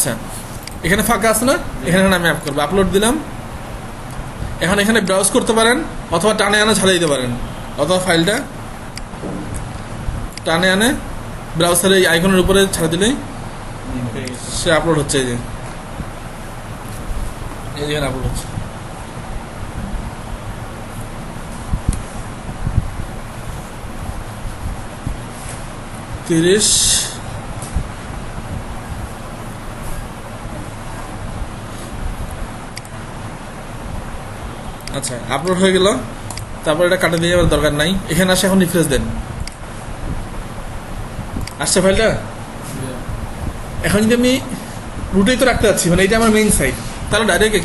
আচ্ছা, এখানে ফাঁকা আছে না, এখানে আমি অ্যাপ করবো, আপলোড দিলাম। এখন এখানে ব্রাউজ করতে পারেন অথবা টানে আনে ছাড়িয়ে দিতে পারেন, অথবা ফাইলটা টানে আনে ব্রাউজারে এই আইকনের উপরে ছাড়া দিলেই সে আপলোড হচ্ছে। এই যে এখানে আপলোড হচ্ছে। তিরিশ আচ্ছা, আপলোড হয়ে গেল। তারপর এটা কাটে দিয়ে যাওয়ার দরকার নাই। এখানে আসে এখন রিফ্রেশ দেন, আসছে ফাইলটা। এখন যদি আমি রুটেই তো রাখতে যাচ্ছি, মানে এটা আমার মেইন সাইট, তাহলে ডাইরেক্ট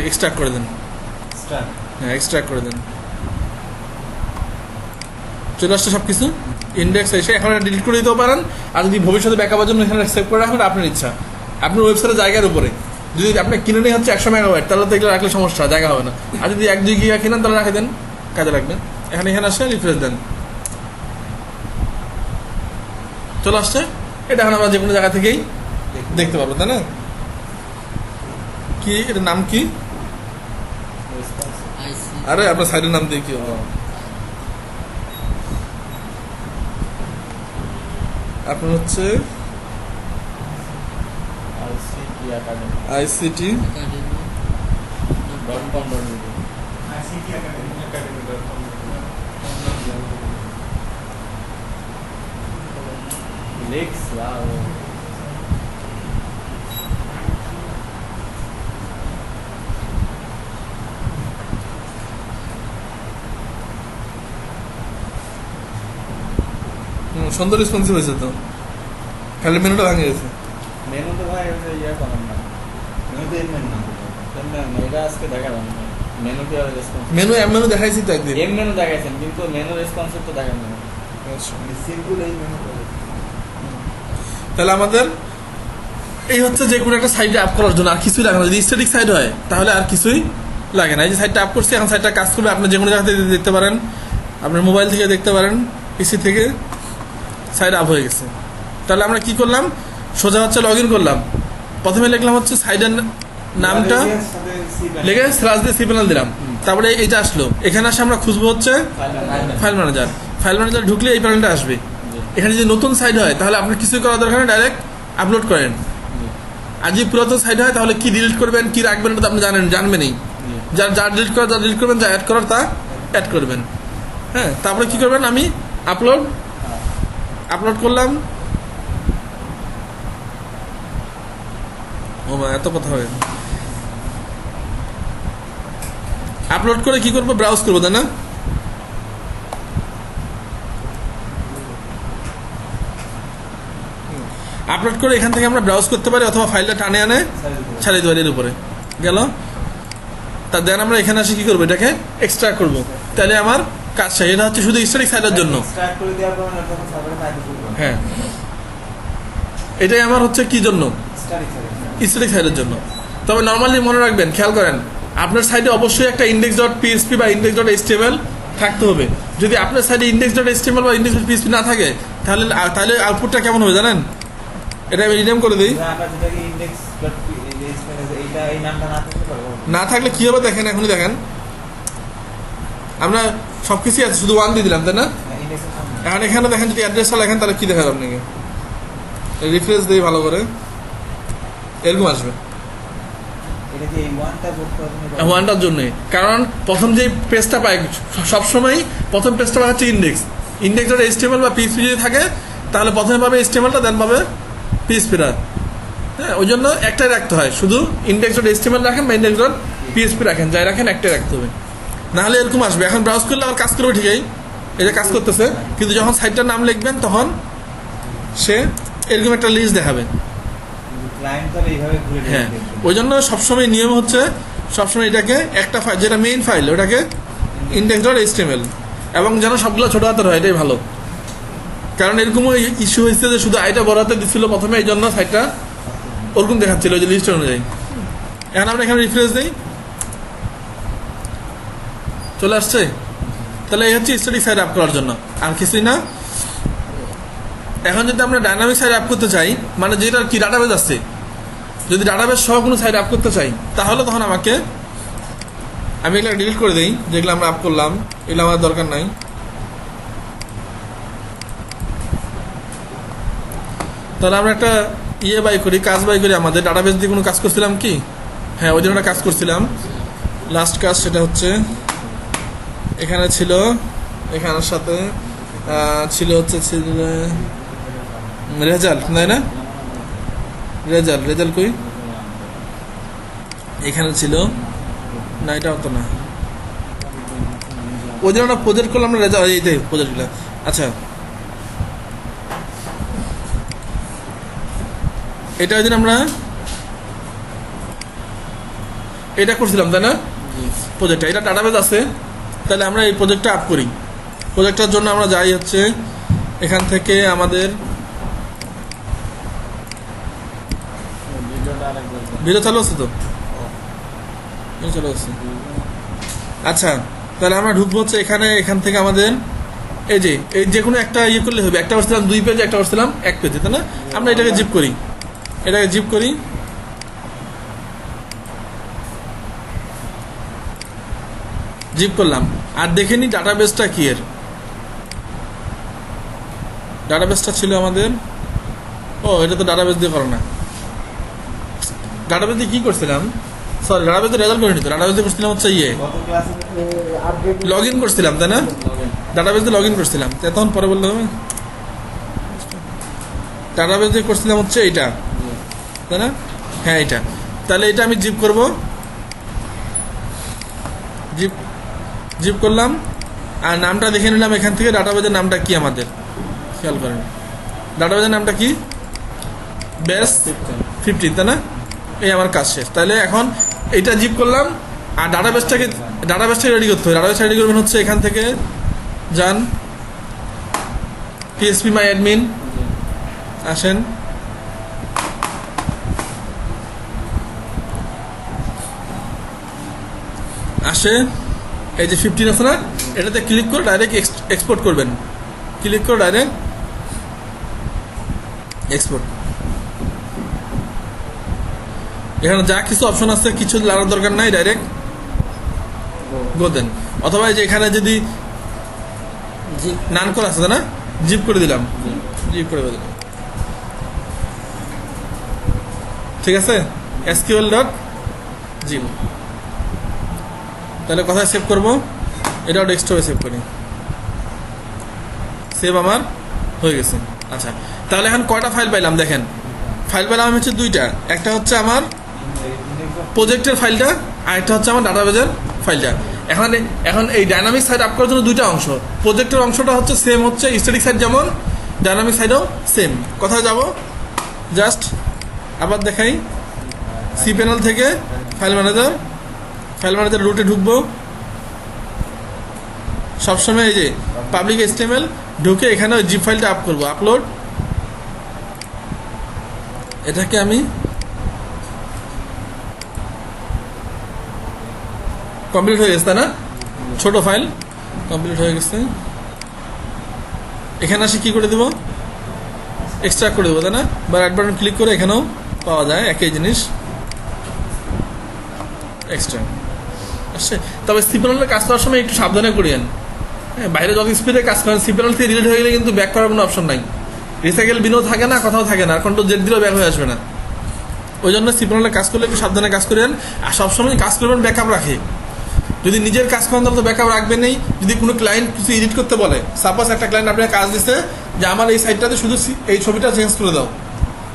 এক্সট্রাক্ট করে দেন। হ্যাঁ, এক্সট্রাক্ট করে দেন, চলে আসছে সব কিছু ইন্ডেক্স এসে। এখন এটা ডিলিট করে দিতেও পারেন, আর যদি ভবিষ্যতে ব্যাকআপের জন্য এখানে সেভ করে রাখবেন আপনার ইচ্ছা। আপনার ওয়েবসাইটের জায়গার উপরে যদি আপনি কিনে নিয়ে হচ্ছে 100 মেগাবাইট, তাহলে তো এগুলো রাখলে সমস্যা, জায়গা হবে না। আর যদি 1-2 গিগা কিনেন তাহলে রাখে দেন, কাজে লাগবে। এখানে আসে রিফ্রেশ দেন, চলে আসছে। এটা এখন আমরা যে কোনো জায়গা থেকেই দেখতে পারবো, তাই না? কি এটার নাম কি? আরে আপনার সাইটের নাম দিয়ে কি হবে? আপনার হচ্ছে ICT সুন্দর রেসপন্সিভ হয়েছে তো, খালি মেনুটা ভাঙে গেছে। মেনু তো ভাই ওই যে ইয়ে করেন না, মেনু তো এর মেনু না, এটা আজকে দেখালাম না। মেনু কি আর রেসপন্স, মেনু দেখাইছি তো একদিন, এম মেনু দেখাইছেন, কিন্তু মেনু রেসপন্সিভ তো দেখান না। সিম্পল এই মেনু। তাহলে আমাদের এই হচ্ছে যে কোনো একটা সাইটে আপ করার জন্য আর কিছুই লাগে না। যদি স্ট্যাটিক সাইট হয় তাহলে আর কিছুই লাগে না। এই যে সাইটটা আপ করছি, এখন সাইটটা কাজ করবে, আপনি যে কোনো জায়গা থেকে দেখতে পারেন, আপনার মোবাইল থেকে দেখতে পারেন, পিসি থেকে। সাইট আপ হয়ে গেছে। তাহলে আমরা কি করলাম, সোজা হচ্ছে লগ ইন করলাম। প্রথমে লিখলাম হচ্ছে সাইটের নামটা, লিখে স্ল্যাশ দিয়ে সিপ্যানেল দিলাম। তারপরে এইটা আসলো, এখানে আসে আমরা খুঁজবো হচ্ছে ফাইল ম্যানেজার। ফাইল ম্যানেজার ঢুকলে এই প্যানেলটা আসবে। এখানে যদি নতুন সাইট হয় তাহলে আপনি কিছুই করার দরকার নেই, ডাইরেক্ট আপলোড করেন। আর যদি পুরাতন সাইট হয় তাহলে কি ডিলিট করবেন, কি রাখবেন, এটা তো আপনি জানবেনই। যা ডিলিট করার যা ডিলিট করবেন, যা অ্যাড করার তা অ্যাড করবেন। হ্যাঁ, তারপরে কি করবেন, আমি আপলোড করলাম। ও মা, এত কথা হয়। আপলোড করে কি করবো, ব্রাউজ করবো, তাই না? আপলোড করে এখান থেকে আমরা ব্রাউজ করতে পারি, অথবা ফাইলটা টানে আনে ছাড়িয়ে দিতে পারি এর উপরে গেল। তা দেন আমরা এখানে আসি কি করবো, এটাকে এক্সট্রাক্ট করবো। তাহলে আমার কাজ শেষ। এটা হচ্ছে শুধু স্ট্যাটিক সাইটের জন্য। হ্যাঁ, এটাই আমার হচ্ছে কি জন্য, স্ট্যাটিক সাইটের জন্য। তবে নর্মালি মনে রাখবেন, খেয়াল করেন, আপনার সাইটে অবশ্যই একটা index.php বা index.html থাকতে হবে। যদি আপনার সাইটে index.html বা index.php না থাকে তাহলে আউটপুটটা কেমন হবে জানেন? এটা আমি রিনেম করে দিই। না থাকলে কি হবে দেখেন, এখনই দেখেন, আমরা সবকিছু আছে, শুধু 1 দিয়ে দিলাম, তাই না? এখন এখানে দেখেন, যদি অ্যাড্রেসটা লেখেন তাহলে কি দেখাবে আপনাকে? রিফ্রেশ দিই ভালো করে, এরকম আসবে। ওয়ানটার জন্যই, কারণ প্রথম যে পেজটা পাই সবসময়, প্রথম পেজটা পাই হচ্ছে index.html বা PHP যদি থাকে তাহলে প্রথমে পাবে HTML-টা, দেন পাবে PHP-টা। হ্যাঁ, ওই জন্য একটাই রাখতে হয়, শুধু index.html রাখেন বা index.php রাখেন, যাই রাখেন একটাই রাখতে হবে, নাহলে এরকম আসবে। এখন ব্রাউজ করলে আমার কাজ করবে ঠিকই, এই যে কাজ করতেছে, কিন্তু যখন সাইটটার নাম লিখবেন তখন সে এরকম একটা লিস্ট দেখাবে। হ্যাঁ, ওই জন্য সবসময় নিয়ম হচ্ছে, সবসময় এটাকে একটা ফাইল, যেটা মেইন ফাইল, ওটাকে index.html, এবং যেন সবগুলো ছোট হাতের হয়, এটাই ভালো। কারণ এরকমও ইস্যু হয়েছে যে শুধু আইটা বড় হাতে দিচ্ছিল প্রথমে, এই জন্য সাইটটা ওরকম দেখাচ্ছিল ওই যে লিস্ট অনুযায়ী। এখন আমরা এখানে রিফ্রেশ দিই, চলে আসছে। তাহলে এই হচ্ছে স্ট্যাটিক সাইট আপ করার জন্য, আর কিছুই না। এখন যদি আমরা ডাইনামিক সাইট আপ করতে চাই, মানে যেটা কি ডাটাবেজ আসছে, যদি ডাটাবেস সহ কোনো সাইট আপ করতে চাই তাহলে তখন আমাকে আমি এগুলো ডিলিট করে দিই, যেগুলো আমরা আপ করলাম এগুলো আমার দরকার নাই। তাহলে আমরা একটা বাই করি, কাজ বাই করি। আমাদের ডাটাবেস দিয়ে কোনো কাজ করছিলাম কি? হ্যাঁ, ওই জন্য একটা কাজ করছিলাম। লাস্ট কাজ সেটা হচ্ছে এখানে ছিল, এখানের সাথে ছিল হচ্ছে রেজাল্ট, তাই না? রেজাল্ট কই? এখানে ছিল না, এটা হতো না। ওই জন্য আমরা প্রজেক্ট করলাম, আমরা রেজাল্ট এইটাই প্রজেক্টগুলো। আচ্ছা, এটা ওই দিন আমরা এটা করছিলাম, তাই না? প্রজেক্টটা, এটা ডাটাবেস আছে। তাহলে আমরা এই প্রজেক্টটা আপ করি। প্রজেক্টটার জন্য আমরা যাই হচ্ছে এখান থেকে আমাদের ভিডিও চালু আছে তো, চালু আছে। আচ্ছা, তাহলে আমরা ঢুকবো হচ্ছে এখান থেকে আমাদের এই যে কোনো একটা করলে হবে। একটা করছিলাম 2 পেজে, একটা করছিলাম 1 পেজে, তাই না? আমরা এটাকে জিপ করি, জিপ করলাম। আর দেখে নি ডাটাবেসটা কি এর। ডাটাবেসটা ছিল আমাদের, এটা তো ডাটাবেস দিয়ে করো না। ডাটাবেস দিয়ে কি করছিলাম? সরি, ডাটাবেস দিয়ে রেজাল্ট করে নিত। ডাটাবেস দিয়ে করছিলাম হচ্ছে লগ ইন করছিলাম, তাই না? ডাটাবেস দিয়ে লগ ইন করছিলাম, তখন পরে বললে হবে। ডাটাবেস দিয়ে করছিলাম হচ্ছে এইটা, তাই না? হ্যাঁ, এটা। তাহলে এটা আমি জিপ করব, জিপ করলাম। আর নামটা দেখে নিলাম এখান থেকে, ডাটাবেজের নামটা কি আমাদের খেয়াল করেন। ডাটাবেজের নামটা কি? বেস 15, তাই না? এই আমার কাজ শেষ। তাহলে এখন এইটা জিপ করলাম। আর ডাটাবেসটাকে রেডি করতে হবে। ডাটাবেসটা রেডি করবেন হচ্ছে এখান থেকে যান, PHP মাই অ্যাডমিন, আসেন, এই যে 15 আছে না, এটাতে ক্লিক করে ডাইরেক্ট এক্সপোর্ট করবেন। ক্লিক করে ডাইরেক্ট এক্সপোর্ট। এখানে যা কিছু অপশন আছে কিছু লাগার দরকার নাই, ডাইরেক্ট গো দেন। অথবা এই যে এখানে যদি নান করা আছে না, জিপ করে দিলাম, ঠিক আছে? SQL.zip। তাহলে কোথায় সেভ করবো? এটাও ডেস্কটপে সেভ করি। সেভ আমার হয়ে গেছে। আচ্ছা, তাহলে এখন কয়টা ফাইল পাইলাম দেখেন। ফাইল পেলাম আমি হচ্ছে 2টা। একটা হচ্ছে আমার প্রজেক্টের ফাইলটা, আর একটা হচ্ছে আমার ডাটাবেজের ফাইলটা। এখন এই ডাইনামিক সাইট আপ করার জন্য 2টা অংশ। প্রজেক্টের অংশটা হচ্ছে সেম, হচ্ছে স্ট্যাটিক সাইট যেমন, ডাইনামিক সাইটও সেম। কোথায় যাব? জাস্ট আবার দেখাই, সি প্যানেল থেকে ফাইল ম্যানেজার রুটে ঢুকবো। সবসময় এই যে পাবলিক HTML ঢুকে এখানে ওই জিপ ফাইলটা আপ করবো, আপলোড। এটাকে আমি কমপ্লিট হয়ে গেছে, তাই না? ছোট ফাইল কমপ্লিট হয়ে গেছে। এখানে আসি কি করে দেবো? এক্সট্রাক্ট করে দেবো, তাই না? বা রাইট বাটন ক্লিক করে এখানেও পাওয়া যায় একই জিনিস, এক্সট্রাক্ট আসছে। তবে সি প্যানেলে কাজ করার সময় একটু সাবধানে করিয়েন। হ্যাঁ, বাইরে যত স্পিডে কাজ করেন, সি প্যানেল থেকে ডিলিট হয়ে গেলে কিন্তু ব্যাক করার কোনো অপশন নাই। রিসাইকেল বিনও থাকে না, কোথাও থাকে না, আর কন্ট্রোল জেড দিলেও ব্যাক হয়ে আসবে না। ওই জন্য সি প্যানেলে কাজ করলে একটু সাবধানে কাজ করেন। আর সবসময় কাজ করবেন ব্যাকআপ রাখে। যদি নিজের কাজ করেন তাহলে তো ব্যাকআপ রাখবেন নেই। যদি কোনো ক্লায়েন্ট কিছু এডিট করতে বলে, সাপোজ একটা ক্লায়েন্ট আপনার কাজ দিচ্ছে যে আমার এই সাইটটাতে শুধু এই ছবিটা চেঞ্জ করে দাও,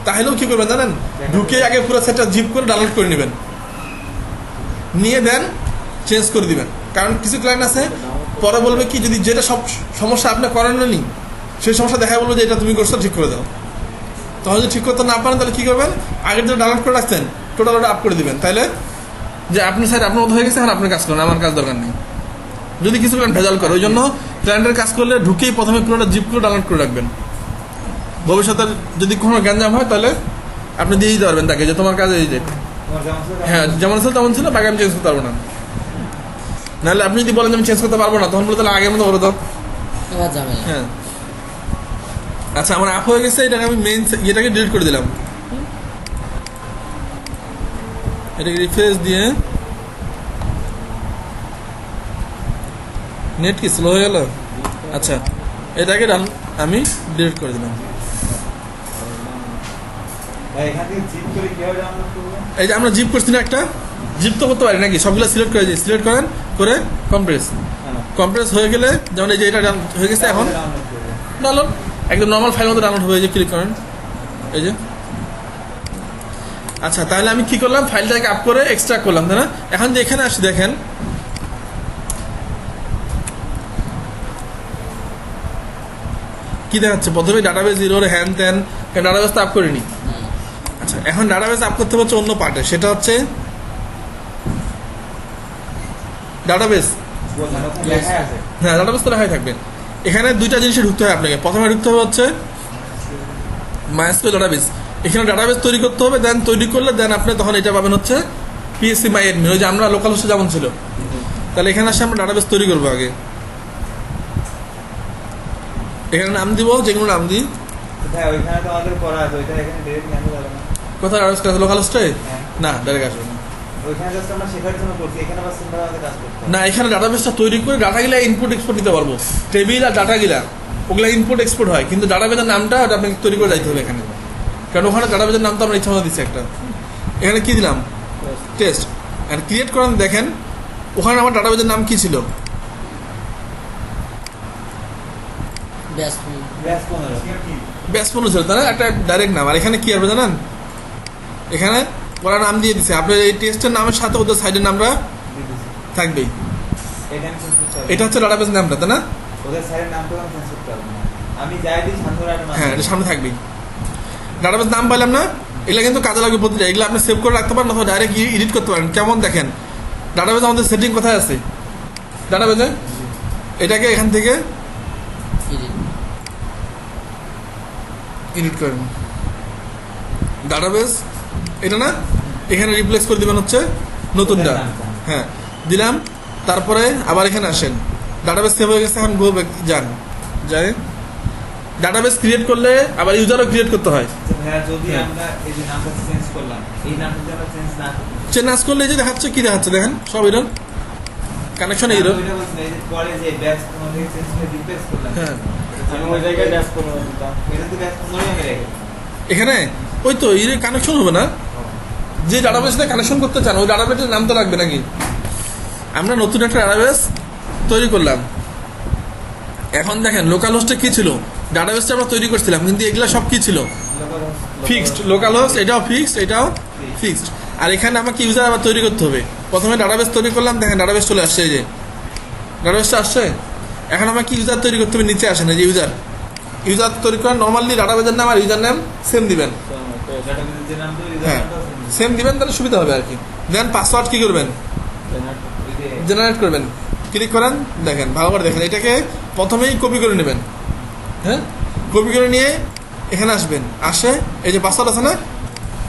তাহলেও কি করবেন জানেন? ঢুকে আগে পুরো সাইটটা জিপ করে ডাউনলোড করে নেবেন, নিয়ে দেন চেঞ্জ করে দিবেন। কারণ কিছু ক্লায়েন্ট আছে পরে বলবে কি, যদি যেটা সব সমস্যা আপনি করেন নি সেই সমস্যা দেখা বলবো যে এটা তুমি করছো, ঠিক করে দাও। তখন যদি ঠিক করতে না পারেন তাহলে কি করবেন? আগের যেটা ডাউনলোড করে রাখছেন টোটাল ওটা আপ করে দিবেন। তাহলে যে আপনার সাইড আপনার মতো হয়ে গেছে, এখন আপনার কাজ করেন, আমার কাজ দরকার নেই। যদি কিছু ক্লায়েন্ট ভেজাল করে, ওই জন্য ক্লায়েন্টের কাজ করলে ঢুকেই প্রথমে পুরোটা জিপ করে ডাউনলোড করে রাখবেন। ভবিষ্যতে যদি কোনো গ্যাঞ্জাম হয় তাহলে আপনি দিয়ে দিতে পারবেন তাকে যে তোমার কাজ এই যে, হ্যাঁ যেমন ছিল তেমন ছিল, বাকি আমি চেঞ্জ করতে পারবো না। নাহলে আপনি যদি বলেন যে আমি চেঞ্জ করতে পারবো না, তখন বলে তাহলে আগের মতো করে দাও। হ্যাঁ, আচ্ছা, আমার আপ হয়ে গেছে, এটাকে আমি মেইন ইয়েটাকে ডিলিট করে দিলাম। এটাকে রিফ্রেশ দিয়ে নেট কি স্লো হয়ে গেল? আচ্ছা, এটাকে আমি ডিলিট করে দিলাম। ভাই এখান থেকে জিপ করে কিভাবে ডাউনলোড করবো? এই যে আমরা জিপ করছি না একটা, জিপ তো করতে পারি নাকি, সবগুলো সিলেক্ট করে দিই, সিলেক্ট করেন করে কম্প্রেস, কম্প্রেস হয়ে গেলে যেমন এই যে এটা হয়ে গেছে, এখন ডাউনলোড করবো। ডাউনলোড একদম নর্মাল ফাইল মতো ডাউনলোড হয়ে যে ক্লিক করেন এই যে। আচ্ছা, তাহলে আমি কি করলাম, ফাইলটাকে আপ করে এক্সট্রাক্ট করলাম, তাই না? এখন যে এখানে আসি দেখেন, কি দেখাচ্ছে, প্রথমে ডাটাবেস জিরোর হ্যান ত্যান, ডাটাবেস তো আপ করিনি। আচ্ছা, এখন ডাটাবেস আপ করতে হচ্ছে অন্য পার্টে, সেটা হচ্ছে ডাটাবেস। বললাম, ওখানে লেখা আছে। হ্যাঁ, ডাটাবেস তো লেখাই থাকবে। এখানে দুইটা জিনিসে ঢুকতে হয় আপনাকে। প্রথমে ঢুকতে হবে হচ্ছে মাইএসকিউএল ডাটাবেস। এখানে ডাটাবেস তৈরি করতে হবে, দেন তৈরি করলে দেন আপনি তখন এটা পাবেন হচ্ছে পিএসসি মাই অ্যাডমিন, ওই যে আমরা লোকাল হোস্টে যেমন ছিল। তাহলে এখানে আসে আমরা ডাটাবেস তৈরি করবো আগে। এখানে নাম দিব, যেগুলো নাম দিই। ভাই ওইখানে তো আমাদের করা আছে, ওইটা এখানে ডিরেক্ট নিয়ে আসা যাবে না। কোথায় ডাটাবেস কাজ, লোকাল হোস্টে? হ্যাঁ। না, ডাইরেক্ট আসবে না। ওইখানে জাস্ট আমরা শেখার জন্য করছি, এখানে বাস আমরা আমাদের কাজ করতে হবে। না, এখানে ডাটাবেসটা তৈরি করে ডাটাগুলা ইনপুট এক্সপোর্ট দিতে পারবো। টেবিল আর ডাটাগুলা ওগুলা ইনপুট এক্সপোর্ট হয়, কিন্তু ডাটাবেসের নামটা ওটা আপনাকে তৈরি করে যাইতে হবে এখানে, কারণ ওখানে ডাটাবেসের নাম তো আমরা ইচ্ছা মতো দিচ্ছি একটা। এখানে কি দিলাম, টেস্ট, আর ক্রিয়েট করেন। দেখেন ওখানে আমার ডাটাবেসের নাম কি ছিল, ব্যাস 15 ব্যাস 15 ছিল, তাই না? একটা ডাইরেক্ট নাম। আর এখানে কি আসবে জানেন, এখানে ওরা নাম দিয়ে দিচ্ছে, আপনার এই টেস্টের নামের সাথে ওদের সাইডের নামটা থাকবেই। এটা আমি চেঞ্জ করতে হবে। এটা হচ্ছে ডাটাবেস নামটা, তাই না? ওদের স্যারের নামটা আমি চেঞ্জ করতে হবে না। আমি যাই দিই শান্তরা একটা নাম। হ্যাঁ, এটা সামনে থাকবেই। ডাটাবেস নাম পাইলাম না, এগুলো কিন্তু কাজে লাগবে প্রতিটা। এগুলো আপনি সেভ করে রাখতে পারেন অথবা ডাইরেক্ট এডিট করতে পারেন। কেমন দেখেন, ডাটাবেস আমাদের সেটিং কোথায় আছে, ডাটাবেসে এটাকে এখান থেকে এডিট করেন। ডাটাবেস এটা না, এখানে রিপ্লেস করে দিবেন হচ্ছে নতুনটা। হ্যাঁ, দিলাম। তারপরে আবার এখানে আসেন, ডাটাবেস সেভ হয়ে গেছে, এখন গো ব্যাক যান। যাই ডাটাবেস ক্রিয়েট করলে আবার ইউজারও ক্রিয়েট করতে হয়। আচ্ছা ভাইয়া, যদি আমরা এই যে নামটা চেঞ্জ করলাম, এই নামটা যদি আমরা চেঞ্জ না করি, চেঞ্জ করলে এই যে দেখাচ্ছে, কি দেখাচ্ছে দেখেন, সব এরর কানেকশন এরর। ওইটা বলছি না, এই যে পরে যে ব্যাস 15 থেকে চেঞ্জ করে রিপ্লেস করলাম। হ্যাঁ, আমি ওই জায়গায় ব্যাস 15 দিতাম। এটা তো ব্যাস 15 আমি রেখে এখানে ওই তো এর কানেকশন হবে না, যে ডাটাবেসটা কানেকশন করতে চান ওই ডাটাবেসের নাম তো লাগবে নাকি। আমরা নতুন একটা ডাটাবেস তৈরি করলাম। এখন দেখেন লোকাল হোস্টে কি ছিল, ডাটাবেসটা আমরা তৈরি করছিলাম, কিন্তু এগুলা সব কি ছিল, ফিক্সড। লোকাল হোস্ট এটাও ফিক্সড, এটাও ফিক্সড। আর এখানে আমাকে ইউজার আবার তৈরি করতে হবে। প্রথমে ডাটাবেস তৈরি করলাম, দেখেন ডাটাবেস চলে আসছে, এই যে ডাটাবেসটা আসছে। এখন আমাকে ইউজার তৈরি করতে হবে, নিচে আসেন এই যে ইউজার। ইউজার তৈরি করেন, নর্মালি ডাটাবেসের নাম আর ইউজার নাম সেম দিবেন। ডাটাবেসের যে নাম দিই, হ্যাঁ, সেম দিবেন, তাহলে সুবিধা হবে আর কি। দেন পাসওয়ার্ড কি করবেন, জেনারেট করবেন। ক্লিক করেন, দেখেন ভালো করে দেখেন, এটাকে প্রথমেই কপি করে নেবেন। হ্যাঁ, কপি করে নিয়ে এখানে আসবেন, আসে এই যে পাসওয়ার্ড আছে না,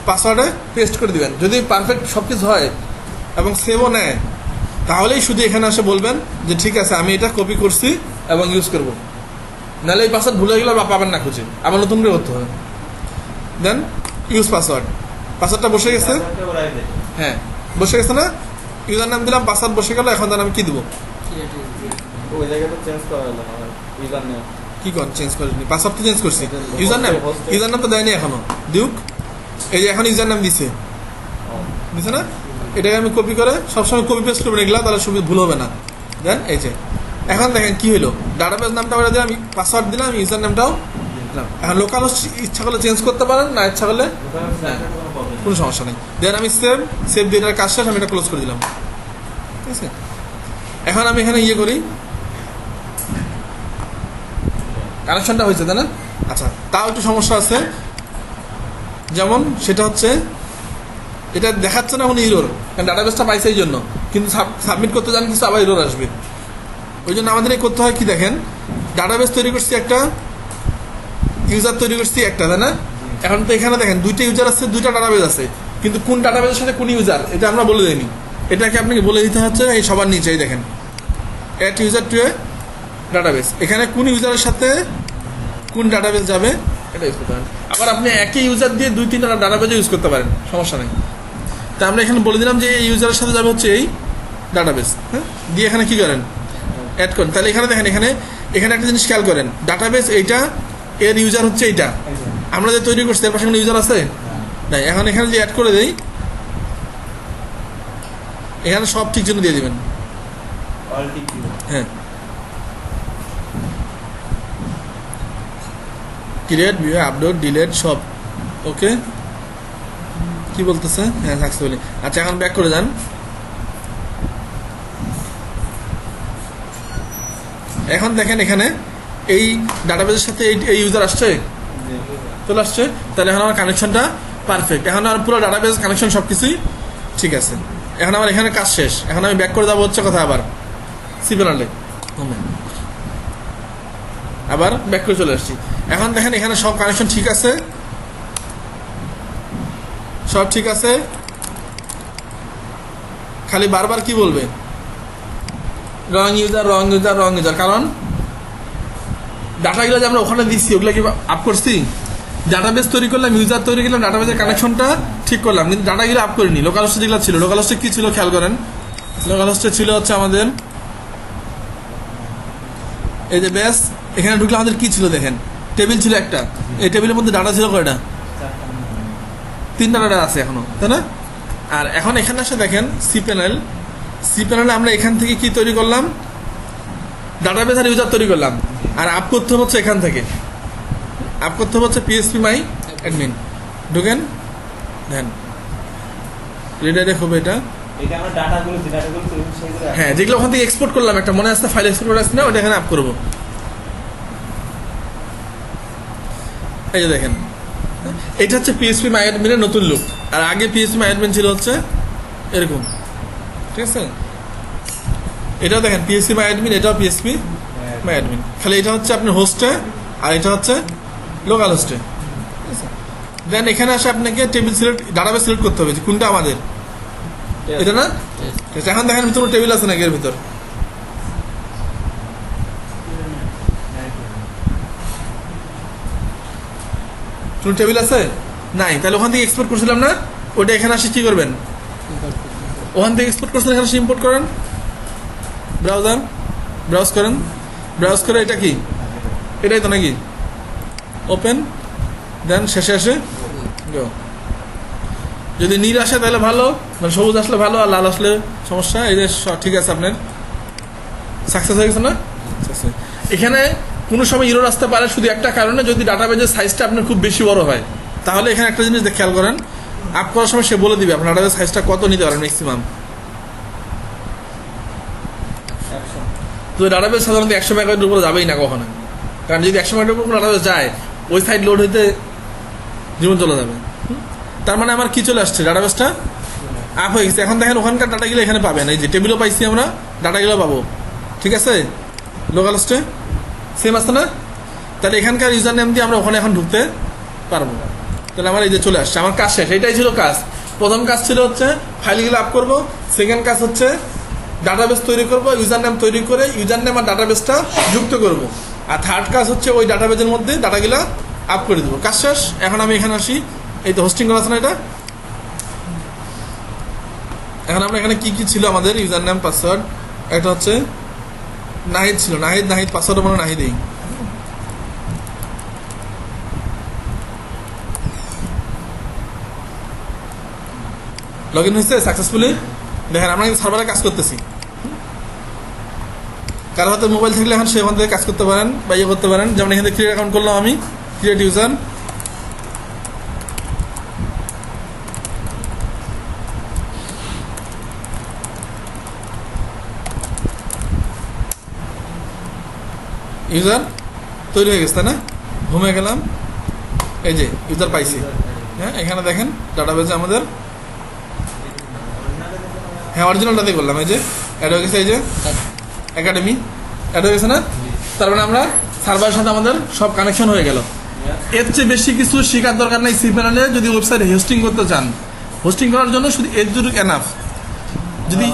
পাসওয়ার্ডে পেস্ট করে দিবেন। যদি পারফেক্ট সব কিছু হয় এবং সেভও নেয়, তাহলেই শুধু এখানে আসে বলবেন যে ঠিক আছে আমি এটা কপি করছি এবং ইউজ করব। নাহলে এই পাসওয়ার্ড ভুলে গেলে বা পাবেন না খুঁজে, আবার নতুন করে করতে হবে। দেন ইউজ পাসওয়ার্ড, পাসওয়ার্ডটা বসে গেছে। হ্যাঁ, বসে গেছে না, ইউজার নাম দিলাম, পাসওয়ার্ড বসে গেল। এখন আমি কি দেবো, ওই জায়গাটা চেঞ্জ করা হলো না ইউজার নেম। কি কর চেঞ্জ করিনি, পাসওয়ার্ড তো চেঞ্জ করছি, ইউজার নাম তো দেয়নি এখনো, দিউক। এই যে এখন ইউজার নাম দিছে, দিছে না, এটাকে আমি কপি করে সবসময় কপি পেস্ট করবেন এগুলা, তাহলে সুবিধা ভুল হবে না। দেন এই যে এখন দেখেন কি হলো, ডাটাবেস নামটা বলে দিলাম, আমি পাসওয়ার্ড দিলাম, ইউজার নামটাও দিলাম। এখন লোকাল ইচ্ছা করলে চেঞ্জ করতে পারেন, না ইচ্ছা করলে কোনো সমস্যা নেই। দেন আমি সেভ দিয়ে এটার কাজ শেষ, আমি এটা ক্লোজ করে দিলাম। ঠিক আছে, এখন আমি এখানে ইয়ে করি, কানেকশনটা হয়েছে তাই না। আচ্ছা, তাও একটু সমস্যা আছে, যেমন সেটা হচ্ছে এটা দেখাচ্ছে না এখন ইরোর, কারণ ডাটাবেসটা পাইছে এই জন্য, কিন্তু সাবমিট করতে যান কিছু আবার ইরোর আসবে। ওই জন্য আমাদের করতে হয় কি, দেখেন ডাটাবেস তৈরি করছি একটা, ইউজার তৈরি করছি একটা, তাই না। এখন তো এখানে দেখেন দুইটা ইউজার আছে, দুইটা ডাটাবেস আছে, কিন্তু কোন ডাটাবেসের সাথে কোন ইউজার এটা আমরা বলে দিইনি। এটাকে আপনাকে বলে দিতে হচ্ছে এই সবার নিচেই দেখেন add user to A database, এখানে কোন ইউজারের সাথে কোন ডাটাবেস যাবে এটা ইউজ করতে পারেন। আবার আপনি একই ইউজার দিয়ে 2-3টা ডাটাবেস ইউজ করতে পারেন, সমস্যা নেই। তা আমরা এখানে বলে দিলাম যে এই ইউজারের সাথে যাবে হচ্ছে এই ডাটাবেস, হ্যাঁ, দিয়ে এখানে কি করেন অ্যাড করেন। তাহলে এখানে দেখেন এখানে এখানে একটা জিনিস খেয়াল করেন, ডাটাবেস এইটা, এর ইউজার হচ্ছে এইটা, আমরা যে তৈরি করছি এর পাশে কোনো ইউজার আছে নাই। এখন এখানে যে অ্যাড করে দেই, এখানে সব ঠিক জন্য দিয়ে দিবেন, অল টিক ইউ। হ্যাঁ, ক্রিয়েট, ভিউ, আপলোড, ডিলেট সব ওকে। কি বলতেছে? হ্যাঁ সাকসেসফুলি। আচ্ছা এখন ব্যাক করে যান। এখন দেখেন এখানে এই ডাটাবেসের সাথে এই ইউজার আসছে, চলে আসছে। তাহলে এখন আমার কানেকশনটা পারফেক্ট, এখন আমার পুরো ডাটাবেস কানেকশন সব কিছুই ঠিক আছে। এখন আমার এখানে কাজ শেষ। এখন আমি ব্যাক করে যাবো হচ্ছে কথা আবার সি প্যানেলে, আবার ব্যাক করে চলে আসছি। এখন দেখেন এখানে সব কানেকশন ঠিক আছে, সব ঠিক আছে, খালি বারবার কি বলবে রং ইউজার রং ইউজার রং ইউজার, কারণ ডাটাগুলো যে আমরা ওখানে দিচ্ছি ওগুলো কি আপ করছি, ডাটাবেস তৈরি করলাম, ইউজার তৈরি করলাম, ডাটাবেসের কানেকশনটা ঠিক করলাম, কিন্তু ডাটাগুলো আপ করিনি। লোকাল হোস্টে যেগুলো ছিল, লোকাল হোস্টে কি ছিল খেয়াল করেন, লোকাল হোস্টে ছিল হচ্ছে আমাদের এই যে বেস, এখানে ঢুকলে আমাদের কি ছিল দেখেন, টেবিল ছিল একটা, এই টেবিলের মধ্যে ডাটা ছিল কয়টা, 3টা ডাটা আছে এখনো, তাই না? আর এখন এখানে এসে দেখেন সি প্যানেল, সি প্যানেলে আমরা এখান থেকে কি তৈরি করলাম, ডাটাবেস আর ইউজার তৈরি করলাম। আর আপ করতে হবে হচ্ছে এখান থেকে, আপ করতে হবে হচ্ছে পিএসপি মাই অ্যাডমিন, ঢুকেন দেন রিডাইরেক্ট হবে এটা। এটা আমরা ডাটাগুলো যে ডাটাগুলো তৈরি করছি সেগুলো হ্যাঁ, যেগুলো ওখান থেকে এক্সপোর্ট করলাম, একটা মনে আসছে ফাইল এক্সপোর্ট করে আসছে না, ওটা এখানে আপ করবো। এই যে দেখেন এটা হচ্ছে পিএসপি মাই অ্যাডমিনের নতুন লুক, আর আগে পিএসপি মাই অ্যাডমিন ছিল হচ্ছে এরকম, ঠিক আছে? এটাও দেখেন পিএসপি মাই অ্যাডমিন, এটাও পিএসপি মাই অ্যাডমিন, খালি এটা হচ্ছে আপনার হোস্টে আর এটা হচ্ছে লোকাল হোস্টে, ঠিক আছে? দেন এখানে আসে আপনাকে টেবিল সিলেক্ট, ডাটাবেস সিলেক্ট করতে হবে যে কোনটা আমাদের, এটা না? ঠিক আছে, এখন দেখেন ভিতরে টেবিল আছে নাকি এর ভিতর, কোন টেবিল আছে নাই? তাহলে ওখান থেকে এক্সপোর্ট করছিলাম না, ওটা এখানে আসে কি করবেন, ওখান থেকে এক্সপোর্ট করছিলেন এখানে ইম্পোর্ট করেন, ব্রাউজার ব্রাউজ করেন, ব্রাউজ করে এটা কি, এটাই তো নাকি, ওপেন, দেন শেষে আসে গো। যদি নীল আসে তাহলে ভালো, মানে সবুজ আসলে ভালো, আর লাল আসলে সমস্যা। এই যে ঠিক আছে, আপনার সাকসেস হয়ে গেছে না? এখানে কোনো সময় ইরর আসতে পারে শুধু একটা কারণে, যদি ডাটাবেজের সাইজটা আপনার খুব বেশি বড় হয়, তাহলে এখানে একটা জিনিস খেয়াল করেন, আপ করার সময় সে বলে দিবে আপনার ডাটাবেজ সাইজটা কত নিতে পারেন ম্যাক্সিমাম। তো ডাটাবেজ সাধারণত 100 মেগাবাইটের উপরে যাবেই না কখনো, কারণ যদি 100 মেগাবাইটের উপর ডাটাবেজ যায়, ওই সাইড লোড হইতে জীবন চলে যাবে। তার মানে আমার কি চলে আসছে, ডাটাবেসটা আপ হয়ে গেছে। এখন দেখেন ওখানকার ডাটাগুলো এখানে পাবেন, এই যে টেবিলও পাইছি আমরা, ডাটাগুলো পাবো, ঠিক আছে? লোকাল হোস্টে সেম আসছে না? তাহলে এখানকার ইউজার নেম দিয়ে আমরা ওখানে এখন ঢুকতে পারবো। তাহলে আমার এই যে চলে আসছে, আমার কাজ শেষ। এটাই ছিল কাজ। প্রথম কাজ ছিল হচ্ছে ফাইলগুলো আপ করবো, সেকেন্ড কাজ হচ্ছে ডাটাবেস তৈরি করবো, ইউজার নেম তৈরি করে ইউজার নেম আর ডাটাবেসটা যুক্ত করবো, আর থার্ড কাজ হচ্ছে ওই ডাটাবেসের মধ্যে ডাটাগুলো আপ করে দেবো। কাজ শেষ। এখন আমি এখানে আসি, এই তো হোস্টিং করা আছে না এটা। এখন আমরা এখানে কি কি ছিল আমাদের, ইউজার নেম পাসওয়ার্ড, একটা হচ্ছে নাহিদ ছিল, নাহিদ পাসওয়ার্ড মানে নাহিদই। লগ ইন হয়েছে সাকসেসফুলি। দেখেন আমরা কিন্তু সার্ভারে কাজ করতেছি। কারো হাতে মোবাইল থাকলে এখন সে ওখান থেকে কাজ করতে পারেন বা ইয়ে করতে পারেন। যেমন এখানে ক্রিয়েট অ্যাকাউন্ট করলাম আমি, ক্রিয়েট ইউজার, ইউজার তৈরি হয়ে গেছে, তাই না? হোমে গেলাম, এই যে ইউজার পাইছি। হ্যাঁ, এখানে দেখেন ডাটাবেজে আমাদের, হ্যাঁ অরিজিনালটাতেই করলাম, এই যে অ্যাড হয়ে গেছে, এই যে একাডেমি অ্যাড হয়ে গেছে না? তার মানে আমরা সার্ভারের সাথে আমাদের সব কানেকশন হয়ে গেল। এর চেয়ে বেশি কিছু শেখার দরকার নেই সি প্যানেলে। যদি ওয়েবসাইট হোস্টিং করতে চান, হোস্টিং করার জন্য শুধু এতটুকু এনাফ। যদি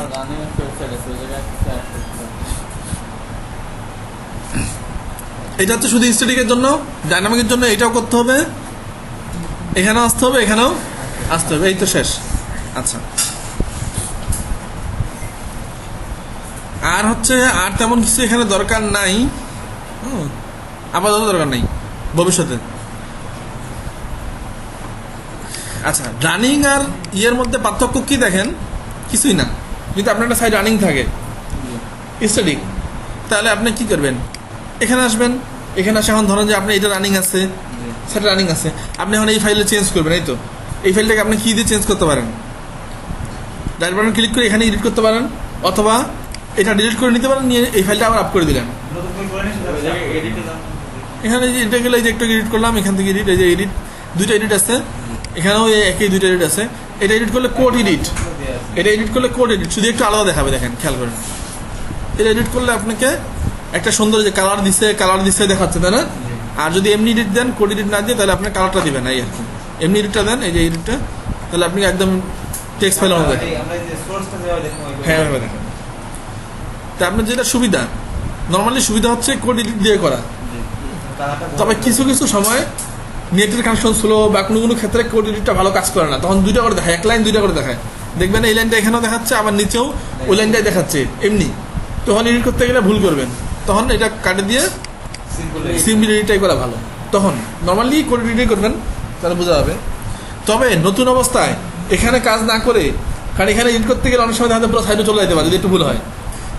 এটা হচ্ছে শুধু স্ট্যাটিকের জন্য, ডাইনামিকের জন্য এটাও করতে হবে, এখানেও আসতে হবে, এখানেও আসতে হবে, এই তো শেষ। আচ্ছা, আর হচ্ছে আর তেমন কিছু এখানে দরকার নাই, আপাতত দরকার নাই, ভবিষ্যতে। আচ্ছা, রানিং আর ইয়ের মধ্যে পার্থক্য কি দেখেন? কিছুই না। যদি আপনার একটা সাইড রানিং থাকে স্ট্যাটিক, তাহলে আপনি কি করবেন? এখানে আসবেন, এখানে আসে এখন ধরেন যে আপনি এটা রানিং আছে, সেটা রানিং আছে, আপনি এখন এই ফাইলে চেঞ্জ করবেন, এই তো এই ফাইলটাকে আপনি কি দিয়ে চেঞ্জ করতে পারেন? রাইট বাটন ক্লিক করে এখানে এডিট করতে পারেন, অথবা এটা ডিলিট করে নিতে পারেন, নিয়ে এই ফাইলটা আবার আপ করে দিলেন। এখানে যে এটা গেলে এই যে একটা এডিট করলাম, এখান থেকে এডিট, এই যে এডিট, দুইটা এডিট আছে, এখানেও এই একই দুইটা এডিট আছে। এটা এডিট করলে কোড এডিট, এটা এডিট করলে কোড এডিট, শুধু একটু আলাদা দেখাবে, দেখেন খেয়াল করেন। এটা এডিট করলে আপনাকে একটা সুন্দর যে কালার দিচ্ছে দেখাচ্ছে, তাই না? আর যদি এমনি এডিট দেন, কোড এডিট না দিয়ে, তাহলে আপনার কালারটা দিবেন, এই আর কি। এমনি এডিটটা দেন, এই যে এডিটটা, তাহলে আপনি একদম টেক্সট ফাইল অনুযায়ী হ্যাঁ ভাবে দেখেন। তা আপনার যেটা সুবিধা, নর্মালি সুবিধা হচ্ছে কোড এডিট দিয়ে করা। তবে কিছু কিছু সময় নেটের কানেকশন স্লো বা কোনো কোনো ক্ষেত্রে কোড এডিটটা ভালো কাজ করে না, তখন দুইটা করে দেখায়, এক লাইন দুইটা করে দেখায়। দেখবেন এই লাইনটা এখানেও দেখাচ্ছে, আবার নিচেও ওই লাইনটাই দেখাচ্ছে এমনি, তখন এডিট করতে গেলে ভুল করবেন, তখন এটা কাটে দিয়ে সিম্পল এডিটটাই করা ভালো। তখন নর্মালি কোড এডিটই করবেন, তাহলে বোঝা যাবে। তবে নতুন অবস্থায় এখানে কাজ না করে, কারণ এখানে এডিট করতে গেলে অনেক সময় দেখা পুরো সাইডে চলে যেতে পারে যদি একটু ভুল হয়।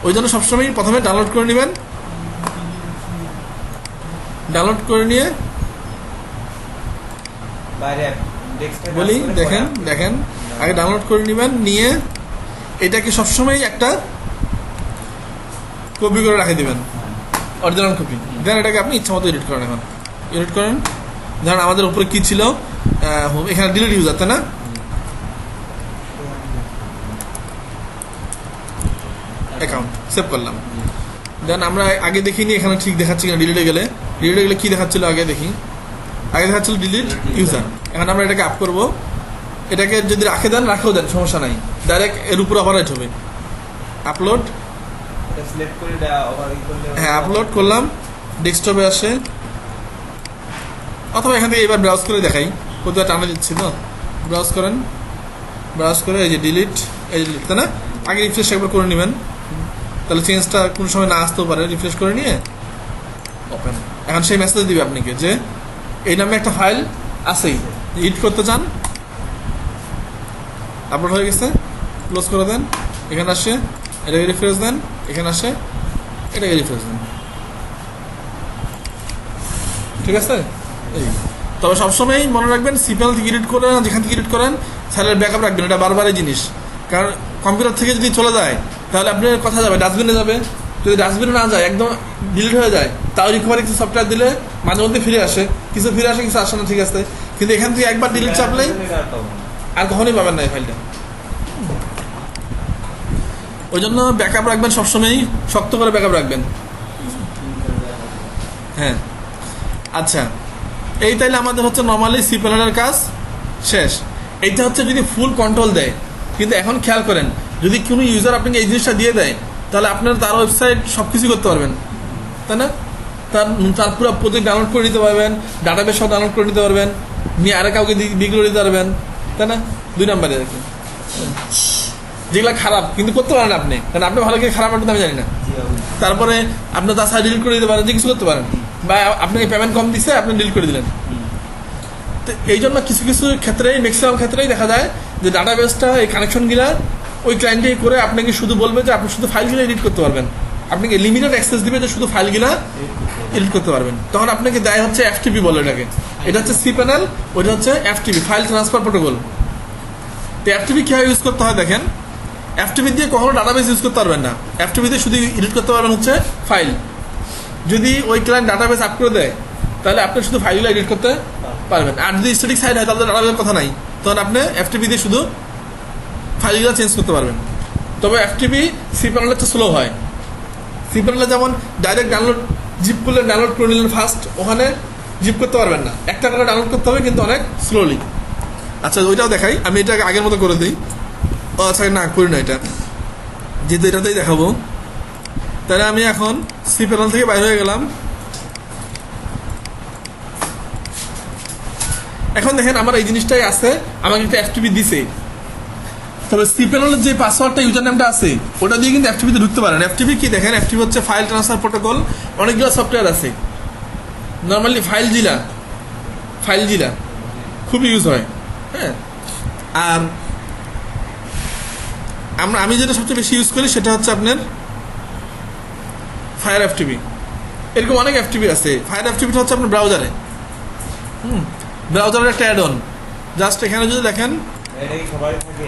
ওই জন্য সবসময় প্রথমে ডাউনলোড করে নেবেন, ডাউনলোড করে নিয়ে বলি দেখেন আগে ডাউনলোড করে নেবেন, নিয়ে এটাকে সবসময় একটা কপি করে রাখে দিবেন, অরিজিনাল কপি। দেন এটাকে আপনি ইচ্ছা মতো এডিট করেন। এখন এডিট করেন, ধরেন আমাদের উপরে কি ছিল, এখানে ডিলিট ইউজার, তাই না? অ্যাকাউন্ট সেভ করলাম। দেন আমরা আগে দেখিনি এখানে ঠিক দেখাচ্ছি কিনা, ডিলিটে গেলে কি দেখাচ্ছিল আগে দেখি, আগে দেখাচ্ছিল ডিলিট ইউজার। এখন আমরা এটাকে আপ করবো, এটাকে যদি রাখেও দেন সমস্যা নাই, ডাইরেক্ট এর উপর অপারেট হবে। আপলোড, হ্যাঁ আপলোড করলাম, ডেস্কটপে আসে, অথবা এখান থেকে এবার ব্রাউজ করে দেখাই, কোথাও টানা দিচ্ছি তো, ব্রাউজ করেন, ব্রাউজ করে এই যে ডিলিট, এই ডিলিট, তাই না? আগে রিফ্রেশ একবার করে নেবেন, তাহলে চেঞ্জটা কোনো সময় না আসতেও পারে। রিফ্রেশ করে নিয়ে ওপেন, এখন সেই মেসেজ দিবে আপনাকে যে এই নামে একটা ফাইল আছেই, এডিট করতে চান, আপলোড হয়ে গেছে, ক্লোজ করে দেন, এখানে আসে এটাকে রিফ্রেশ দেন, এখানে আসে এটাকে রিফ্রেশ দেন, ঠিক আছে? এই তবে সবসময় মনে রাখবেন, সিপিএল থেকে এডিট করেন, যেখান থেকে এডিট করেন স্যারের ব্যাকআপ রাখবেন, এটা বারবারই জিনিস। কারণ কম্পিউটার থেকে যদি চলে যায় তাহলে আপনার কথা যাবে, ডাস্টবিনে যাবে। যদি ডাস্টবিনে না যায়, একদম ডিলিট হয়ে যায়, তাও রিকভারি কিছু সফটওয়্যার দিলে মাঝে মধ্যে ফিরে আসে, কিছু আসে না, ঠিক আছে। কিন্তু এখান থেকে একবার ডিলিট চাপলেই আর কখনোই পাবেন না এই ফাইলটা। ওই জন্য ব্যাকআপ রাখবেন, সবসময় শক্ত করে ব্যাকআপ রাখবেন। হ্যাঁ, আচ্ছা, এই তাইলে আমাদের হচ্ছে নর্মালি সি প্যানেলের কাজ শেষ। এইটা হচ্ছে যদি ফুল কন্ট্রোল দেয়। কিন্তু এখন খেয়াল করেন, যদি কোনো ইউজার আপনাকে এই জিনিসটা দিয়ে দেয়, তাহলে আপনার তার ওয়েবসাইট সব কিছু করতে পারবেন, তাই না? তার পুরো প্রজেক্ট ডাউনলোড করে নিতে পারবেন, ডাটাবেস সব ডাউনলোড করে নিতে পারবেন, নিয়ে আরে কাউকে বিক্রি করে দিতে পারবেন, তাই না? 2 নম্বরে আর কি, যেগুলো খারাপ কিন্তু করতে পারেন আপনি, কারণ আপনি ভালো করে খারাপ আমি জানি না। তারপরে আপনি তার সাথে ডিলিট করে দিতে পারেন, যে কিছু করতে পারেন, বা আপনাকে পেমেন্ট কম দিচ্ছে আপনি ডিলিট করে দিলেন। তো এই জন্য কিছু কিছু ক্ষেত্রেই, ম্যাক্সিমাম ক্ষেত্রেই দেখা যায় যে ডাটাবেসটা, এই কানেকশনগুলা ওই ক্লায়েন্টেই করে আপনাকে শুধু বলবে যে আপনি শুধু ফাইলগুলো এডিট করতে পারবেন, আপনাকে লিমিটেড অ্যাক্সেস দিবে যে শুধু ফাইলগুলা এডিট করতে পারবেন। তখন আপনাকে দেয় হচ্ছে এফটিপি বলে এটাকে, এটা হচ্ছে সি প্যানেল, ওইটা হচ্ছে এফটিপি, ফাইল ট্রান্সফার প্রোটোকল। তো এফটিপি কীভাবে ইউজ করতে হয় দেখেন, এফটিপি দিয়ে কখনো ডাটাবেস ইউজ করতে পারবেন না, এফটিপি দিয়ে শুধু এডিট করতে পারবেন হচ্ছে ফাইল। যদি ওই ক্লায়েন্ট ডাটাবেস আপ করে দেয়, তাহলে আপনি শুধু ফাইলগুলো এডিট করতে পারবেন। আর যদি স্ট্যাটিক সাইড হয়, তাহলে ডাটাবেসের কথা নাই, তখন আপনি এফটিপি দিয়ে শুধু ফাইলগুলো চেঞ্জ করতে পারবেন। তবে এফটিপি সি প্যানেলের তো স্লো হয়। সি প্যানেলে যেমন ডাইরেক্ট ডাউনলোড, জিপ করলে ডাউনলোড করে নিলেন ফার্স্ট, ওখানে জিপ করতে পারবেন না, একটা করে ডাউনলোড করতে হবে, কিন্তু অনেক স্লোলি। আচ্ছা, ওইটাও দেখাই, আমি এটাকে আগের মতো করে দিই। ও আচ্ছা, না করি না, এটা যেহেতু এটাতেই দেখাবো, তাহলে আমি এখন সি প্যানেল থেকে বাইরে হয়ে গেলাম। এখন দেখেন আমার এই জিনিসটাই আছে, আমাকে একটা এফটিপি দিছে, তবে সিপ্যানলের যে পাসওয়ার্ডটা ইউজার নামটা আছে ওটা দিয়ে কিন্তু এফটিপিতে ঢুকতে পারেন। এফটিপি কি দেখেন, এফটিপি হচ্ছে ফাইল ট্রান্সফার প্রোটোকল। অনেকগুলো সফটওয়্যার আছে, নর্মালি ফাইল জিলা খুব ইউজ হয়। হ্যাঁ, আর আমি যেটা সবচেয়ে বেশি ইউজ করি সেটা হচ্ছে আপনার ফায়ার এফটিপি। এরকম অনেক এফটিপি আছে। ফায়ার এফটিপিটা হচ্ছে আপনার ব্রাউজারে, ব্রাউজারের একটা অ্যাড অন। জাস্ট এখানে যদি দেখেন, এটা কি সবাই থাকে?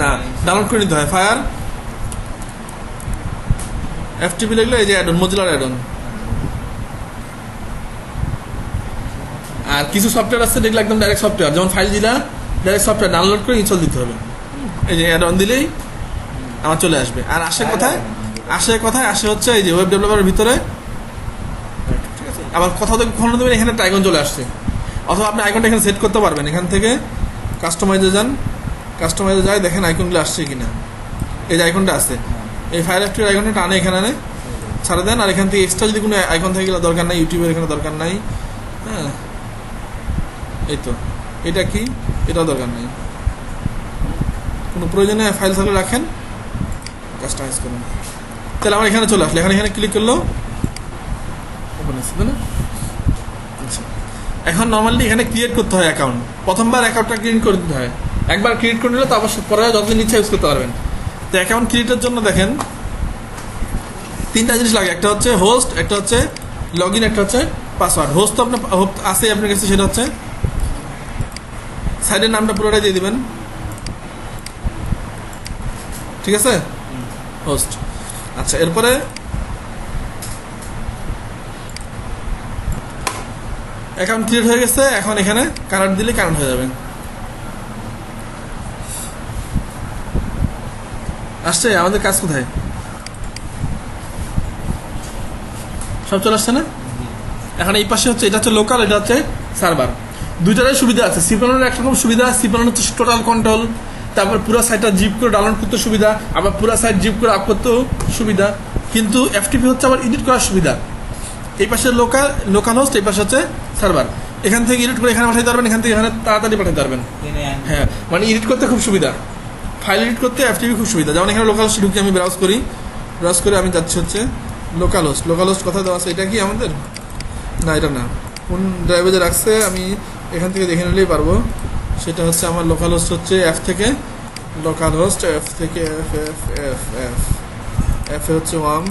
না, ডাউনলোড করে নিতে হয় ফায়ার এফটিপি লিখলে এই যে অ্যাড অন, মজিলার অ্যাড অন। আর কিছু সফটওয়্যার আছে যেগুলো একদম ডাইরেক্ট সফটওয়্যার, যেমন ফাইল জিলা ডাইরেক্ট সফটওয়্যার ডাউনলোড করে ইনস্টল দিতে হবে। এই যে অ্যাড অন দিলেই আমার চলে আসবে। আর আসে হচ্ছে এই যে ওয়েব ডেভেলপারের ভিতরে। ঠিক আছে, আবার কোথাও থেকে কখনো দেবেন এখানে একটা আইকন চলে আসছে, অথবা আপনি আইকনটা এখানে সেট করতে পারবেন। এখান থেকে কাস্টমাইজে যান, কাস্টমাইজে যায় দেখেন আইকনগুলো আসছে কিনা। এই যে আইকনটা আছে, এই ফায়ার এফটির আইকনটা টানে এখানে আনে ছাড়া দেন। আর এখান থেকে এক্সট্রা যদি কোনো আইকন থেকে গেলে দরকার নাই, ইউটিউবের এখানে দরকার নাই। হ্যাঁ, এই তো এটা কি, এটাও দরকার নাই। কোনো প্রয়োজনে ফাইল থাকলে রাখেন, কাস্টমাইজ করুন। তাহলে আমার এখানে চলে আসলো, এখানে ক্লিক করলো ওপেন আসছে, তাই না? আচ্ছা, এখন নর্মালি এখানে ক্রিয়েট করতে হয় অ্যাকাউন্ট। প্রথমবার অ্যাকাউন্টটা ক্রিয়েট করে দিতে হয়। একবার ক্রিয়েট করে নিলে তারপর পরে যতদিন ইচ্ছা ইউজ করতে পারবেন। তো অ্যাকাউন্ট ক্রিয়েটের জন্য দেখেন 3টা জিনিস লাগে। একটা হচ্ছে হোস্ট, একটা হচ্ছে লগ ইন, একটা হচ্ছে পাসওয়ার্ড। হোস্ট তো আপনার আছে আপনার কাছে, সেটা হচ্ছে সাইডের নামটা পুরোটাই দিয়ে দিবেন। ঠিক আছে, হোস্ট। আচ্ছা, এরপরে অ্যাকাউন্ট ক্রিয়েট হয়ে গেছে। এখন এখানে কানেক্ট দিলে কানেক্ট হয়ে যাবে। আসছে আমাদের কাজ কোথায়, সব চলে আসছে না? এখন এই পাশে হচ্ছে, এটা হচ্ছে লোকাল, এটা হচ্ছে সার্ভার। দুইটারই সুবিধা আছে। সিপ্যানলের একরকম সুবিধা, সিপ্যানল হচ্ছে টোটাল কন্ট্রোল। তারপর পুরো সাইটটা জিপ করে ডাউনলোড করতে সুবিধা, আবার পুরো সাইট জিপ করে আপ করতেও সুবিধা। কিন্তু এফটিপি হচ্ছে আবার এডিট করার সুবিধা। এই পাশে লোকাল হোস্ট, এই পাশে হচ্ছে সার্ভার। এখান থেকে এডিট করে এখানে পাঠাতে পারবেন, এখান থেকে এখানে তাড়াতাড়ি পাঠাতে পারবেন। হ্যাঁ, মানে এডিট করতে খুব সুবিধা, ফাইল এডিট করতে এফটিপি খুব সুবিধা। যেমন এখানে লোকাল হোস্টে ঢুকে আমি ব্রাউজ করে আমি যাচ্ছি হচ্ছে লোকাল হোস্ট কোথায় দেওয়া আছে, এটা কি আমাদের? না, এটা না, কোন ড্রাইভে রাখছে আমি এখান থেকে দেখে নিলেই পারবো। সেটা হচ্ছে আমার লোকাল হোস্ট হচ্ছে এফ থেকে লোকাল হোস্ট, এফ থেকে এফ হচ্ছে ওয়াম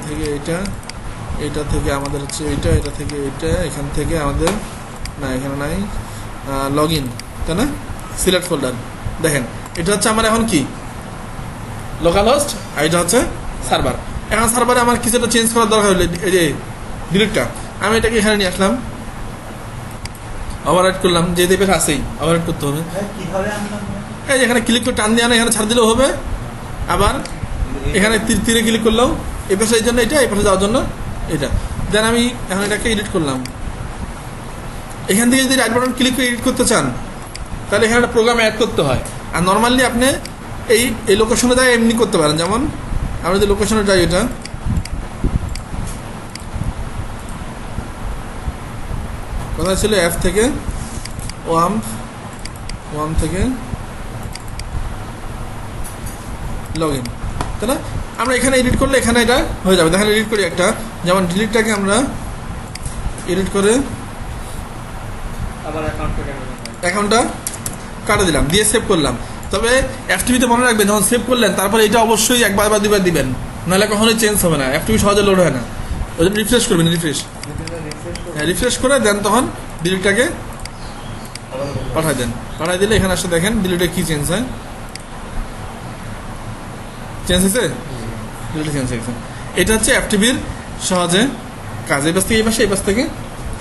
থেকে এইটা থেকে আমাদের হচ্ছে এটা থেকে এইটা, এখান থেকে আমাদের না, এখানে নাই, লগ ইন, তাই না? Select folder. দেখেন এটা হচ্ছে আমার এখন কি লোকাল হোস্ট, আর এটা হচ্ছে সার্ভার। এখন সার্ভারে আমার কিছুটা চেঞ্জ করার দরকার হলে এই যে ডিলিটটা, আমি এটাকে এখানে নিয়ে আসলাম, ওভাররাইট করলাম, যে দেবের আছেই ওভাররাইট করতে হবে। এই যে এখানে ক্লিক করে টান দিয়ে আনা, এখানে ছাড় দিলেও হবে। আবার এখানে তীরে ক্লিক করলেও এই পাশে, এই জন্য এটা, এই পাশে যাওয়ার জন্য এটা। দেন আমি এখন এটাকে এডিট করলাম। এখান থেকে যদি রাইট বাটন ক্লিক করে এডিট করতে চান তাহলে এখানে একটা প্রোগ্রাম অ্যাড করতে হয়। আর নর্মালি আপনি এই লোকেশনে যাই এমনি করতে পারেন। যেমন আমরা যে লোকেশনে যাই, এটা কোথায় ছিল, অ্যাপ থেকে ওয়াম থেকে লগ ইন, তাই না? আমরা এখানে এডিট করলে এখানে এটা হয়ে যাবে। দেখেন এডিট করি একটা, যেমন ডিলিটটাকে আমরা এডিট করে আবার অ্যাকাউন্টটা কাটা দিলাম, দিয়ে সেভ করলাম। তবে এফটিপিতে মনে রাখবেন, যখন সেভ করলেন তারপরে এটা অবশ্যই একবার বা দুবার দিবেন, নাহলে কখনোই চেঞ্জ হবে না। এফটিপি সহজে লোড হয় না, ওই জন্য রিফ্রেশ করবেন। রিফ্রেশ করে দেন, তখন ডিলিটটাকে পাঠাই দিলে এখানে আসলে দেখেন ডিলিটে কি চেঞ্জ হয়। চেঞ্জ হয়েছে, ডিলিটে চেঞ্জ হয়েছে। এটা হচ্ছে এফটিপির সহজে কাজ। এই পাশ থেকে এই পাশে, এই পাশ থেকে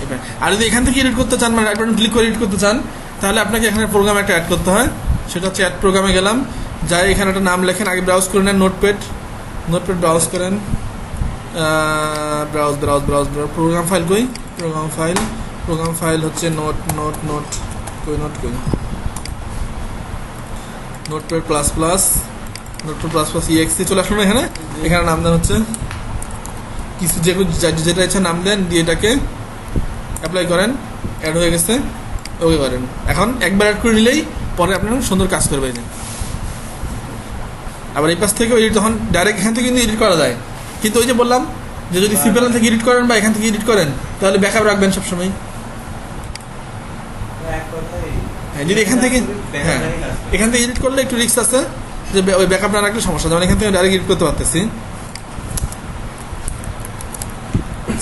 এই পাশে। আর যদি এখান থেকে এডিট করতে চান, মানে রাইট বাটন ক্লিক করে এডিট করতে চান, তাহলে আপনাকে এখানে প্রোগ্রাম একটা অ্যাড করতে হয়। সেটা হচ্ছে অ্যাড প্রোগ্রামে গেলাম, যাই এখানে একটা নাম লেখেন, আগে ব্রাউজ করে নেন, নোটপ্যাড ব্রাউজ করেন, ব্রাউজ প্রোগ্রাম ফাইল কই, প্রোগ্রাম ফাইল হচ্ছে নোটপ্যাড প্লাস EXE চলে আসলো না। এখানে নাম দেন হচ্ছে কিছু, যেটা ইচ্ছা নাম দেন, দিয়ে এটাকে অ্যাপ্লাই করেন, অ্যাড হয়ে গেছে, ওকে করেন। এখন একবার অ্যাড করে নিলেই পরে আপনার সুন্দর কাজ করবে। আবার এই পাশ থেকেও এডিট তখন ডাইরেক্ট এখান থেকে কিন্তু এডিট করা যায়, কিন্তু ওই যে বললাম যে যদি সি প্যানেল থেকে এডিট করেন বা এখান থেকে এডিট করেন তাহলে ব্যাকআপ রাখবেন সবসময়। এক কথাই হ্যাঁ, যদি এখান থেকে হ্যাঁ এখান থেকে এডিট করলে একটু রিস্ক আছে যে ওই ব্যাকআপ না রাখলে সমস্যা, যেমন এখান থেকে ডাইরেক্ট এডিট করতে পারতেছি।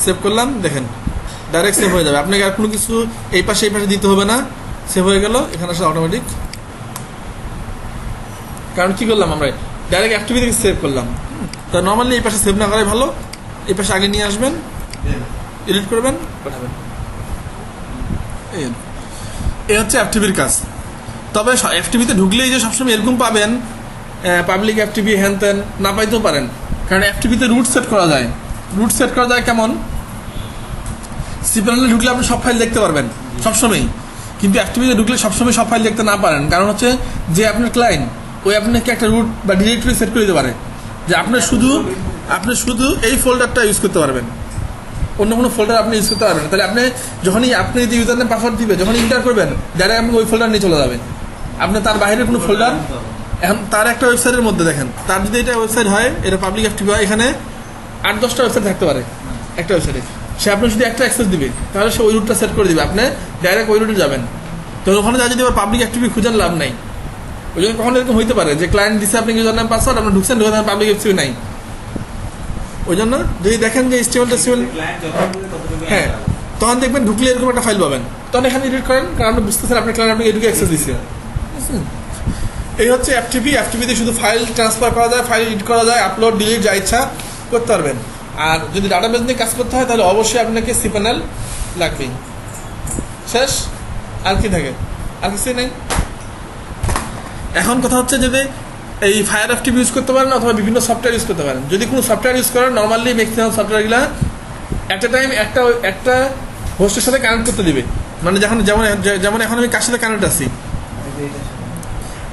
সেভ করলাম, দেখেন ডাইরেক্ট সেভ হয়ে যাবে, আপনাকে আর কোনো কিছু এই পাশে দিতে হবে না, সেভ হয়ে গেল এখানে আসলে অটোমেটিক। কারণ কি করলাম আমরা ডাইরেক্ট অ্যাক্টিভিটি থেকে সেভ করলাম, তা নর্মালি এই পাশে সেভ না করাই ভালো, এই পাশে আগে নিয়ে আসবেন, এডিট করবেন, পাঠাবেন। এই হচ্ছে এফটিভির কাজ। তবে এফটিভিতে ঢুকলেই যে সবসময় এরকম পাবেন পাবলিক এফটিভি হ্যান ত্যান না পাইতেও পারেন, কারণ এফটিভিতে রুট সেট করা যায়। রুট সেট করা যায় কেমন, সি প্যানেলে ঢুকলে আপনি সব ফাইল দেখতে পারবেন সবসময়, কিন্তু এফটিভিতে ঢুকলে সবসময় সব ফাইল দেখতে না পারেন, কারণ হচ্ছে যে আপনার ক্লায়েন্ট ওই আপনাকে একটা রুট বা ডিরেক্টরি সেট করে দিতে পারে যে আপনি শুধু এই ফোল্ডারটা ইউজ করতে পারবেন, অন্য কোনো ফোল্ডার আপনি ইউজ করতে পারবেন না। তাহলে আপনি যদি ইউজার নেম পাসওয়ার্ড দিবে, যখন ইন্টার করবেন ডাইরেক্ট আপনি ওই ফোল্ডার নিয়ে চলে যাবেন, আপনি তার বাইরে কোনো ফোল্ডার। এখন তার একটা ওয়েবসাইটের মধ্যে দেখেন, তার যদি এটা ওয়েবসাইট হয়, এটা পাবলিক এফটিভি হয়, এখানে 8-10টা ওয়েবসাইট থাকতে পারে একটা ওয়েবসাইটে, সে আপনি যদি একটা অ্যাক্সেস দিবে তাহলে সে ওই রুটটা সেট করে দিবে, আপনি ডাইরেক্ট ওই রুটে যাবেন। তো ওখানে যা যদি পাবলিক এফটিভি খুঁজার লাভ নাই, ওই জন্য কখনো এরকম হইতে পারে যে ক্লায়েন্ট দিচ্ছে আপনি ইউজার নাম পাসওয়ার্ড, আপনি ঢুকছেন পাবলিক এফটিভি নাই, ওই জন্য যদি দেখেন যে HTML হ্যাঁ তখন দেখবেন ঢুকলে এরকম একটা ফাইল পাবেন, তখন এখানে এডিট করেন, কারণ আপনি বুঝতেছেন আপনার ক্লায়েন্ট আপনাকে এটুকু অ্যাক্সেস দিচ্ছে। এই হচ্ছে এফটিপি। এফটিপিতে শুধু ফাইল ট্রান্সফার করা যায়, ফাইল এডিট করা যায়, আপলোড ডিলিট যা ইচ্ছা করতে পারবেন। আর যদি ডাটাবেস নিয়ে কাজ করতে হয় তাহলে অবশ্যই আপনাকে সি প্যানেল লাগবেই। শেষ, আর কি থাকে, আর কিছুই নেই। এখন কথা হচ্ছে যদি এই ফায়ার এফটিপি ইউজ করতে পারেন অথবা বিভিন্ন সফটওয়্যার ইউজ করতে পারেন। যদি কোনো সফটওয়্যার ইউজ করেন, নর্মালি ম্যাক্সিমাম সফটওয়্যারগুলো অ্যাট এ টাইম একটা হোস্টের সাথে কানেক্ট করতে দিবে, মানে যেমন এখন আমি কার সাথে কানেক্ট আছি,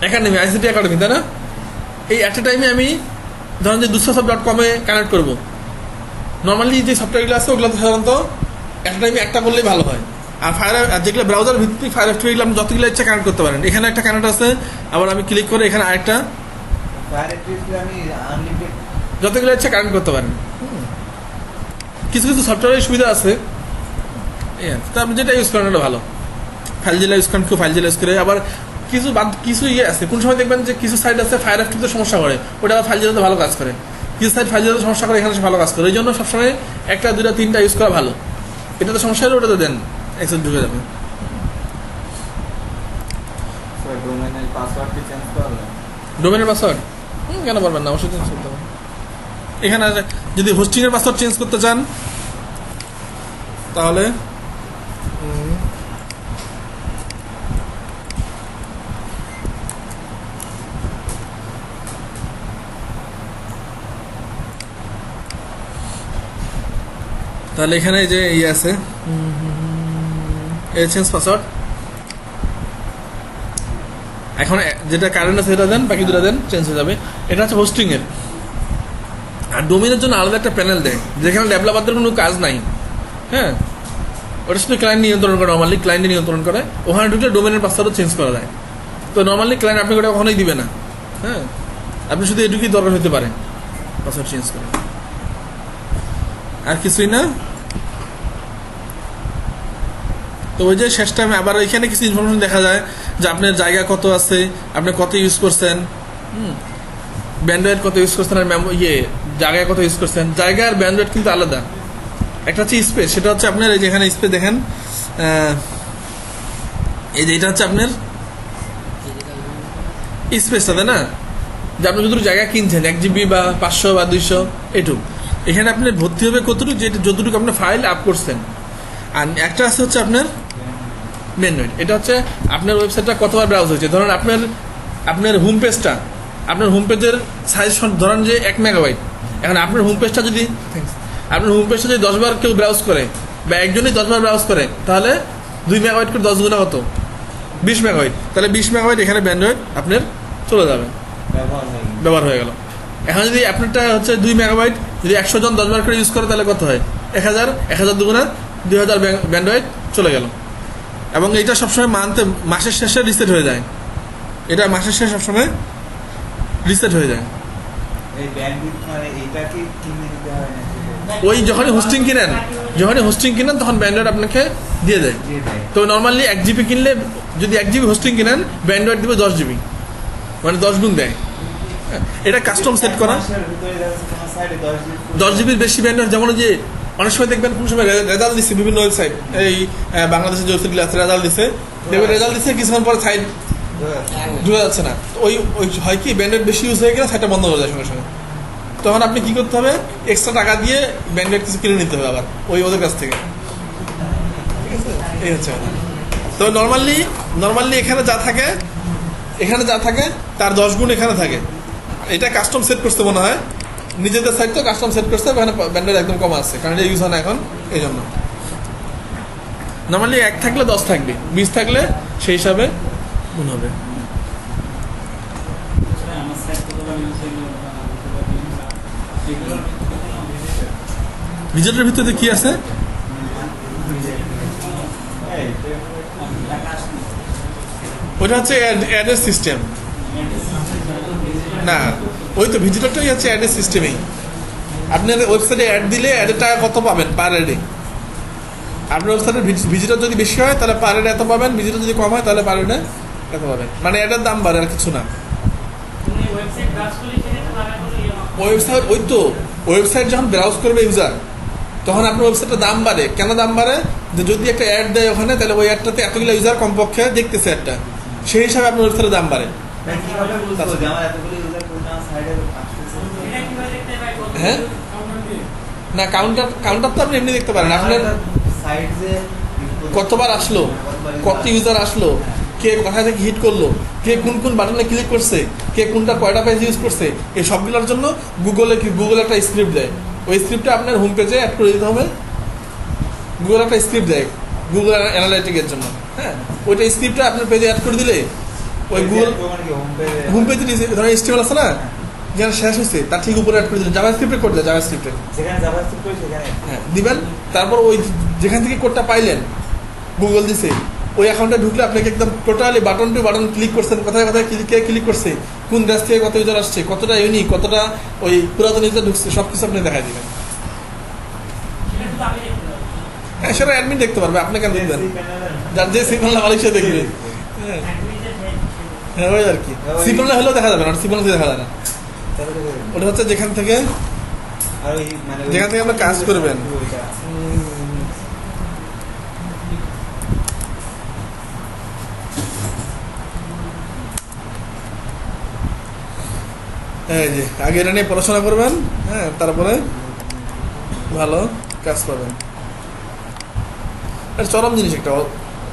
একাডেমি ICT একাডেমি, তাই না? এই অ্যাট এ টাইমে আমি ধরেন যে dusasoft.com কানেক্ট করবো, নর্মালি যে সফটওয়্যারগুলো আছে ওগুলো তো সাধারণত অ্যাট এ টাইমে একটা করলেই ভালো হয়। আর যেগুলো ব্রাউজার ভিত্তিক ফায়ার এফটিপি আপনি যতগুলো ইচ্ছা কানেক্ট করতে পারেন। এখানে একটা কানেক্ট আছে, আবার আমি ক্লিক করে এখানে আরেকটা, যতগুলো ইচ্ছা কানেক্ট করতে পারেন। কিছু কিছু সফটওয়্যারের সুবিধা আছে, তা আপনি যেটা ইউজ করেন ওটা ভালো। ফাইল জেলা ইউজ করেন, কেউ ফাইল জেলা ইউজ করে। আবার কিছু আছে, কোন সময় দেখবেন যে কিছু সাইট আছে ফায়ার এফটিপিতে সমস্যা করে, ওটা আবার ফাইল জেলাতে ভালো কাজ করে। কিছু সাইট ফাইল জেলাতে সমস্যা করে, এখানে ভালো কাজ করে। এই জন্য সবসময় 1, 2, 3টা ইউজ করা ভালো। এটাতে সমস্যা হলে ওটাতে দেন, অ্যাক্সেস ঢুকে যাবে। ডোমেনের পাসওয়ার্ড কেন পারবেন না, অবশ্যই চেঞ্জ করতে হবে। এখানে যদি হোস্টিংয়ের পাসওয়ার্ড চেঞ্জ করতে চান তাহলে এখানে যে ইয়ে আছে চেঞ্জ পাসওয়ার্ড, এখন যেটা কারেন্ট আছে সেটা দেন, বাকি দুটা দেন, চেঞ্জ হয়ে যাবে। এটা হচ্ছে হোস্টিং এর। আর ডোমেনের জন্য আলাদা একটা প্যানেল দেয়, যেখানে ডেভেলপারদের কোনো কাজ নাই। হ্যাঁ, ওটা শুধু ক্লায়েন্ট নিয়ন্ত্রণ করে, নর্মালি ক্লায়েন্টে নিয়ন্ত্রণ করে। ওখানে ঢুকলে ডোমেনের পাসওয়ার্ডও চেঞ্জ করা যায়। তো নর্মালি ক্লায়েন্ট আপনাকে ওটা কখনোই দিবে না। হ্যাঁ, আপনি শুধু এটুকুই দরকার হতে পারে পাসওয়ার্ড চেঞ্জ করে, আর কিছুই না। তো ওই যে শেষ টাইমে আবার এখানে কিছু ইনফরমেশন দেখা যায় যে আপনার জায়গা কত আছে, আপনি কত ইউজ করছেন, ব্যান্ডওয়েড কত ইউজ করছেন, আর জায়গায় কত ইউজ করছেন। জায়গা আর ব্যান্ডওয়েড কিন্তু আলাদা। একটা হচ্ছে স্পেস, সেটা হচ্ছে আপনার এই যেখানে স্পেস দেখেন, এই যে এটা হচ্ছে আপনার স্পেসটা, তাই না? যে আপনি যতটুকু জায়গা কিনছেন 1 GB বা 500 বা 200 এটুকু, এখানে আপনার ভর্তি হবে কতটুকু, যতটুকু আপনার ফাইল আপ করছেন। আর একটা আছে হচ্ছে আপনার ব্যান্ডওয়েড, এটা হচ্ছে আপনার ওয়েবসাইটটা কতবার ব্রাউজ হয়েছে। ধরুন আপনার হোম পেজটা, আপনার হোম পেজের সাইজ ধরেন যে 1 মেগাবাইট। এখন আপনার হোম পেজটা যদি 10 বার কেউ ব্রাউজ করে, বা একজনই 10 বার ব্রাউজ করে, তাহলে 2 মেগাবাইট করে 10 গুণা কত, 20 মেগাবাইট। তাহলে 20 মেগাবাইট এখানে ব্যান্ডওয়েড আপনার চলে যাবে, ব্যবহার হয়ে গেল। এখন যদি আপনারটা হচ্ছে 2 মেগাবাইট, যদি 100 জন 10 বার করে ইউজ করে তাহলে কত হয়, 1000 দুগুণা 2000 ব্যান্ডওয়েড চলে গেল। এবং এটা সবসময় মাসের শেষে রিসেট হয়ে যায়। এটা মাসের শেষে সবসময় রিসেট হয়ে যায়। এই ব্যান্ডউইথ মানে এটা কি কিনে নিতে হয় না ওই যখনই হোস্টিং কিনেন তখন ব্যান্ডওয়েট আপনাকে দিয়ে দেয়। দিয়ে দেয়? তো নর্মালি 1 GB কিনলে, যদি 1 GB হোস্টিং কিনেন, ব্যান্ডওয়েট দিবে 10 GB, মানে 10 গুণ দেয়। হ্যাঁ, এটা কাস্টম সেট করা। মাসের ভিতরে দেখা যাচ্ছে তোমার সাইডে 10 GBর বেশি ব্যান্ডওয়েট, যেমন যে অনেক সময় দেখবেন কোন সময় রেজাল্ট দিচ্ছে বিভিন্ন ওয়েবসাইট, এই বাংলাদেশের যে ওয়েবসাইটগুলো আছে রেজাল্ট দিচ্ছে, দেখবেন রেজাল্ট দিচ্ছে কিছুক্ষণ পরে সাইট ঢুকে যাচ্ছে না। তো ওই ওই হয় কি, ব্যান্ডওয়েট বেশি ইউজ হয়ে গেলে সাইটটা বন্ধ হয়ে যায় সঙ্গে সঙ্গে। তখন আপনি কি করতে হবে, এক্সট্রা টাকা দিয়ে ব্যান্ডওয়েট কিছু কিনে নিতে হবে আবার ওদের কাছ থেকে। ঠিক আছে, এই হচ্ছে কথা। তো নর্মালি এখানে যা থাকে তার 10 গুণ এখানে থাকে। এটা কাস্টম সেট করতে মনে হয়, নিজেদের সাইট তো কাস্টম সেট করতে হবে, এখানে ব্যান্ডওয়েট একদম কম আছে কারণ এটা ইউজ হয় না এখন, এই জন্য। নর্মালি 1 থাকলে 10 থাকবে, 20 থাকলে সেই হিসাবে গুণ হবে। আমার সাইট তো ভিজিটের ভিতরে কি আছে? ওটা হচ্ছে অ্যাডের সিস্টেম। না, ওই তো ভিজিটরটাই হচ্ছে অ্যাডের সিস্টেমেই। আপনার ওয়েবসাইটে অ্যাড দিলে অ্যাডের টাকা কত পাবেন পার অ্যাডে? আপনার ওয়েবসাইটের ভিজিটর যদি বেশি হয় তাহলে পার অ্যাডে এত পাবেন, ভিজিটর যদি কম হয় তাহলে পার অ্যাডে এত পাবেন, মানে অ্যাডের দাম বাড়ে আর কিছু না। ওয়েবসাইট যখন ব্রাউজ করবে ইউজার, তখন আপনার ওয়েবসাইটের দাম বাড়ে। কেন দাম বাড়ে? যে যদি একটা অ্যাড দেয় ওখানে, তাহলে ওই অ্যাডটাতে এতগুলো ইউজার কমপক্ষে দেখতেছে একটা, সেই হিসাবে আপনার ওয়েবসাইটের দাম বাড়ে। কিভাবে বুঝবো যে আমার এতগুলো ইউজার কোনটা সাইডে আসতেছে? হ্যাঁ, না কাউন্টার তো আপনি এমনি দেখতে পারেন, আপনার সাইড যে কতবার আসলো, কত ইউজার আসলো, কে কোথা থেকে হিট করলো, কে কোন বাটনে ক্লিক করছে, কে কোনটা কয়টা পেজ ইউজ করছে, এই সবগুলোর জন্য গুগল একটা স্ক্রিপ্ট দেয়। ওই স্ক্রিপ্টটা আপনার হোম পেজে অ্যাড করে দিতে হবে। গুগল একটা স্ক্রিপ্ট দেয় গুগল অ্যানালাইটিকের জন্য। হ্যাঁ, ওইটা স্ক্রিপ্টটা আপনার পেজে অ্যাড করে দিলে ওই গুগল হোম পেজে নিচে ধরেন HTML আছে না, যেখানে শেষ হচ্ছে তার ঠিক উপরে অ্যাড করে দিলেন, জাভাস্ক্রিপ্টে করে দেয়, জাভাস্ক্রিপ্টে যেখানে জাভাস্ক্রিপ্ট করে সেখানে হ্যাঁ দিবেন। তারপর ওই যেখান থেকে কোডটা পাইলেন গুগল দিছে, ওই অ্যাকাউন্টে ঢুকলে আপনাকে একদম totally button to button click করছেন, কোথায় ক্লিক করছে, কোন দেশ থেকে কত ইউজার আসছে, কতটা ইউনিক, কতটা ওই পুরাতন ইউজার ঢুকছে, সব কিছু আপনি দেখাই দিবেন। হ্যাঁ, সেটা অ্যাডমিন দেখতে পারবে, আপনি কেন দেখবেন? যার যে সিগন্যাল মালিক সে দেখবে। হ্যাঁ হ্যাঁ, ওই আর কি, সিগন্যাল হলেও দেখা যাবে না, সিগন্যাল দেখা যায় না। ওটা হচ্ছে যেখান থেকে আমরা কাজ করবেন। হ্যাঁ, যে আগে এটা নিয়ে পড়াশোনা করবেন, হ্যাঁ, তারপরে ভালো কাজ পাবেন। এটা চরম জিনিস, একটা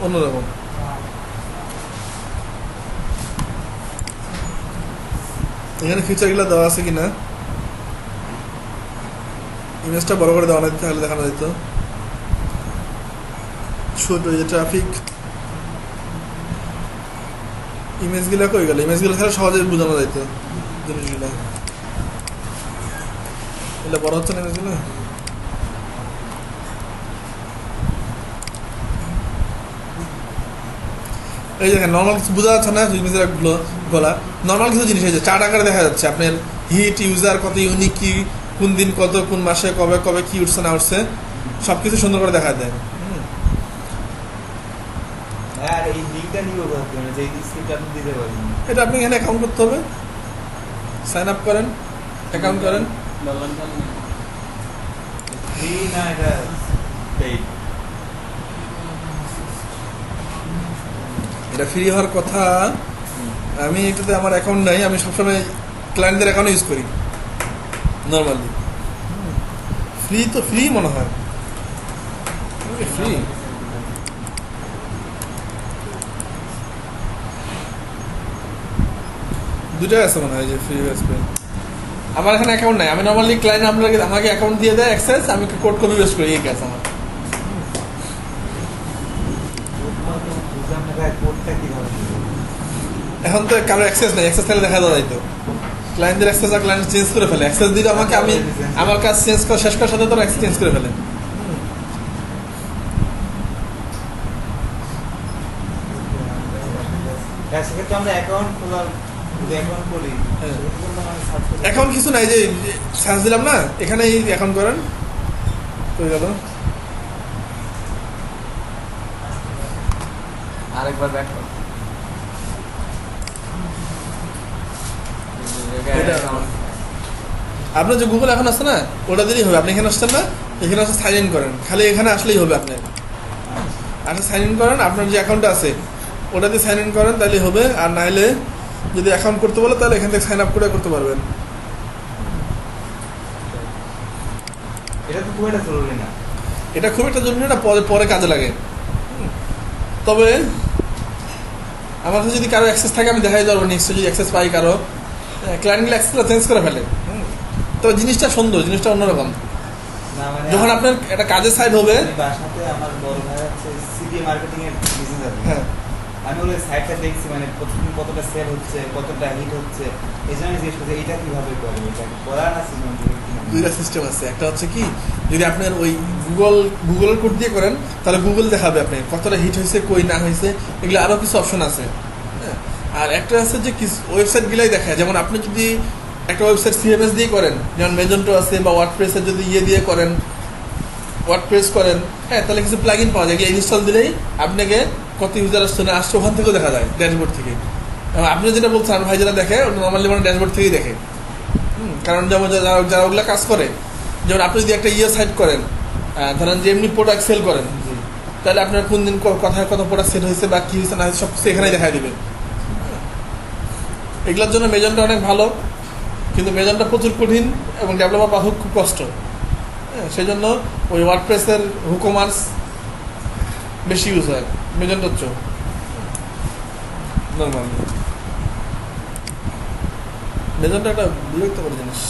অন্যরকম। এখানে ফিচারগুলো দেওয়া আছে কিনা, ইমেজটা বড় করে দেওয়া না, তাহলে দেখানো যেত। ছোট যে ট্রাফিক ইমেজগুলো কই গেল, ইমেজগুলো তাহলে সহজে বোঝানো যেত জিনিসগুলো। এগুলো বড় হচ্ছে না ইমেজগুলো। এই দেখেন, নর্মাল কিছু বোঝা যাচ্ছে না ইমেজের গলা, নর্মাল কিছু জিনিস হয়েছে চার্ট আকারে দেখা যাচ্ছে আপনার হিট, ইউজার কত ইউনিক, কি কোন দিন কত, কোন মাসে কবে কবে কি উঠছে না উঠছে, সব কিছু সুন্দর করে দেখা দেয়। আর এই লিংকটা নিব কোথা থেকে, যে স্ক্রিপ্ট আপনি দিতে পারেন? এটা আপনি এখানে অ্যাকাউন্ট করতে হবে, সাইন আপ করেন, অ্যাকাউন্ট করেন। ফ্রি না এটা পেইড? এটা ফ্রি হওয়ার কথা। আমি এটাতে আমার অ্যাকাউন্ট নাই, আমি সবসময় ক্লায়েন্টদের অ্যাকাউন্ট ইউজ করি নর্মালি। ফ্রি তো ফ্রি মনে হয়, ফ্রি। দুটাই আছে মনে হয়, যে ফ্রি আসবে। আমার এখানে অ্যাকাউন্ট নাই, আমি নর্মালি ক্লায়েন্ট আমাকে অ্যাকাউন্ট দিয়ে দেয় অ্যাক্সেস, আমি কোড কপি ইউজ করি, এই কাজ আমার। এখন তো কারো অ্যাক্সেস নেই, অ্যাক্সেস থাকলে দেখা যায় তো ক্লায়েন্টদের অ্যাক্সেস আর ক্লায়েন্ট চেঞ্জ করে ফেলে, অ্যাক্সেস দিলে আমাকে, আমি আমার কাজ শেষ করার সাথে তোর অ্যাক্সেস চেঞ্জ করে ফেলে। সেক্ষেত্রে আমরা অ্যাকাউন্ট খোলার যদি অ্যাকাউন্ট করি হ্যাঁ। সেগুলো আমি সার্চ করি এখন কিছু নাই, যে সার্চ দিলাম না, এখানেই অ্যাকাউন্ট করেন, হয়ে গেল। আরেকবার ব্যাক কর এটা- আপনার যে গুগল এখন আসছে না, ওটা দিলেই হবে। আপনি এখানে আসছেন না, এখানে আসে সাইন ইন করেন, খালি এখানে আসলেই হবে। আপনি আচ্ছা সাইন ইন করেন, আপনার যে অ্যাকাউন্টটা আছে ওটা দিয়ে সাইন ইন করেন, তাহলে হবে। আর নাইলে যদি অ্যাকাউন্ট করতে বলে তাহলে এখান থেকে সাইন আপ করে করতে পারবেন। এটা তো খুব একটা জরুরি না। এটা খুব একটা জরুরি না, পরে পরে কাজে লাগে। তবে আমার কাছে যদি কারো অ্যাক্সেস থাকে আমি দেখাই দেবো, নেক্সট যদি অ্যাক্সেস পাই কারো, ক্লায়েন্টগুলো অ্যাক্সেসটা চেঞ্জ করে ফেলে। তবে জিনিসটা সুন্দর, জিনিসটা অন্যরকম। না মানে যখন আপনার একটা কাজের সাইড হবে, আমি বাসাতে আমার বড় ভাই হচ্ছে সিপিএ মার্কেটিং এর বিজনেস আছে। হ্যাঁ আমি ওই সাইটটা দেখছি মানে প্রতিদিন কতটা সেল হচ্ছে, কতটা হিট হচ্ছে, এই জন্য আমি জিজ্ঞেস করছি এটা কিভাবে করে, এটা করা না সিজন দুইটা সিস্টেম আছে। একটা হচ্ছে কি, যদি আপনার ওই গুগলের কোড দিয়ে করেন তাহলে গুগল দেখাবে আপনি কতটা হিট হয়েছে, কই না হয়েছে, এগুলো আরও কিছু অপশন আছে। হ্যাঁ। আর একটা আছে যে কিছু ওয়েবসাইটগুলাই দেখায়, যেমন আপনি যদি একটা ওয়েবসাইট সিএমএস দিয়ে করেন, যেমন মেজেন্টো আছে, বা ওয়ার্ডপ্রেসের যদি দিয়ে করেন, ওয়ার্ডপ্রেস করেন, হ্যাঁ, তাহলে কিছু প্লাগ ইন পাওয়া যায়, এগুলো ইনস্টল দিলেই আপনাকে কত ইউজার আসছে না আসছে ওখান থেকেও দেখা যায়, ড্যাশবোর্ড থেকে। এবং আপনি যেটা বলছেন আমার ভাই যেটা দেখে, ওটা নর্মালি মানে ড্যাশবোর্ড থেকেই দেখে। কারণ যেমন যারা ওগুলো কাজ করে, যেমন আপনি যদি একটা সাইট করেন, ধরেন যে এমনি প্রোডাক্ট সেল করেন, তাহলে আপনার কোন দিন কোথায় কত প্রোডাক্ট সেল হয়েছে বা কী হয়েছে না হয়েছে সব কিছু এখানেই দেখা দেবে। এগুলোর জন্য মেজনটা অনেক ভালো, কিন্তু মেজনটা প্রচুর কঠিন এবং ডেভেলপার পাওয়া খুব কষ্ট। হ্যাঁ, সেই জন্য ওই ওয়ার্ডপ্রেসের হুকমার্স বেশি ইউজ হয়, মেজনটা হচ্ছে নর্মাল। মেজনটা একটা বিরক্তকর জিনিস।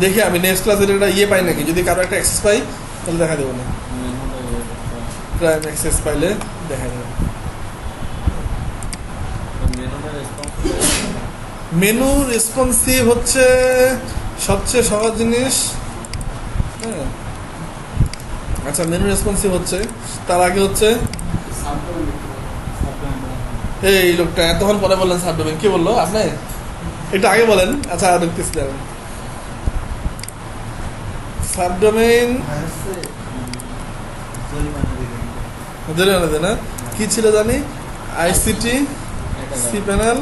দেখি আমি নেক্সট ক্লাসের একটা পাই নাকি, যদি কারো একটা অ্যাক্সেস পাই তাহলে দেখা দেবো না। প্রাইম অ্যাক্সেস পাইলে দেখা দেবো। মেনু রেসপন্সিভ হচ্ছে সবচেয়ে সহজ জিনিস। হ্যাঁ, আচ্ছা মেনু রেসপন্সিভ হচ্ছে, তার আগে হচ্ছে এই লোকটা এতক্ষণ পরে বললেন সাবডোমেন, কি বললো আপনি? এটা আগে বলেন। আচ্ছা দেখতেছি দাঁড়ান। সাবডোমেইন না কি ছিল জানি, আইসিটি সি প্যানেল।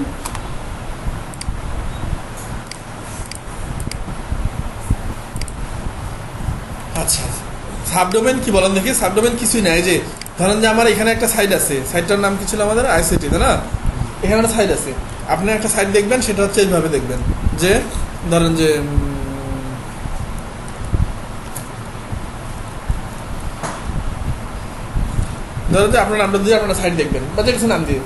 আচ্ছা সাবডোমেন কি বলেন দেখি। সাবডোমেন কিছুই নাই, যে ধরেন যে আমার এখানে একটা সাইট আছে, সাইটটার নাম কি ছিল আমাদের, আইসিটি, তাই না? এখানে একটা সাইট আছে, আপনি একটা সাইট দেখবেন, সেটা হচ্ছে এইভাবে দেখবেন, যে ধরেন যে ধরেন যে আপনার নামটা দিয়ে আপনারা সাইট দেখবেন, বা যে কিছু নাম দিয়ে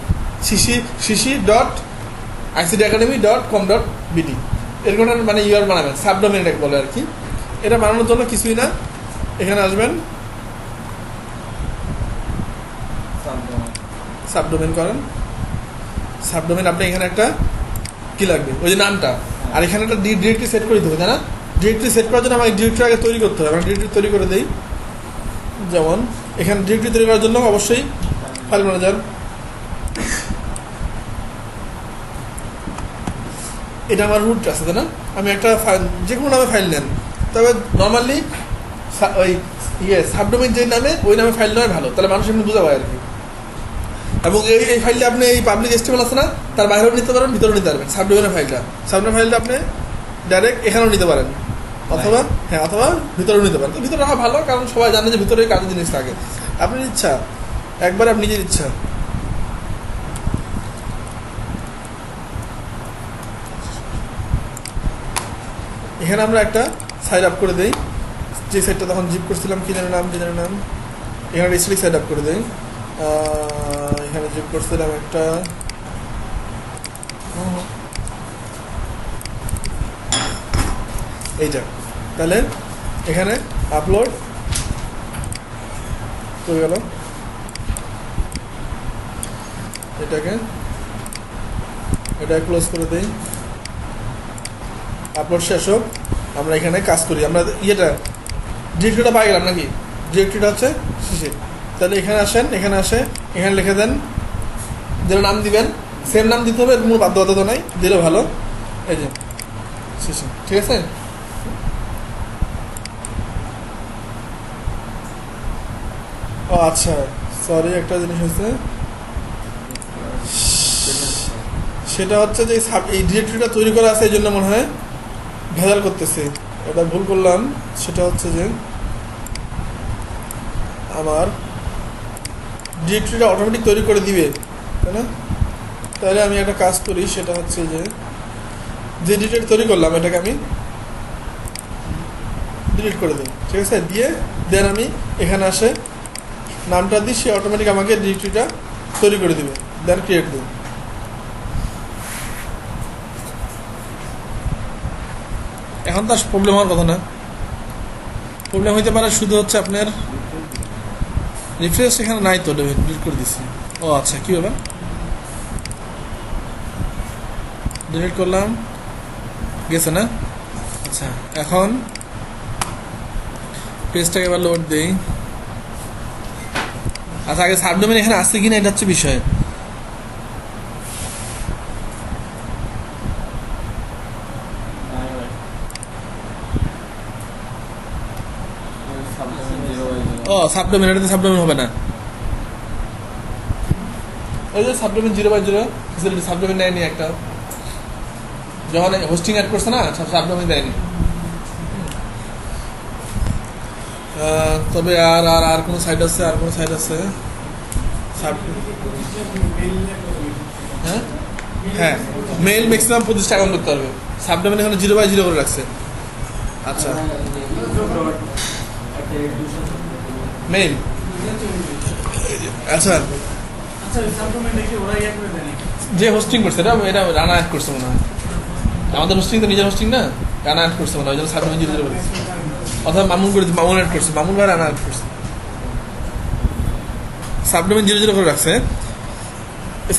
shishi.ictacademy.com.bd এরকম একটা মানে ইউআর বানাবেন, সাবডোমেন এটাকে বলে আর কি। এটা বানানোর জন্য কিছুই না, এখানে আসবেন, সাবডোমেন করেন। সাবডোমেন আপনি এখানে একটা কি লাগবে, ওই যে নামটা, আর এখানে একটা ডিরেক্টরি সেট করে দিতে হবে, তাই না? ডিরেক্টরি সেট করার জন্য আমাকে ডিরেক্টরি আগে তৈরি করতে হবে। আমরা ডিরেক্টরি তৈরি করে দিই, যেমন এখানে ডিরেক্টরি তৈরি করার জন্য অবশ্যই ফাইল ম্যানেজার, এটা আমার রুট আছে, তাই না? আমি একটা ফাইল, যে কোনো নামে ফাইল নেন, তবে নর্মালি ওই সাবডোমেন যে নামে, ওই নামে ফাইল নেওয়া ভালো, তাহলে মানুষ এমনি বোঝা পায় আর কি। এবং এই ফাইলটা আপনি এই পাবলিক এস্টিমেল আছে না, তার বাইরেও নিতে পারেন, ভিতরেও নিতে পারবেন। সাবডোমেনের ফাইলটা আপনি ডাইরেক্ট এখানেও নিতে পারেন, অথবা হ্যাঁ, অথবা ভিতরেও নিতে পারেন। তো ভিতরে রাখা ভালো, কারণ সবাই জানে যে ভিতরে কাজের জিনিস থাকে। আপনার ইচ্ছা, একবার আপনি নিজের ইচ্ছা। এখানে আমরা একটা সাইড আপ করে দেই, যে সাইডটা তখন জিপ করছিলাম, কি জানি নাম, এখানে রিস্ট্রিক্ট সাইড আপ করে দেই। এখানে জিপ করছিলাম একটা, এইটা, তাহলে এখানে আপলোড করে গেল, এটা ক্লোজ করে দেই। আপলোড শেষ হোক, আমরা এখানে কাজ করি। আমরা ডিরেক্টরিটা পাই গেলাম নাকি, ডিরেক্টরিটা হচ্ছে শেষে। তাহলে এখানে আসেন, এখানে লিখে দেন যেটা নাম দিবেন সেম নাম দিতে হবে, কোনো বাধ্যবাধকতা নাই, দিলে ভালো। এই যে শেষে, ঠিক আছে। ও আচ্ছা, সরি, একটা জিনিস হচ্ছে, সেটা হচ্ছে যে এই ডিরেক্টরিটা তৈরি করা আছে, এই জন্য মনে হয় ভেজাল করতেছে, এটা ভুল করলাম। সেটা হচ্ছে যে আমার ডিরেক্টরিটা অটোমেটিক তৈরি করে দিবে, তাই না? তাহলে আমি একটা কাজ করি, সেটা হচ্ছে যে ডিরেক্টরি তৈরি করলাম এটাকে আমি ডিলিট করে দিই, ঠিক আছে। দিয়ে দেন আমি এখানে আসে নামটা দিই, সে অটোমেটিক আমাকে ডিরেক্টরিটা তৈরি করে দিবে, দেন ক্রিয়েট দিই। এখন তো আর প্রবলেম হওয়ার কথা না। প্রবলেম হইতে পারে শুধু হচ্ছে আপনার রিফ্রেশ এখানে নাই তো, ডিলিট করে দিচ্ছি। ও আচ্ছা, কী ব্যাপার, ডিলিট করলাম, গেছে না? আচ্ছা, এখন পেজটাকে এবার লোড দিই। আচ্ছা, আগে সাবডোমেন এখানে আসছে কিনা এটা হচ্ছে বিষয়। ও সাবডোমেন, এটাতে সাবডোমেন হবে না। ওই যে সাবডোমেন 0/0 ফেসিলিটি সাবডোমেন নেয়নি একটা, যখন হোস্টিং অ্যাড করছে না, সাবডোমেন দেয়নি। তবে আর আর আর কোনো সাইট আছে, আর কোনো সাইট আছে? হ্যাঁ হ্যাঁ, মেইল ম্যাক্সিমাম 25 টাকা করতে পারবে। সাবডোমেন এখানে 0/0 করে রাখছে। আচ্ছা, মেইল, আচ্ছা, যে হোস্টিং করছে এটা এটা রানা অ্যাড করছে মনে হয়। আমাদের হোস্টিং তো নিজের হোস্টিং না, রানা অ্যাড করছে মনে হয়, ওই জন্য সাবডোমেন 0/0 করে দিচ্ছে। অথবা মামুন করে, মামুন অ্যাড করছে, মামুন ভাই রানা অ্যাড করছে, সাবডোমেন 0/0 করে রাখছে।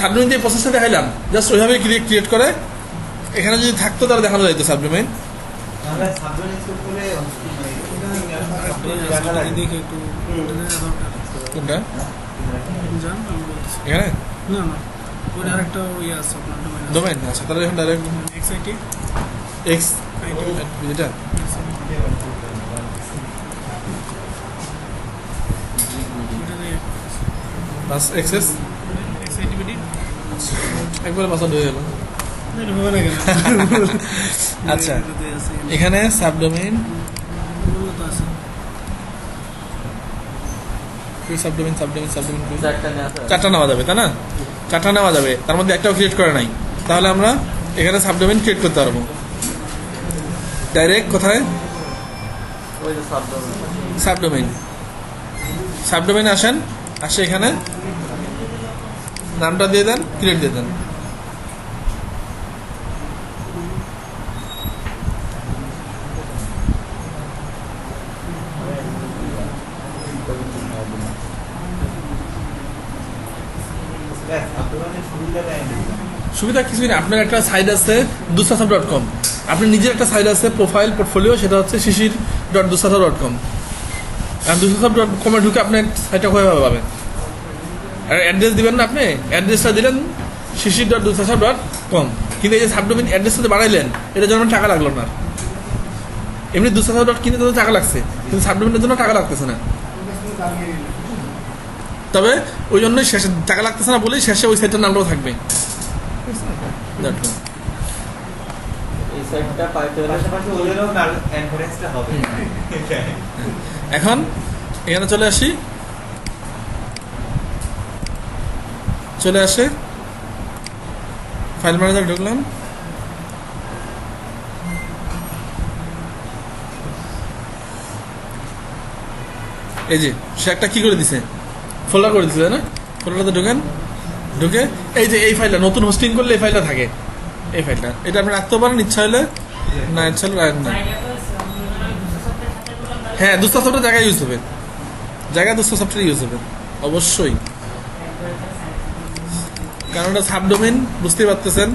সাবডোমেন যে প্রসেসটা দেখাইলাম জাস্ট ওইভাবে ক্রিয়েট করে, এখানে যদি থাকতো তাহলে দেখানো যাইতো সাবডোমেন। আমরা সাবডোমেন ইনস্টল করে কোনটা এখানে না না, ওটা আরেকটা ইয়ে আছে আপনার ডোমেন। আচ্ছা, তাহলে এখন ডাইরেক্ট এক্সআইটি এক্স এটা বাস এক্সেস এক্সআইটিভিটি একবারে পাসওয়ার্ড হয়ে গেল। এটা হবে না কেন? আচ্ছা, এটাতে আছে, এখানে সাবডোমেন, ওগুলো তো আছে। সাবডোমেন সাবডোমেন সাবডোমেন চারটা নেওয়া যাবে, তাই না? চারটা নেওয়া যাবে, তার মধ্যে একটাও ক্রিয়েট করে নাই। তাহলে আমরা এখানে সাবডোমেন ক্রিয়েট করতে পারবো ডাইরেক্ট। কোথায়? সাবডোমেন, সাবডোমেনে আসেন, আসে এখানে নামটা দিয়ে দেন, ক্রিয়েট দিয়ে দেন। সাবডোমেনের সুবিধা দেয়নি। সুবিধা কিছুই না, আপনার একটা সাইট আছে dusasab.com, আপনার নিজের একটা সাইট আছে প্রোফাইল পোর্টফোলিও, সেটা হচ্ছে shishir.dusasab.com। আর dusasab.com ঢুকে আপনার সাইটটা কোথায় পাবেন? আর অ্যাড্রেস দিবেন না, আপনি অ্যাড্রেসটা দিলেন shishir.dusasab.com, কিন্তু এই যে সাবডোমেন অ্যাড্রেসটা বাড়াইলেন, এটার জন্য টাকা লাগলো না। এমনি dusasab.com কিন্তু টাকা লাগছে, কিন্তু সাবডোমেনের জন্য টাকা লাগতেছে না। তবে ওই জন্যই শেষে টাকা লাগতেছে না বলেই শেষে ওই সাইটটার নামটাও থাকবে। এই সাইটটা পাইতে হলে পাশাপাশি ওদেরও এনফারেন্সটা হবে। এখন এখানে চলে আসি, চলে আসে ফাইল ম্যানেজার ঢুকলাম, এই যে সে একটা কি করে দিছে, ফোল্ডার করে দিছে, তাই না? ফোল্ডারটাতে ঢুকেন, ঢুকে এই যে এই ফাইলটা নতুন হোস্টিং করলে এই ফাইলটা থাকে, এই ফাইলটা এটা আপনি রাখতে পারেন ইচ্ছা হলে, না ইচ্ছা হলে রাখেন না। হ্যাঁ, দুস্তা সফটওয়্যার জায়গায় ইউজ হবে, জায়গায় দুস্তা সফটওয়্যার ইউজ হবে অবশ্যই, কারণ ওটা সাবডোমেন, বুঝতেই পারতেছেন।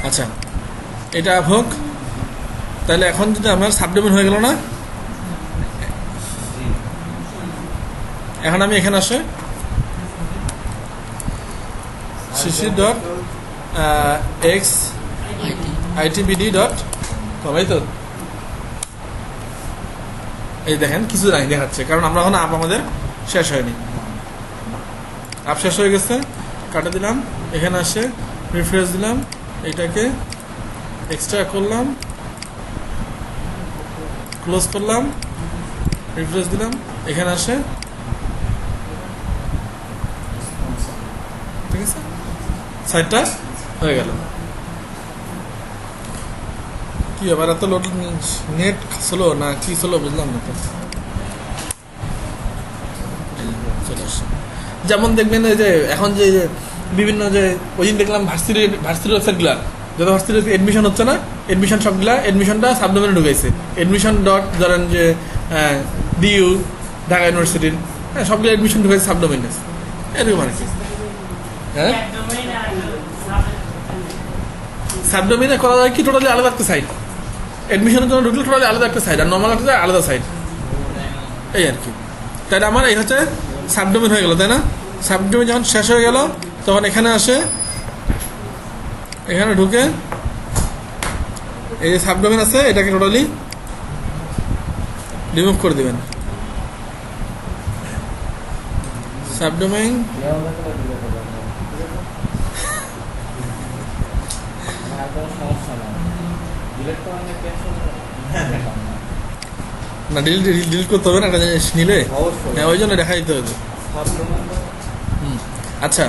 আচ্ছা, এটা হোক। তাহলে এখন যদি আমার সাবডোমেন হয়ে গেল না, জি এখন আমি এখানে আসে Shishir dot X ITBD dot com, এই তো। এই দেখেন কিছু নাই দেখাচ্ছে, কারণ আমরা এখন আপ আমাদের শেষ হয়নি। আপ শেষ হয়ে গেছে, কাটা দিলাম, এখানে আসে রিফ্রেশ দিলাম, এটাকে এক্সট্রা করলাম, ক্লোজ করলাম, রিফ্রেশ দিলাম, এখানে আসে, ঠিক আছে, সাইটটা হয়ে গেল। কি আবার এত লোড নেট স্লো না কি স্লো বুঝলাম না তো। চলে আসছে। যেমন দেখবেন এই যে এখন যে বিভিন্ন যে ওই দিন দেখলাম ভার্সিটির ওয়েবসাইটগুলা, যত ভার্সিটির এডমিশন হচ্ছে না, এডমিশন সবগুলা এডমিশনটা সাবডোমেনে ঢুকাইছে। এডমিশন ডট ধরেন যে ডিইউ ঢাকা ইউনিভার্সিটির, হ্যাঁ সবগুলো এডমিশন ঢুকাইছে সাবডোমেনে, এরকম আর কি। হ্যাঁ সাবডোমেনে করা যায় কি টোটালি আলাদা একটা সাইট, এডমিশনের জন্য ঢুকলে টোটালি আলাদা একটা সাইট, আর নর্মাল একটা আলাদা সাইট, এই আর কি। তাহলে আমার এই হচ্ছে সাবডোমেন হয়ে গেল, তাই না? সাবডোমেন যখন শেষ হয়ে গেল তখন এখানে আসে, এখানে ঢুকে এই যে সাবডোমেন আছে এটাকে টোটালি রিমুভ করে দেবেন। সাবডোমেন না ডিলিট করতে হবে না, একটা জিনিস নিলে, হ্যাঁ ওই জন্য দেখা দিতে হবে। আচ্ছা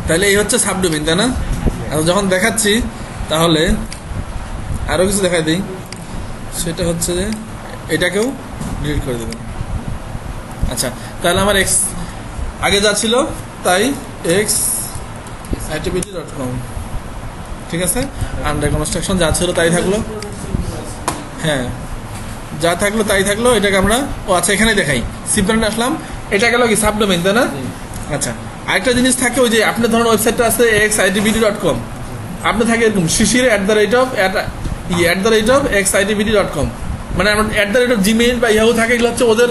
তাহলে এই হচ্ছে সাবডোমেন, তাই না? আর যখন দেখাচ্ছি তাহলে আরও কিছু দেখাই দিই, সেটা হচ্ছে যে এটাকেও ডিলিট করে দেবেন। আচ্ছা তাহলে আমার এক্স আগে যা ছিল তাই এক্স activity.com, ঠিক আছে, আন্ডার কনস্ট্রাকশন যা ছিল তাই থাকলো, হ্যাঁ যা থাকলো তাই থাকলো। এটাকে আমরা আচ্ছা এখানে দেখাই, সিপ্রান্ট আসলাম, এটা গেল কি সাবডোমেন, তাই না? আচ্ছা আরেকটা জিনিস থাকে, ওই যে আপনার ধরুন ওয়েবসাইটটা আছে xitbd.com, আপনি থাকে এরকম শিশির @xitbd.com, মানে আমার @gmail বা ইয়াহু থাকে, এগুলো হচ্ছে ওদের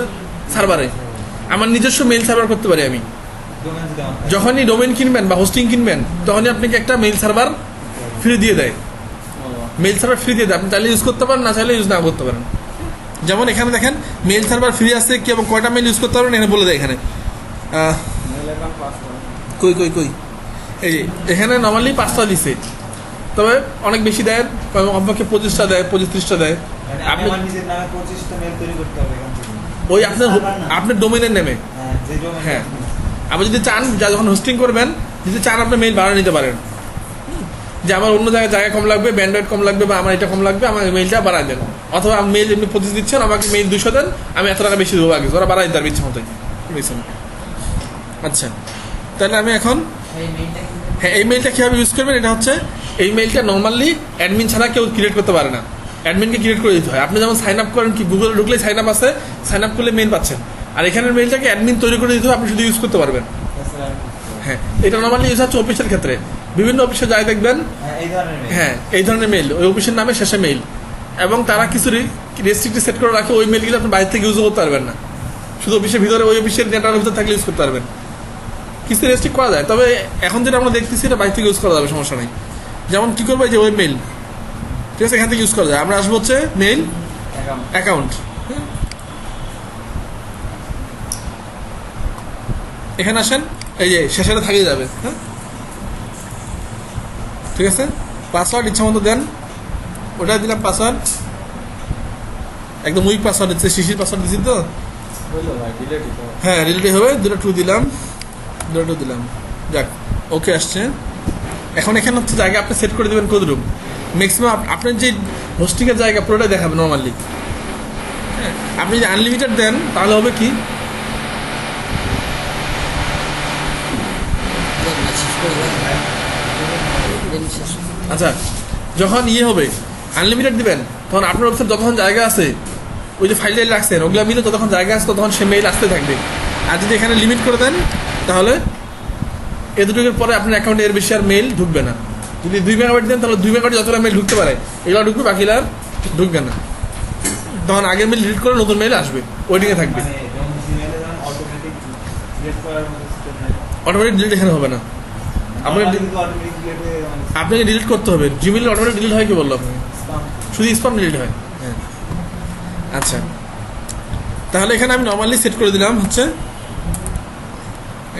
সার্ভারে। আমার নিজস্ব মেইল সার্ভার করতে পারি আমি। ডোমেন যদি আমার যখনই ডোমেন কিনবেন বা হোস্টিং কিনবেন তখনই আপনাকে একটা মেইল সার্ভার ফ্রি দিয়ে দেয়, মেইল সার্ভার ফ্রি দিয়ে দেয়, আপনি চাইলে ইউজ করতে পারেন, না চাইলে ইউজ না করতে পারেন। যেমন এখানে দেখেন মেইল সার্ভার ফ্রি আছে কি এবং কয়টা মেইল ইউজ করতে পারবেন এখানে বলে দেয়। এখানে কই কই কই এই যে এখানে নর্মালি 5টা দিছে, তবে অনেক বেশি দেয়, কমপক্ষে 25টা দেয়, 25-30টা দেয়। মানে আপনি আমার নিজের নামে 25টা মেল তৈরি করতে হবে এখান থেকে। ওই আপনার ডোমেনের নেমে, হ্যাঁ যে ডোমেন, হ্যাঁ আপনি যদি চান যা যখন হোস্টিং করবেন, যদি চান আপনি মেইল বাড়া নিতে পারেন, যে আমার অন্য জায়গায় জায়গা কম লাগবে, ব্যান্ডউইথ কম লাগবে, বা আমার এটা কম লাগবে, আমার মেইলটা বাড়ায় দেন। অথবা মেইল এমনি 25 দিচ্ছেন, আমাকে মেইল 200 দেন, আমি এত টাকা বেশি দেবো আগে, ওরা বাড়াই দেওয়ার ইচ্ছা মতোই। আচ্ছা তাহলে আমি এখন হ্যাঁ এই মেইলটা কীভাবে ইউজ করবেন, এটা হচ্ছে এই মেইলটা নর্মালি অ্যাডমিন ছাড়া কেউ ক্রিয়েট করতে পারে না, অ্যাডমিনকে ক্রিয়েট করে দিতে হয়। আপনি যেমন সাইন আপ করেন, কি গুগলে ঢুকলে সাইন আপ আছে, সাইন আপ করলে মেইল পাচ্ছেন, আর এখানের মেইলটাকে অ্যাডমিন তৈরি করে দিতে হবে, আপনি শুধু ইউজ করতে পারবেন। হ্যাঁ এটা নর্মালি ইউজ হচ্ছে অফিসের ক্ষেত্রে, বিভিন্ন অফিসে যাই দেখবেন হ্যাঁ এই ধরনের মেল। হ্যাঁ এই ধরনের মেইল, ওই অফিসের নামে শেষে মেইল, এবং তারা কিছু রেস্ট্রিক্টেড সেট করে রাখে, ওই মেইলগুলো আপনি বাইরে থেকে ইউজও করতে পারবেন না, শুধু অফিসের ভিতরে ওই অফিসের নেটওয়ার্কের ভিতরে থাকলে ইউজ করতে পারবেন। কিছু রেস্ট্রিক্ট করা যায়, তবে এখন যেটা আমরা দেখতেছি এটা বাইরে থেকে ইউজ করা যাবে, সমস্যা নেই। যেমন কী করবো, যে ওই মেইল, ঠিক আছে, এখান থেকে ইউজ করা যায়। আমরা আসবো হচ্ছে মেইল অ্যাকাউন্ট, এখানে আসেন, এই যে শেষেটা থাকিয়ে যাবে, হ্যাঁ ঠিক আছে। পাসওয়ার্ড ইচ্ছা মতো দেন, ওটা দিলাম পাসওয়ার্ড, একদম উইক পাসওয়ার্ড হচ্ছে, শিশির পাসওয়ার্ড দিচ্ছি তো, হ্যাঁ রিলেটিভ হবে, 2 দিলাম, 2 দিলাম, যাক ওকে আসছে। এখন এখানে হচ্ছে জায়গা আপনি সেট করে দেবেন কতটুকু, ম্যাক্সিমাম আপনার যে হোস্টিংয়ের জায়গা পুরোটাই দেখাবে নর্মালি। হ্যাঁ আপনি যদি আনলিমিটেড দেন তাহলে হবে কি, আচ্ছা যখন হবে আনলিমিটেড দিবেন, তখন আপনার ওয়েবসাইট যতক্ষণ জায়গা আছে, ওই যে ফাইল রাখছেন ওগুলো মিলে যতক্ষণ জায়গা আছে ততক্ষণ সে মেইল আসতে থাকবে। আর যদি এখানে লিমিট করে দেন তাহলে এ দুটোর পরে আপনার অ্যাকাউন্টে এর বেশি আর মেইল ঢুকবে না, যদি 2 মেগাবাইট দেন তাহলে 2 মেগাবাইট যতটা মেল ঢুকতে পারে এগুলো ঢুকবে, বাকিগুলো আর ঢুকবে না। তখন আগের মেল ডিলিট করে নতুন মেল আসবে, ওয়েটিংয়ে থাকবে। মানে যেমন জিমেইলে যেমন অটোমেটিক ডিলিট করার মতো সিস্টেম নাই, অটোমেটিক ডিলিট এখানে হবে না, আপনাকে কিন্তু অটোমেটিক ডিলিট হয়ে মানে আপনাকে ডিলিট করতে হবে। জিমেইল অটোমেটিক ডিলিট হয় কি বললো আপনাকে? স্পাম। শুধু স্প্যাম ডিলিট হয়। হ্যাঁ, আচ্ছা, তাহলে এখানে আমি নর্মালি সেট করে দিলাম হচ্ছে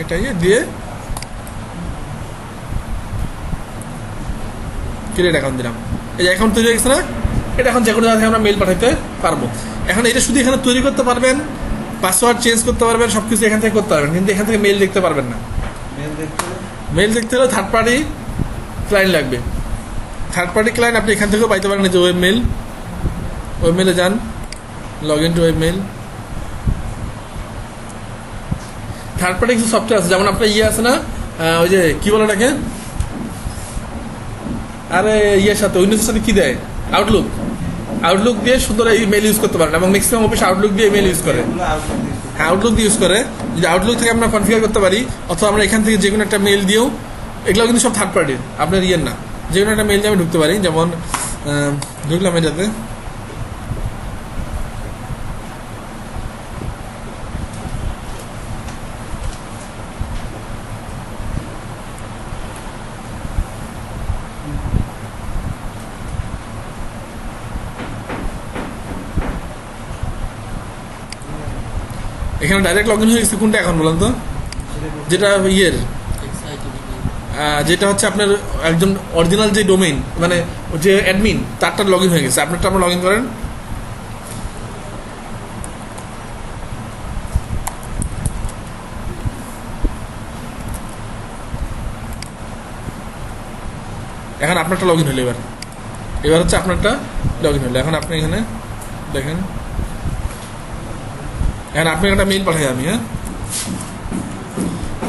এটা দিয়ে ক্রিয়েট অ্যাকাউন্ট দিলাম। এই যে অ্যাকাউন্ট তৈরি হয়ে গেছে না, এটা এখন যে কোনো জায়গায় আমরা মেল পাঠাতে পারবো। এখন এটা শুধু এখানে তৈরি করতে পারবেন, পাসওয়ার্ড চেঞ্জ করতে পারবেন, সব কিছু এখান থেকে করতে পারবেন, কিন্তু এখান থেকে মেল দেখতে পারবেন না। মেল দেখতে মেল দেখতে হলে থার্ড পার্টি ক্লায়েন্ট লাগবে। থার্ড পার্টি ক্লায়েন্ট আপনি এখান থেকেও পাইতে পারেন, যে ওয়েব মেলে যান, log in to web mail. Third party কিছু সফটওয়্যার আছে, যেমন আপনার আছে না, ওই যে কি বলে ওটাকে, আরে সাথে উইন্ডোজের সাথে কি দেয়, আউটলুক দিয়ে সুন্দর এই মেল ইউজ করতে পারেন, এবং ম্যাক্সিমাম অফিস আউটলুক দিয়ে মেল ইউজ করে। এগুলো আউটলুক দিয়ে হ্যাঁ, আউটলুক দিয়ে ইউজ করে। যদি আউটলুক থেকে আমরা কনফিগার করতে পারি, অথবা আমরা এখান থেকে যে কোনো একটা মেল দিয়েও, এগুলো কিন্তু সব থার্ড পার্টির, আপনার না, যে কোনো একটা মেল দিয়ে আমি ঢুকতে পারি। যেমন ঢুকলাম এটাতে, এখানে ডাইরেক্ট লগ ইন হয়ে গেছে। কোনটা এখন বলেন তো? যেটা যেটা হচ্ছে আপনার একজন অরিজিনাল যে ডোমেইন, মানে যে অ্যাডমিন, তারটা লগ ইন হয়ে গেছে। আপনারটা আপনার লগ ইন করেন। এখন আপনারটা লগ ইন হলো। এবার হচ্ছে আপনারটা লগ ইন হলো। এখন আপনি এখানে দেখেন, এখন আপনি একটা মেইল পাঠাই আমি, হ্যাঁ,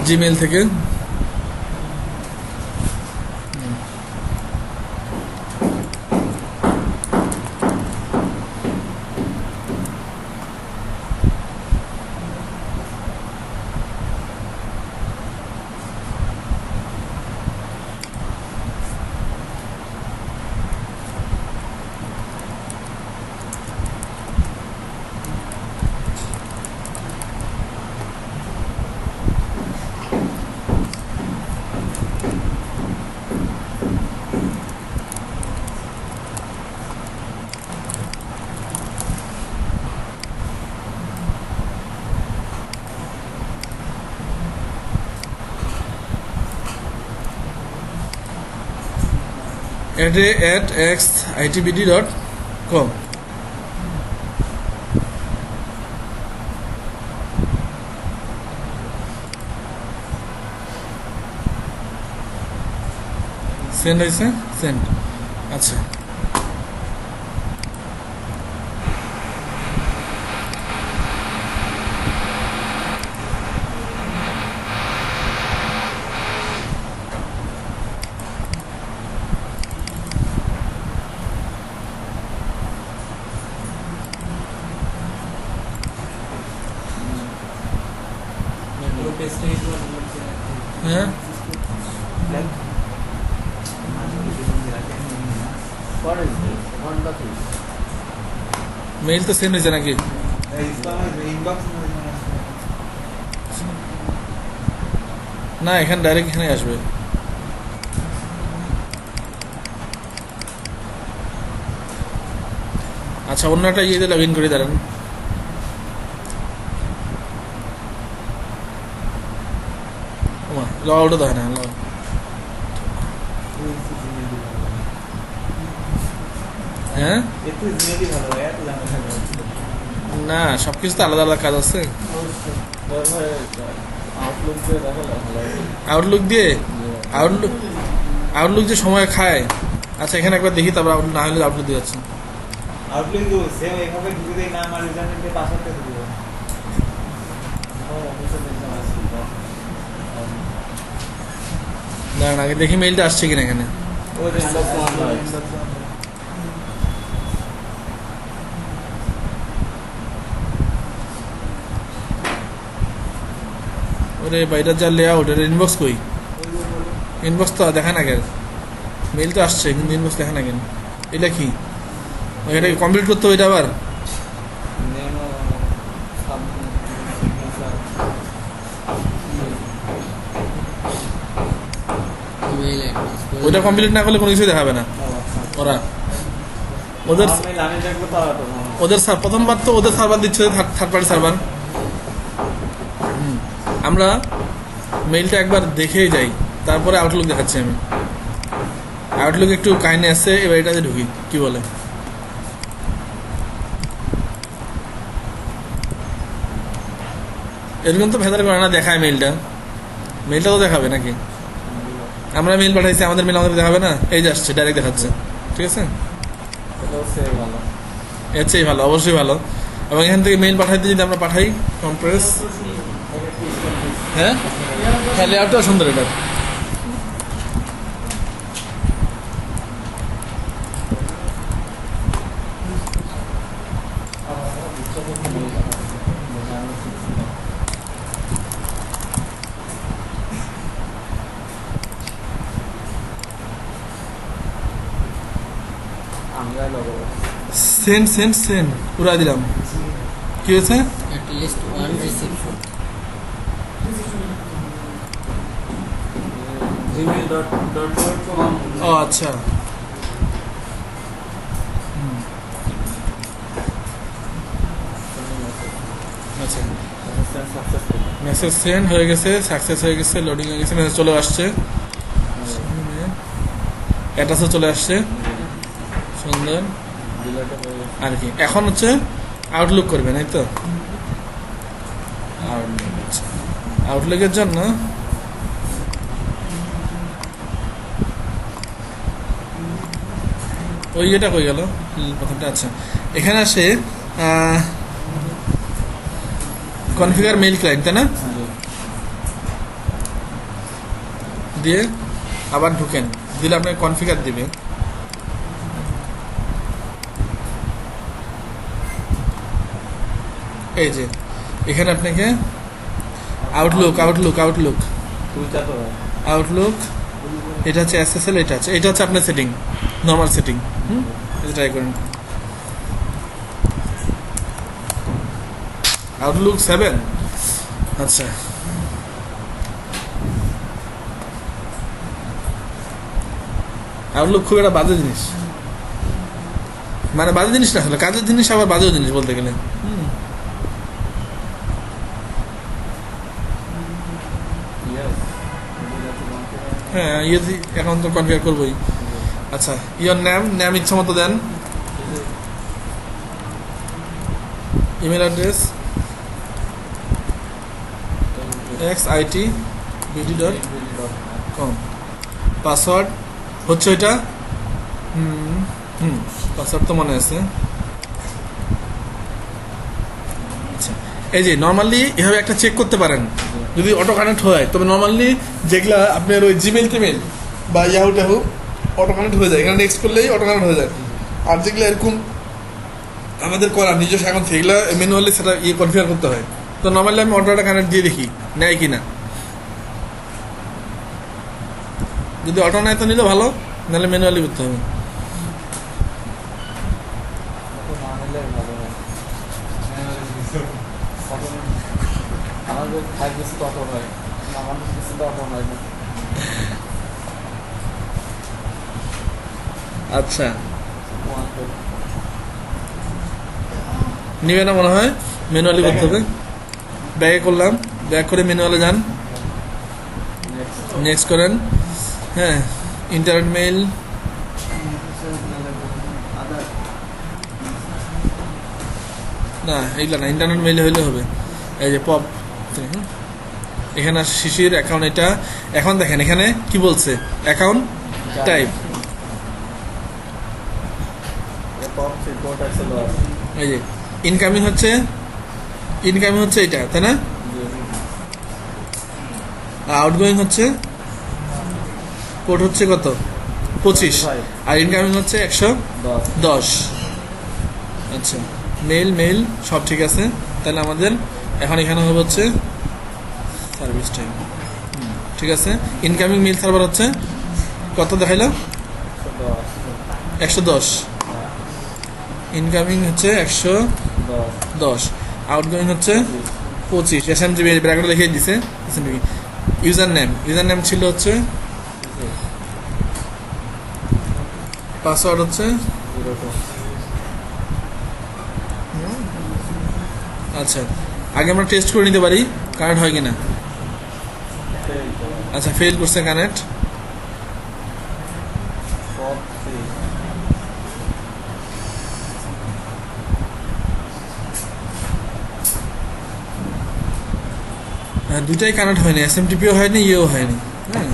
জিমেইল থেকে। @xitbd.com। সেন্ড হয়েছে, সেন্ড। আচ্ছা, হ্যাঁ, What is this? 1.3. মেইল তো সেন্ড হয়েছে নাকি? ইনবক্স না, এখানে ডাইরেক্ট এখানে আসবে। আচ্ছা, অন্য একটা ইয়েতে লগ ইন করে দাঁড়ান। লগ আউটও দেয় না, হ্যাঁ, একটু জিমেইলই ভালো হয়, এত ঝামেলা নেই। না, সব কিছু তো আলাদা আলাদা কাজ আছে। আউটলুক দিয়ে দেখালে ভালো হবে। আউটলুক দিয়ে, আউটলুক যে সময় খায়। আচ্ছা, এখানে একবার দেখি, তারপর না হলে আউটলুক দিয়ে যাচ্ছে। আউটলুক দিব সেম এইভাবে ঢুকে দেই, নাম আর ইউজারনেম দিয়ে পাসওয়ার্ডটা দিয়ে দিব। অফিসে দেখলাম আসছি তো। দাঁড়ান, আগে দেখি মেইলটা আসছে কিনা এখানে। ওই যে Inbox one হয়। inbox one। ওরে বাইরের যা লেআউট, এর ইনবক্স কই? ইনবক্স তো দেখা না, মেইল তো আসছে কিন্তু ইনবক্স দেখা না কেন? এটা কি এটাকে কমপ্লিট করতে হবে এটা আবার? নেমো সাব সিগনেচার ইমেল অ্যাড্রেস ওইটা কমপ্লিট না করলে কোনো কিছুই দেখাবে না ওরা। ওদের আমি দেখবো তারা তো ওদের প্রথমবার তো ওদের সার্ভার দিচ্ছে, থার্ড পার্টি সার্ভার। আমরা মেইলটা একবার দেখেই যাই, তারপরে আউটলুক দেখাচ্ছি আমি। আউটলুক একটু কাহিনী আছে, এবার এটাতে ঢুকি কি বলে। এরকম তো ভেতরে করে না, দেখায় মেইলটা। মেইলটা তো দেখাবে নাকি? আমরা মেইল পাঠাইছি, আমাদের মেইল আমাদের দেখাবে না? এই যে আসছে, ডাইরেক্ট দেখাচ্ছে। ঠিক আছে, এটাও সে ভালো। এর চেয়ে ভালো, অবশ্যই ভালো। এবং এখান থেকে মেইল পাঠাইতে যদি আমরা পাঠাই কম্প্রেস, হ্যাঁ হ্যাঁ লেআউটটাও সুন্দর এটা। আমরা লগো সেন্ড সেন্ড সেন্ড উড়াই দিলাম। কি হয়েছে? at least one reception gmail.com ও আচ্ছা, আচ্ছা successful মেসেজ সেন্ড হয়ে গেছে, সাকসেস হয়ে গেছে, লোডিং হয়ে গেছে, মেসেজ চলে আসছে, অ্যাড্রেসও চলে আসছে, সুন্দর। আর কি এখন হচ্ছে আউটলুক করবে, তাই তো? আউটলুকের জন্য ওই এটা কই গেল প্রথমটা? আচ্ছা, এখানে আসে কনফিগার মেইল ক্লায়েন্ট, তাই না? দিয়ে আবার ঢুকেন, দিলে আপনাকে কনফিগার দিবে। এই যে এখানে আপনাকে আউটলুক আউটলুক আউটলুক দুইটা তো আউটলুক, এটা হচ্ছে এসএসএল, এটা হচ্ছে আপনার সেটিং, নর্মাল সেটিং। এটা ট্রাই করেন। আউটলুক 7। আচ্ছা, আউটলুক খুব একটা বাজে জিনিস, মানে বাজে জিনিস না, আসলে কাজের জিনিস, আবার বাজেও জিনিস বলতে গেলে। হ্যাঁ, ইয়ে এখন তো কনফিগার করবোই। আচ্ছা, ইয়োর নাম ইচ্ছা মতো দেন, ইমেল অ্যাড্রেস xitbd.com, পাসওয়ার্ড হচ্ছে ওইটা। পাসওয়ার্ড তো মনে আছে। আচ্ছা, এই যে নর্মালি এভাবে একটা চেক করতে পারেন যদি অটো কানেক্ট হয়, তবে নর্মালি যেগুলা আপনার ওই জিমেল টিমেল বা ইয়াহু টাহু অটো কানেক্ট হয়ে যায়, এখানে নেক্সট করলেই অটো কানেক্ট হয়ে যায়। আর যেগুলো এরকম আমাদের করা নিজস্ব এখন সেগুলো ম্যানুয়ালি সেটা কনফিগার করতে হয়। তো নর্মালি আমি অটোটা কানেক্ট দিয়ে দেখি নেয় কি না, যদি অটো নেয় তো নিলে ভালো, নাহলে ম্যানুয়ালি করতে হবে। আমাদের ফাইভ বেশি কত হয়, আমাদের কিছু তো অটো হয় না। আচ্ছা, নিবে না মনে হয়, ম্যানুয়ালি করতে হবে। ব্যাগে করলাম, ব্যাক করে ম্যানুয়ালে যান, নেক্সট করেন। হ্যাঁ, ইন্টারনেট মেইল, না এইগুলো না, ইন্টারনেট মেইল হইলে হবে। এই যে পপ, এখানে শিশির অ্যাকাউন্ট, এটা এখন দেখেন এখানে কি বলছে, অ্যাকাউন্ট টাইপ। এই যে ইনকামিং হচ্ছে এটা, তাই না? আউটগোয়িং হচ্ছে কোড হচ্ছে কত, 25, আর ইনকামিং হচ্ছে 110। আচ্ছা, মেইল সব ঠিক আছে। তাহলে আমাদের এখন এখানে হবে হচ্ছে সার্ভিস টাইম, ঠিক আছে। ইনকামিং মেইল সার্ভার হচ্ছে কত দেখাইলো, 110, ইনকামিং হচ্ছে 110, আউটগোয়িং হচ্ছে 25, এসএমজিবি ব্র্যাকেটে লিখে দিছে এসএমজিবি। ইউজার নেম ছিল হচ্ছে, পাসওয়ার্ড হচ্ছে, আচ্ছা আগে আমরা টেস্ট করে নিতে পারি কানেক্ট হয় কিনা। আচ্ছা ফেল করছে কানেক্ট। হ্যাঁ দুটাই কানেক্ট হয়নি, এসএমটিপিও হয়নি, ইয়েও হয়নি। হ্যাঁ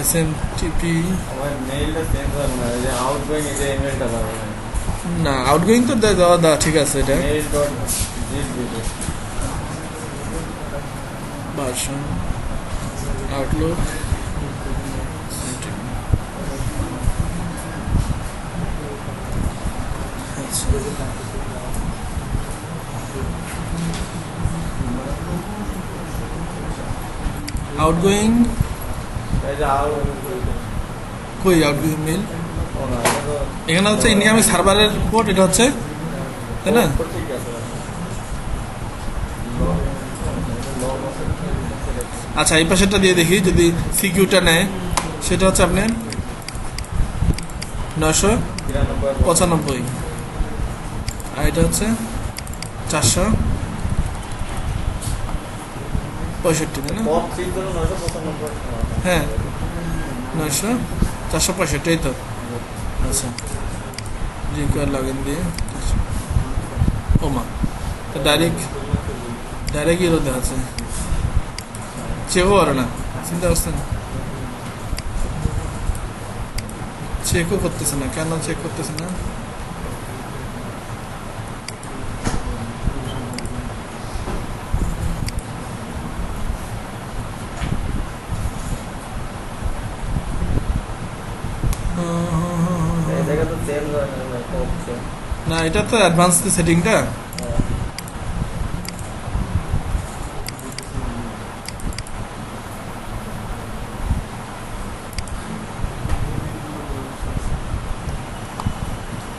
এসএমটিপি আমার মেইলটা চেঞ্জ হবে না, যে আউটগোয়িং এই যে ইমেলটা পাবে না। না, আউটগোয়িং তো দেওয়া ঠিক আছে। এটা মেইল ডট জিডবিডি ভার্সন আউটলুক আচ্ছা আউটগোয়িং এই যে কই আউটগোয়িং মেল ও না, এটা তো এখানে হচ্ছে ইনকামিং সার্ভারের পোর্ট, এটা হচ্ছে তাই না? তো ঠিক আছে। আচ্ছা এই পাশেরটা দিয়ে দেখি যদি সিকিউটা নেয়, সেটা হচ্ছে আপনার 995, আর এটা হচ্ছে 465, তাই না? পপ থ্রির জন্য 995। হ্যাঁ 465 এই তো। আচ্ছা রিকোয়ার লগ ইন দিয়ে ওমা তো ডাইরেক্ট ইয়ে দেওয়া আছে, চেকও করে না, চিন্তা করছেন? চেকও করতেছে না, কেন চেক করতেছে না? এই জায়গা তো চেঞ্জ হয় না, পপ চেঞ্জ। না এটা তো অ্যাডভান্স সেটিংটা।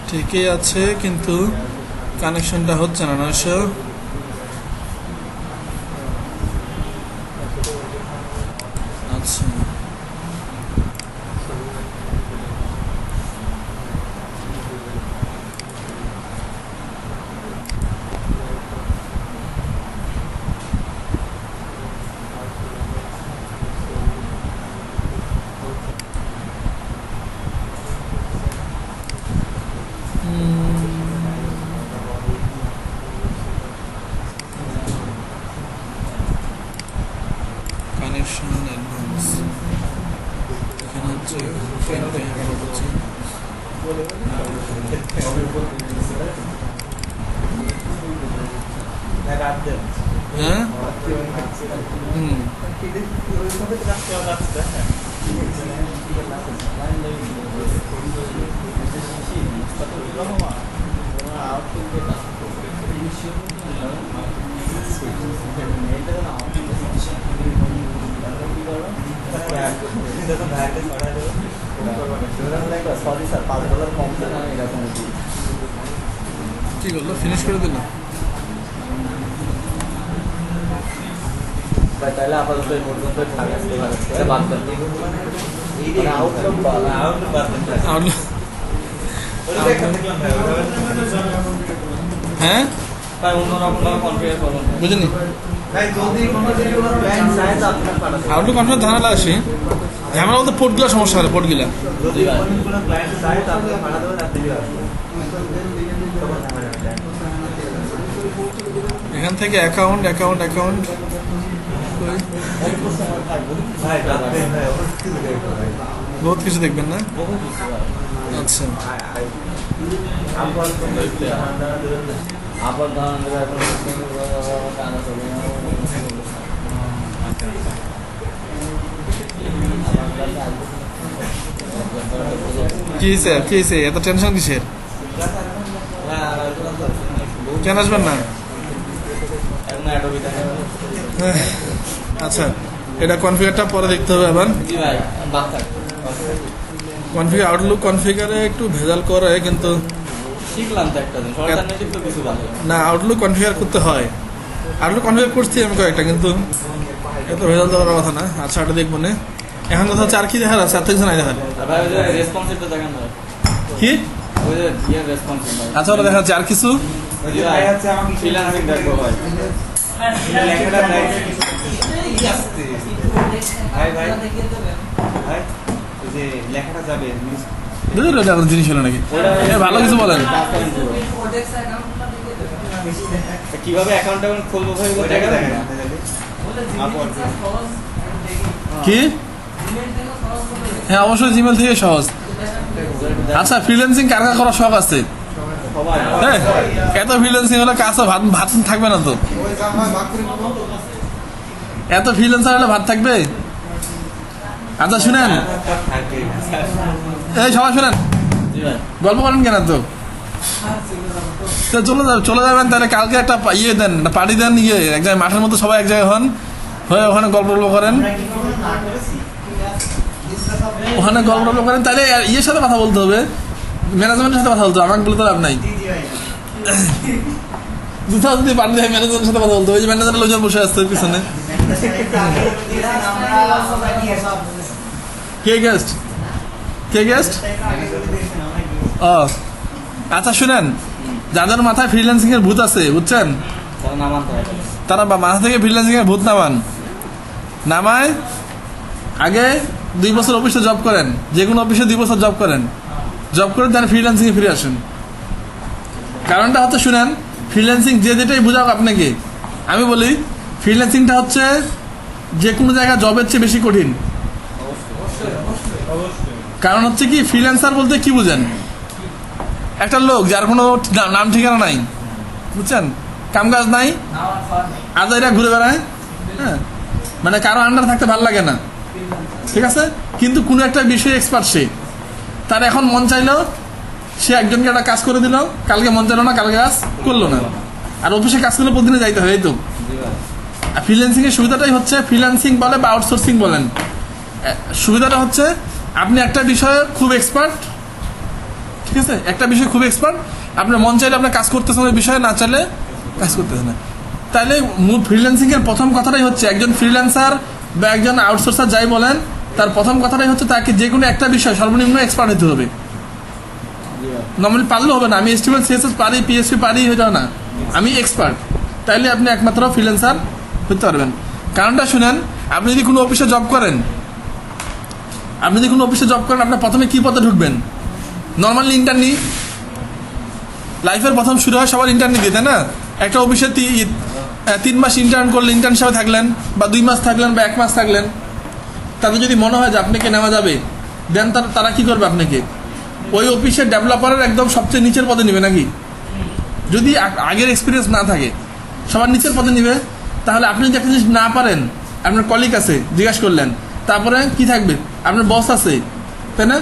ঠিকই আছে কিন্তু কানেকশনটা হচ্ছে না। 900 আচ্ছা কানেকশন অ্যাডভান্স এখানে হচ্ছে হচ্ছে হ্যাঁ হুম সরি স্যার, $5 কমছে না এরকম। কি করলো, ফিনিশ করে দিল? তাহলে আপাতত এই পর্যন্ত বাদ দেন। আউটলুক হ্যাঁ তাই অন্যরকম কনফিগার করুন। বুঝিনি, ভাই যদি কোনো যেগুলো প্ল্যান চায় তো আপনার পাঠাতে হবে। আউটলুক কনফার্ম ঝামেলা আসে, ঝামেলা বলতে পোর্টগুলো সমস্যা হয়, পোর্টগুলা যদি কোনো ক্লায়েন্ট চায় তো আপনার পাঠাতে হবে, আপনি দিতে হবে। তখন ঝামেলা হবে। এখান থেকে অ্যাকাউন্ট ভাই রাখতে ভাই ওর কি দেখতে ভাই। বহুত কিছু দেখবেন না। বহু কিছু হয়। আচ্ছা আবার কোনো আবার ধরেন যে এখন টানা চলে না। কি হয়েছে এত টেনশন কিসের? হ্যাঁ আর কেন আসবেন না? এখন অ্যাডোবি দেখা যাবে। আচ্ছা, এটা কনফিগারটা পরে দেখতে হবে আবার। জি ভাই, বাদ থাক। কনফিগার আউটলুক কনফিগারে একটু ভেজাল করে, কিন্তু শিখলাম তো একটা দিন, অল্টারনেটিভ তো কিছু ভালো। না, আউটলুক কনফিগার করতে হয়। আউটলুক কনফিগার করছি আমি কয়েকটা, কিন্তু এত ভেজাল দেওয়ার কথা না। আচ্ছা, ওটা দেখবো না। এখন কথা হচ্ছে আর কি দেখার আছে? আর তো কিছু নাই দেখার। আর ভাই ওই যে রেসপন্সিভটা দেখেন ভাই, কি? ওই যে ইয়ের রেসপন্সিভ ভাই। আচ্ছা, ওটা দেখা যাচ্ছে। আর কিছু? ওই যে ভাই হচ্ছে আমাকে ফ্রিল্যান্সিং দেখবো ভাই। লেখাটা দেয়। ভাই ভাই ভাই ওই যে লেখাটা যাবে বুঝলি, ওটা কোনো জিনিস হলো নাকি? এ, ভালো কিছু বলেন। তা কিভাবে অ্যাকাউন্ট খুলবো ভাই ওটা ওইটাকে দেখেন দেখেন না। কি? হ্যাঁ, অবশ্যই জিমেল থেকে সহজ। আচ্ছা, ফ্রিল্যান্সিং কার কার করার শখ আছে? সবাই হ্যাঁ, এত ফ্রিল্যান্সিং হলে কাছে ভাত ভাত থাকবে না তো। এত ফ্রিল্যান্সার হলে ভাত থাকবে? আচ্ছা শুনেন, এই সবাই শুনেন, জি ভাই। গল্প করেন কেন তো? তো চলে যাবেন তাহলে। কালকে একটা ইয়ে দেন, পার্টি দেন, ইয়ে এক জায়গায় মাঠের মধ্যে সবাই এক জায়গায় হন, হয়ে ওখানে গল্প করেন, ওখানে গল্প করেন। তাহলে ইয়ের সাথে কথা বলতে হবে, ম্যানেজমেন্টের সাথে কথা বলতে হবে, আমাকে বলতে লাভ নাই। কোথাও যদি পার্টি দেয়, ম্যানেজমেন্টের সাথে কথা বলতে হবে। ওই যে ম্যানেজারের লোকজন বসে আসছে পিছনে। কে গেস্ট? কে গেস্ট? ও আচ্ছা, শুনেন, যাদের মাথায় ফ্রিল্যান্সিং এর ভূত আছে, বুঝছেন, তারা না মানতে হবে। তারা মাথা থেকে ফ্রিল্যান্সিং এর ভূত নামায় আগে 2 বছর অফিসে জব করেন, যে কোনো অফিসে 2 বছর জব করেন, জব করে তাহলে ফ্রিল্যান্সিং এ ফিরে আসেন। কারণটা হচ্ছে, শুনেন, ফ্রিল্যান্সিং যে যেটাই বুঝাক আপনাকে, আমি বলি ফ্রিল্যান্সিংটা হচ্ছে যে কোনো জায়গায় জবের চেয়ে বেশি কঠিন। কারণ হচ্ছে কি, ফ্রিল্যান্সার বলতে কি বুঝেন? একটা লোক যার কোনো নাম ঠিকানা নাই, বুঝছেন, কামকাজ নাই, আজাইরা ঘুরে বেড়ায়, হ্যাঁ, মানে কারো আন্ডার থাকতে ভালো লাগে না, ঠিক আছে, কিন্তু কোনো একটা বিষয়ে এক্সপার্ট সে। তার এখন মন চাইলো, সে একজনকে একটা কাজ করে দিল, কালকে মন চাইলো না, কালকে কাজ করলো না, আর অফিসে কাজ করলে প্রতিদিনে যাইতে হয়, এই তো। জি ভাই। আর ফ্রিল্যান্সিং এর সুবিধাটাই হচ্ছে, ফ্রিল্যান্সিং বলে বা আউটসোর্সিং বলেন, সুবিধাটা হচ্ছে আপনি একটা বিষয়ে খুব এক্সপার্ট, ঠিক আছে, একটা বিষয়ে খুব এক্সপার্ট, আপনার মন চাইলে আপনার কাজ করতেছেন ওই বিষয়ে, না চাইলে কাজ করতেছেন না। তাইলে মূল ফ্রিল্যান্সিং এর প্রথম কথাটাই হচ্ছে, একজন ফ্রিল্যান্সার বা একজন আউটসোর্সার যাই বলেন, তার প্রথম কথাটাই হচ্ছে তাকে যে কোনো একটা বিষয় সর্বনিম্ন এক্সপার্ট হতে হবে। জি ভাই। নর্মালি পারলে হবে না, আমি HTML CSS পারি, PHP পারি হয়ে যাও না, আমি এক্সপার্ট, তাইলে আপনি একমাত্র ফ্রিল্যান্সার হতে পারবেন। কারণটা শুনেন, আপনি যদি কোনো অফিসে জব করেন, আপনার প্রথমে কি পদে ঢুকবেন? নর্মালি ইন্টার্নি, লাইফের প্রথম শুরু হয় সবার ইন্টার্নি দিয়ে, তাই না? একটা অফিসে 3 মাস ইন্টার্ন করলে, ইন্টার্ন হিসাবে থাকলেন, বা 2 মাস থাকলেন, বা 1 মাস থাকলেন, তাতে যদি মনে হয় যে আপনাকে নেওয়া যাবে, দেন তারা কি করবে? আপনাকে ওই অফিসের ডেভেলপারের একদম সবচেয়ে নিচের পদে নেবে নাকি? যদি আগের এক্সপিরিয়েন্স না থাকে, সবার নিচের পদে নিবে। তাহলে আপনি যদি একটা জিনিস না পারেন, আপনার কলিগ আছে, জিজ্ঞাসা করলেন, তারপরে কি থাকবে? আপনার বস আছে, তাই না?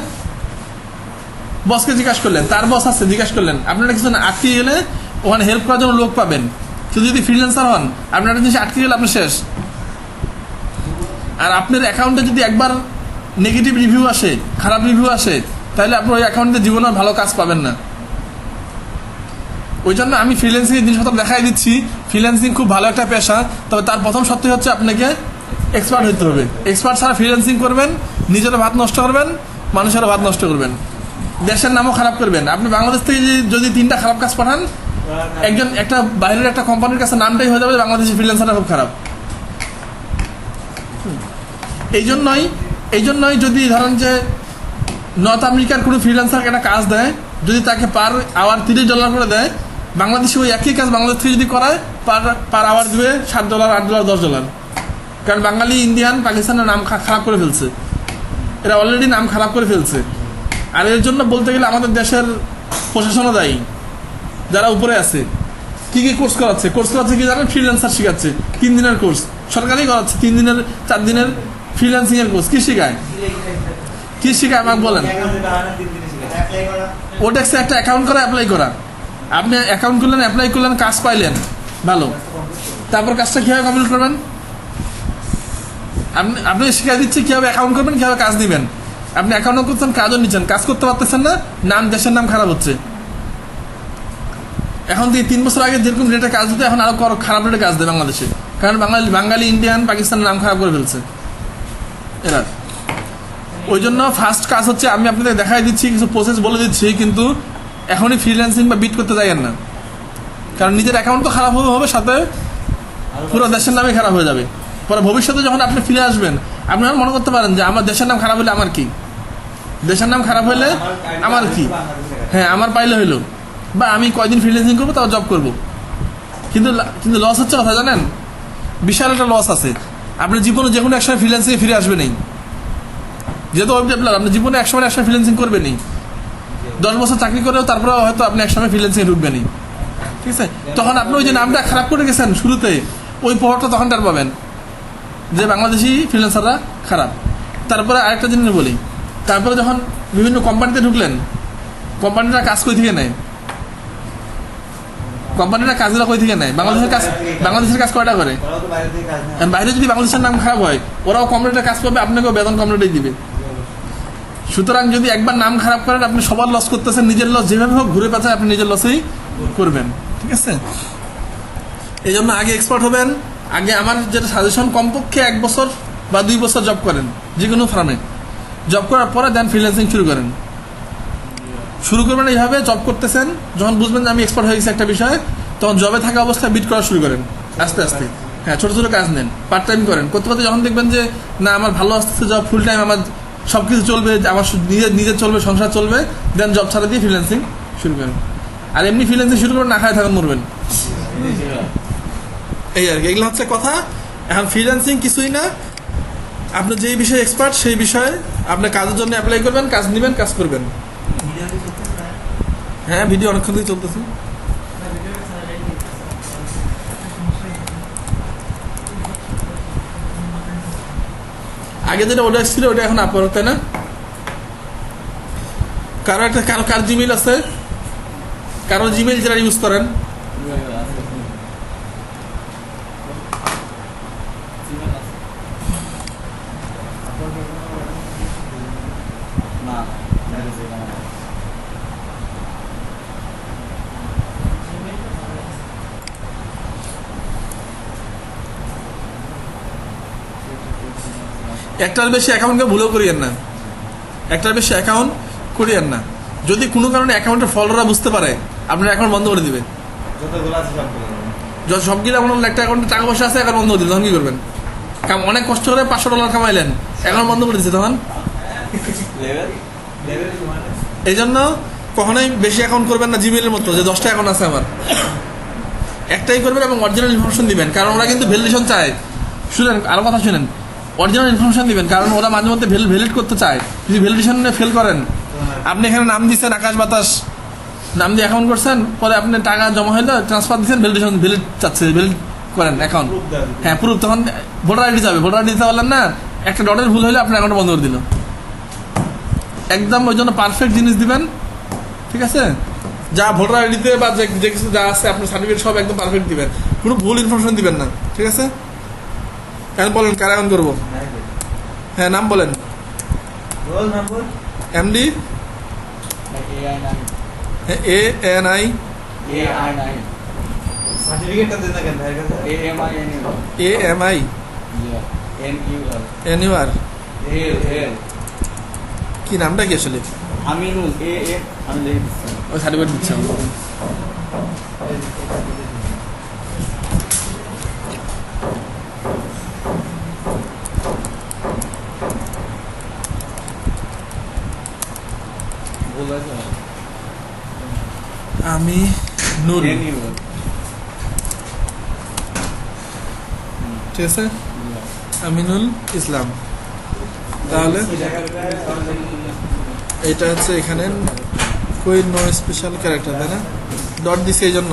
বসকে জিজ্ঞাসা করলেন, তার বস আছে, জিজ্ঞাসা করলেন, আপনারা কিছু আটকে গেলে ওখানে হেল্প করার জন্য লোক পাবেন। কিন্তু যদি ফ্রিল্যান্সার হন, আপনার একটা জিনিস আটকে গেলে আপনি শেষ। আর আপনার অ্যাকাউন্টে যদি একবার নেগেটিভ রিভিউ আসে, খারাপ রিভিউ আসে, তাহলে আপনি ওই অ্যাকাউন্টে জীবনে ভালো কাজ পাবেন না। ওই জন্য আমি ফ্রিল্যান্সিং এর জিনিসপত্র দেখাই দিচ্ছি। ফ্রিল্যান্সিং খুব ভালো একটা পেশা, তবে তার প্রথম সত্যি হচ্ছে আপনাকে এক্সপার্ট হতে হবে। এক্সপার্ট ছাড়া ফ্রিল্যান্সিং করবেন, নিজেরও ভাত নষ্ট করবেন, মানুষেরও ভাত নষ্ট করবেন, দেশের নামও খারাপ করবেন। আপনি বাংলাদেশ থেকে যদি 3টা খারাপ কাজ পাঠান, একটা বাইরের একটা কোম্পানির কাছে নামটাই হয়ে যাবে বাংলাদেশের ফ্রিল্যান্সারটা খুব খারাপ। এই জন্যই যদি ধরেন যে নর্থ আমেরিকার কোনো ফ্রিল্যান্সারকে একটা কাজ দেয়, যদি তাকে পার আওয়ার $30 করে দেয়, বাংলাদেশে ওই একই কাজ বাংলাদেশ থেকে যদি করায়, পার আওয়ার দেবে $7, $8, $10। কারণ বাঙালি, ইন্ডিয়ান, পাকিস্তানের নাম খারাপ করে ফেলছে, এরা অলরেডি নাম খারাপ করে ফেলছে। আর এর জন্য বলতে গেলে আমাদের দেশের প্রশাসনও দায়ী, যারা উপরে আছে। কি কোর্স করাচ্ছে কি জানেন? ফ্রিল্যান্সার শেখাচ্ছে, 3 দিনের কোর্স সরকারই করাচ্ছে, 3 দিনের 4 দিনের ফ্রিল্যান্সিং এর কোর্স। কি শেখায় আমাকে বলেন? ওটেক্সে একটা অ্যাকাউন্ট করা, অ্যাপ্লাই করা, আপনি অ্যাকাউন্ট করলেন, অ্যাপ্লাই করলেন, কাজ পাইলেন, ভালো। তারপর কাজটা কীভাবে কমপ্লিট করবেন? আপনি শিখিয়ে দিচ্ছি কীভাবে অ্যাকাউন্ট করবেন, কীভাবে কাজ দিবেন। আপনি অ্যাকাউন্টও করছেন, কাজও নিচ্ছেন, কাজ করতে পারতেছেন না, দেশের নাম খারাপ হচ্ছে। এখন দিয়ে 3 বছর আগে যেরকম রেটে কাজ দিতে, এখন আরও খারাপ রেটে কাজ দেয় বাংলাদেশে। কারণ বাঙালি, ইন্ডিয়ান, পাকিস্তানের নাম খারাপ করে ফেলছে এরা। ওই জন্য ফার্স্ট কাজ হচ্ছে, আমি আপনাদের দেখাই দিচ্ছি, কিছু প্রসেস বলে দিচ্ছি, কিন্তু এখনই ফ্রিল্যান্সিং বা বিট করতে যাইয়েন না। কারণ নিজের অ্যাকাউন্ট তো খারাপ হবে, সাথে পুরো দেশের নামই খারাপ হয়ে যাবে। পরে ভবিষ্যতে যখন আপনি ফিরে আসবেন, আপনারা মনে করতে পারেন যে আমার দেশের নাম খারাপ হলে আমার কি, দেশের নাম খারাপ হলে আমার কি, হ্যাঁ আমার পাইলে হইলো, বা আমি কয়দিন ফ্রিল্যান্সিং করবো, তাও জব করবো। কিন্তু লস হচ্ছে কথা জানেন, বিশাল একটা লস আছে। আপনি জীবনে যে কোনো একসময় ফ্রিল্যান্সিংয়ে ফিরে আসবেনই, যেহেতু ওয়েব ডেভেলপার, আপনি জীবনে একসময় ফ্রিল্যান্সিং করবেনই। 10 বছর চাকরি করেও তারপরে হয়তো আপনি একসময় ফ্রিল্যান্সিংয়ে ঢুকবেনই, ঠিক আছে? তখন আপনি ওই যে নামটা খারাপ করে গেছেন শুরুতে, ওই প্রভাবটা তখন টার পাবেন যে বাংলাদেশি ফ্রিল্যান্সাররা খারাপ। তারপরে আরেকটা জিনিস বলি, তারপরে যখন বিভিন্ন কোম্পানিতে ঢুকলেন, কোম্পানিরা কাজ কই থেকে নেয়? কোম্পানিরা কাজগুলো কই থেকে নেয়? বাংলাদেশের কাজ কয়টা করে? ওরাও তো বাইরে থেকে কাজ নেয়। বাইরে যদি বাংলাদেশের নাম খারাপ হয়, ওরাও কম রেটে কাজ পাবে, আপনাকেও বেতন কম রেটেই দিবে। সুতরাং যদি একবার নাম খারাপ করেন, আপনি সবার লস করতেছেন, নিজের লস যেভাবে হোক ঘুরে পেঁচায় আপনি নিজের লসেই করবেন, ঠিক আছে? এই জন্য আগে এক্সপার্ট হবেন। আগে আমার যেটা সাজেশন, কমপক্ষে 1 বছর বা 2 বছর জব করেন যে কোনো ফার্মে। জব করার পরে দেন ফ্রিল্যান্সিং শুরু করবেন। এইভাবে জব করতেছেন, যখন বুঝবেন যে আমি এক্সপার্ট হয়ে গেছি একটা বিষয়ে, তখন জবে থাকা অবস্থায় বিট করা শুরু করেন আস্তে আস্তে। হ্যাঁ, ছোটো ছোটো কাজ নেন, পার্ট টাইম করেন, করতে করতে যখন দেখবেন যে না আমার ভালো আসতেছে জব, ফুল টাইম আমার সব কিছু চলবে, আমার নিজের চলবে, সংসার চলবে, দেন জব ছাড়া দিয়ে ফ্রিল্যান্সিং শুরু করেন। আর এমনি ফ্রিল্যান্সিং শুরু করেন, না খায় থাকেন, মরবেন। এই আর কি, এগুলো হচ্ছে কথা। এখন ফ্রিল্যান্সিং কিছুই না, আপনি যেই বিষয়ে এক্সপার্ট সেই বিষয়ে আপনি কাজের জন্য অ্যাপ্লাই করবেন, কাজ নেবেন, কাজ করবেন। হ্যাঁ, ভিডিও অনেকক্ষণ থেকে চলতেছে। আগে যেটা ওটা ছিল, ওটা এখন আপনার, তাই না? কারো জিমেইল আছে, কারো জিমেইল যারা ইউজ করেন, না একটার বেশি অ্যাকাউন্টকে ভুলও করিয়েন না, একটার বেশি অ্যাকাউন্ট করিয়েন না। যদি কোনো কারণে অ্যাকাউন্টের ফলোরা বুঝতে পারে, আপনার অ্যাকাউন্ট বন্ধ করে দিবে। যতগুলো আছে সবগুলো। সবগুলো আপনার একটা অ্যাকাউন্টে টাকা পয়সা আছে, অ্যাকাউন্ট বন্ধ করে দিবে, তখন কি করবেন? অনেক কষ্ট করে $500 কামাইলেন, অ্যাকাউন্ট বন্ধ করে দিচ্ছে, তখন এই জন্য কখনোই বেশি অ্যাকাউন্ট করবেন না জিমেইলের মতো, যে 10টা অ্যাকাউন্ট আছে আমার। একটাই করবেন এবং অরিজিনাল ইনফরমেশন দিবেন, কারণ ওরা কিন্তু ভ্যালিডেশন চায়। শুনেন, আরো কথা শুনেন, অরিজিনাল ইনফরমেশন দিবেন, কারণ ওরা মাঝে মধ্যে ভ্যালিড করতে চায়। যদি ভ্যালিডেশন ফেল করেন, আপনি এখানে নাম দিচ্ছেন আকাশ বাতাস, নাম দিয়ে অ্যাকাউন্ট করছেন, পরে আপনি টাকা জমা হইলো, ট্রান্সফার দিচ্ছেন, ভ্যালিড চাচ্ছে, ভ্যালিড করেন অ্যাকাউন্ট, হ্যাঁ প্রুফ, তখন ভোটার আইডি যাবে, ভোটার আইডি দিতে পারলেন না, একটা ডটের ভুল হলে আপনার অ্যাকাউন্ট বন্ধ করে দিল। একদম ওই জন্য পারফেক্ট জিনিস দিবেন, ঠিক আছে? যা ভোটার আইডিতে বা যে কিছু যা আছে আপনার সার্টিফিকেট সব একদম পারফেক্ট দিবেন, কোনো ভুল ইনফরমেশন দিবেন না, ঠিক আছে? এখন বলেন কার অ্যাকাউন্ট করবো? হ্যাঁ, নাম বলেন। রোল নম্বর এমডি ANI সার্টিফিকেটটা দেন না কেন ভাইয়ের কাছে? AMI NUR কি নামটা কি আসলে? আমিনুল আমি লিখে দিচ্ছি। ওই সার্টিফিকেট দিচ্ছি। ভুল আছে আমি নুর, ঠিক আছে, আমিনুল ইসলাম। তাহলে এটা হচ্ছে এখানে কই নো স্পেশাল ক্যারেক্টার, তাই না? ডট দিছে এই জন্য,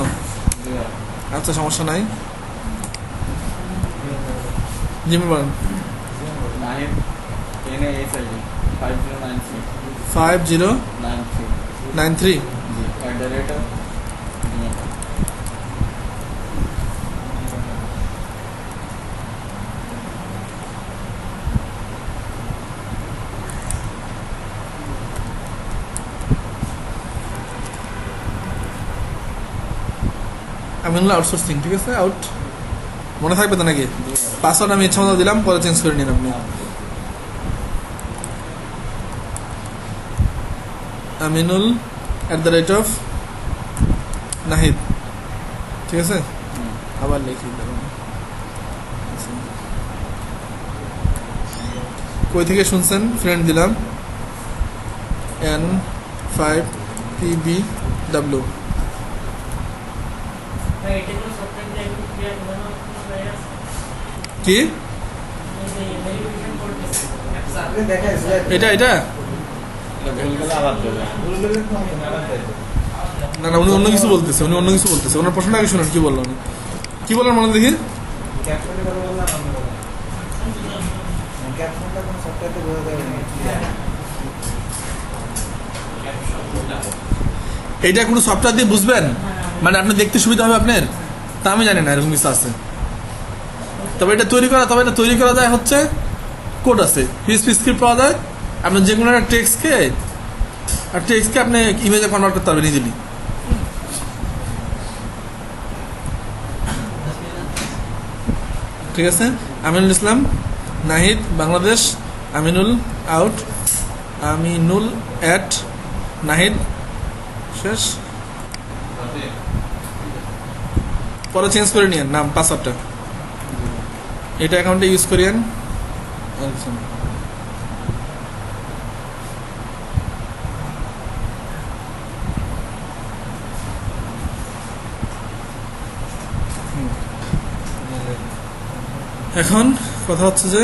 আচ্ছা সমস্যা নাই। জিমে বলেন 5093 5093 আমিনুল আউটসোর্সিং, ঠিক আছে? আউট মনে থাকবে তো নাকি? পাসওয়ার্ড আমি ইচ্ছা মতো দিলাম, পরে চেঞ্জ করে নিন আপনি। আমিনুল @, নাহিদ, ঠিক আছে? আবার লিখি দিলাম। কই থেকে শুনছেন? ফ্রেন্ড দিলাম, N5PBW। কি আপনি দেখেন এটা? এটা ভুল গেলে আবার দেবে। না না, উনি অন্য কিছু বলতেছে, ওনার প্রশ্নটা আগে শুনুন, কি বললো উনি, কি বললেন মনে দেখি। ক্যাপশনের কথা বললাম, আপনি বলেন। ক্যাপশনটা কোনো সফটওয়্যারতে বোঝা যাবে না। এইটা কোনো সফটওয়্যার দিয়ে বুঝবেন, মানে আপনি দেখতে সুবিধা হবে আপনার, তা আমি জানি না এরকম কিছু আছে। তবে এটা তৈরি করা যায় হচ্ছে কোড আছে, পিএইচপি স্ক্রিপ্ট পাওয়া যায়। আপনি যে কোনো একটা টেক্সটকে আপনি ইমেজে কনভার্ট করতে পারবেন ইজিলি। ঠিক আছে? আমিনুল ইসলাম, নাহিদ, বাংলাদেশ, আমিনুল আউট, আমিনুল @, নাহিদ, শেষ। পরে চেঞ্জ করে নিয়েন নাম, পাসওয়ার্ডটা এটা অ্যাকাউন্টে ইউজ করিয়েন। আচ্ছা, এখন কথা হচ্ছে যে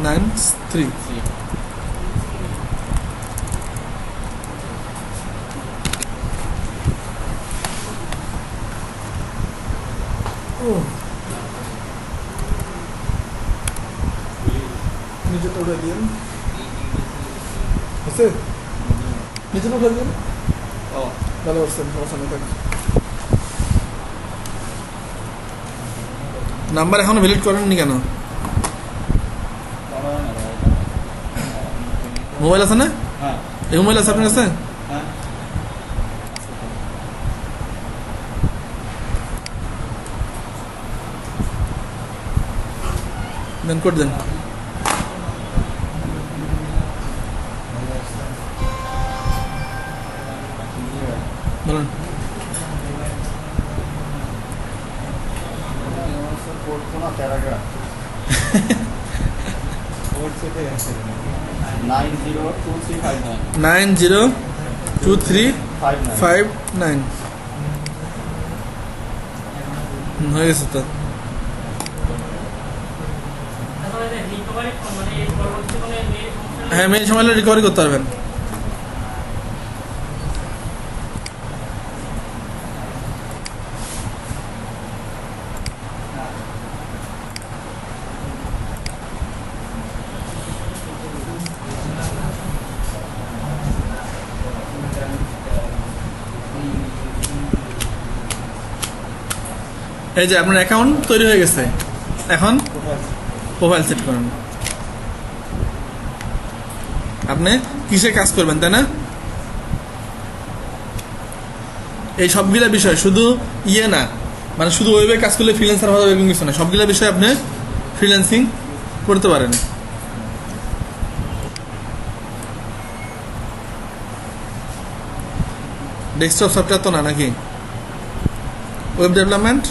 নাইন থ্রি নিচেটা উঠে দিন, হচ্ছে নিচেটা উঠে দিন, ভালো করছেন, সমস্যা নেই। থাক, নাম্বার এখনো ভ্যালিড করেননি কেন? মোবাইল আছে না? হ্যাঁ এই মোবাইল আছে আপনার কাছে? হ্যাঁ দেন, কোড দেন। বলুন। কোড সেটে গেছে 902359 হয়ে গেছে তো। হ্যাঁ, মেইন সময় রিকভারি করতে পারবেন। এই যে আপনার অ্যাকাউন্ট তৈরি হয়ে গেছে, এখন প্রোফাইল সেট করেন। আপনি কিসে কাজ করবেন, তাই না? এই সবগুলা বিষয় শুধু না, মানে শুধু ওয়েবে কাজ করলে ফ্রিল্যান্সার হওয়া যাবে এরকম কিছু না, সবগুলা বিষয় আপনি ফ্রিল্যান্সিং করতে পারেন। ডেস্কটপ সফটওয়্যার তো না নাকি? ওয়েব ডেভেলপমেন্ট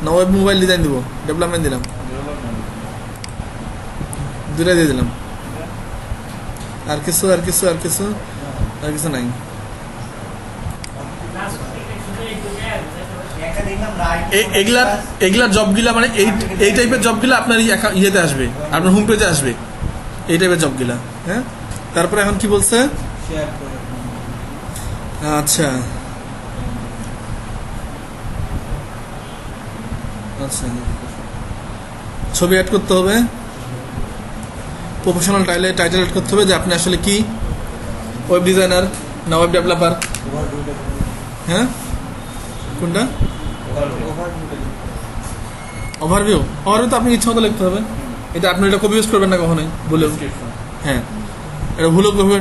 না ওয়েব মোবাইল ডিজাইন দিব? ডেভেলপমেন্ট দিলাম, দুটা দিয়ে দিলাম। আর কিছু নাই। এগুলার জবগুলা মানে এই টাইপের জবগুলা আপনার ইয়েতে আসবে, আপনার হোম পেজে আসবে এই টাইপের জবগুলা। হ্যাঁ, তারপরে এখন কি বলছে? শেয়ার করে আচ্ছা আচ্ছা, ছবি অ্যাড করতে হবে, প্রফেশনাল টাইটেল এড করতে হবে যে আপনি আসলে কি ওয়েব ডিজাইনার না ওয়েব ডেভেলপার। ওভারভিউটা হ্যাঁ, কোনটা? ওভারভিউটা ওভারভিউ তো আপনি ইচ্ছা মতো লিখতে হবে। এটা আপনি এটা কপি ইউজ করবেন না কখনোই ভুলেও। হ্যাঁ, এটা ভুলেও কপি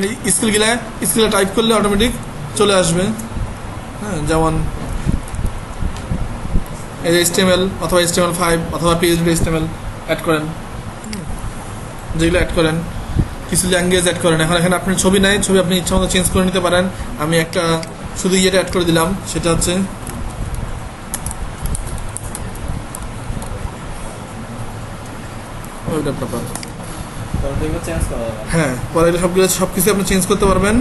স্কিলে টাইপ করলে অটোমেটিক চলে আসবে। হ্যাঁ, যেমন এই যে HTML অথবা HTML5 অথবা PHP HTML অ্যাড করেন, যেগুলো অ্যাড করেন, কিছু ল্যাঙ্গুয়েজ অ্যাড করেন। এখন এখানে আপনার ছবি নাই, ছবি আপনি ইচ্ছা মতো চেঞ্জ করে নিতে পারেন। আমি একটা শুধু ইয়েটা অ্যাড করে দিলাম, সেটা হচ্ছে ওয়েব ডেভেলপার। চেঞ্জ করা যাবে। হ্যাঁ, পরে এগুলো সব কিছু আপনি চেঞ্জ করতে পারবেন।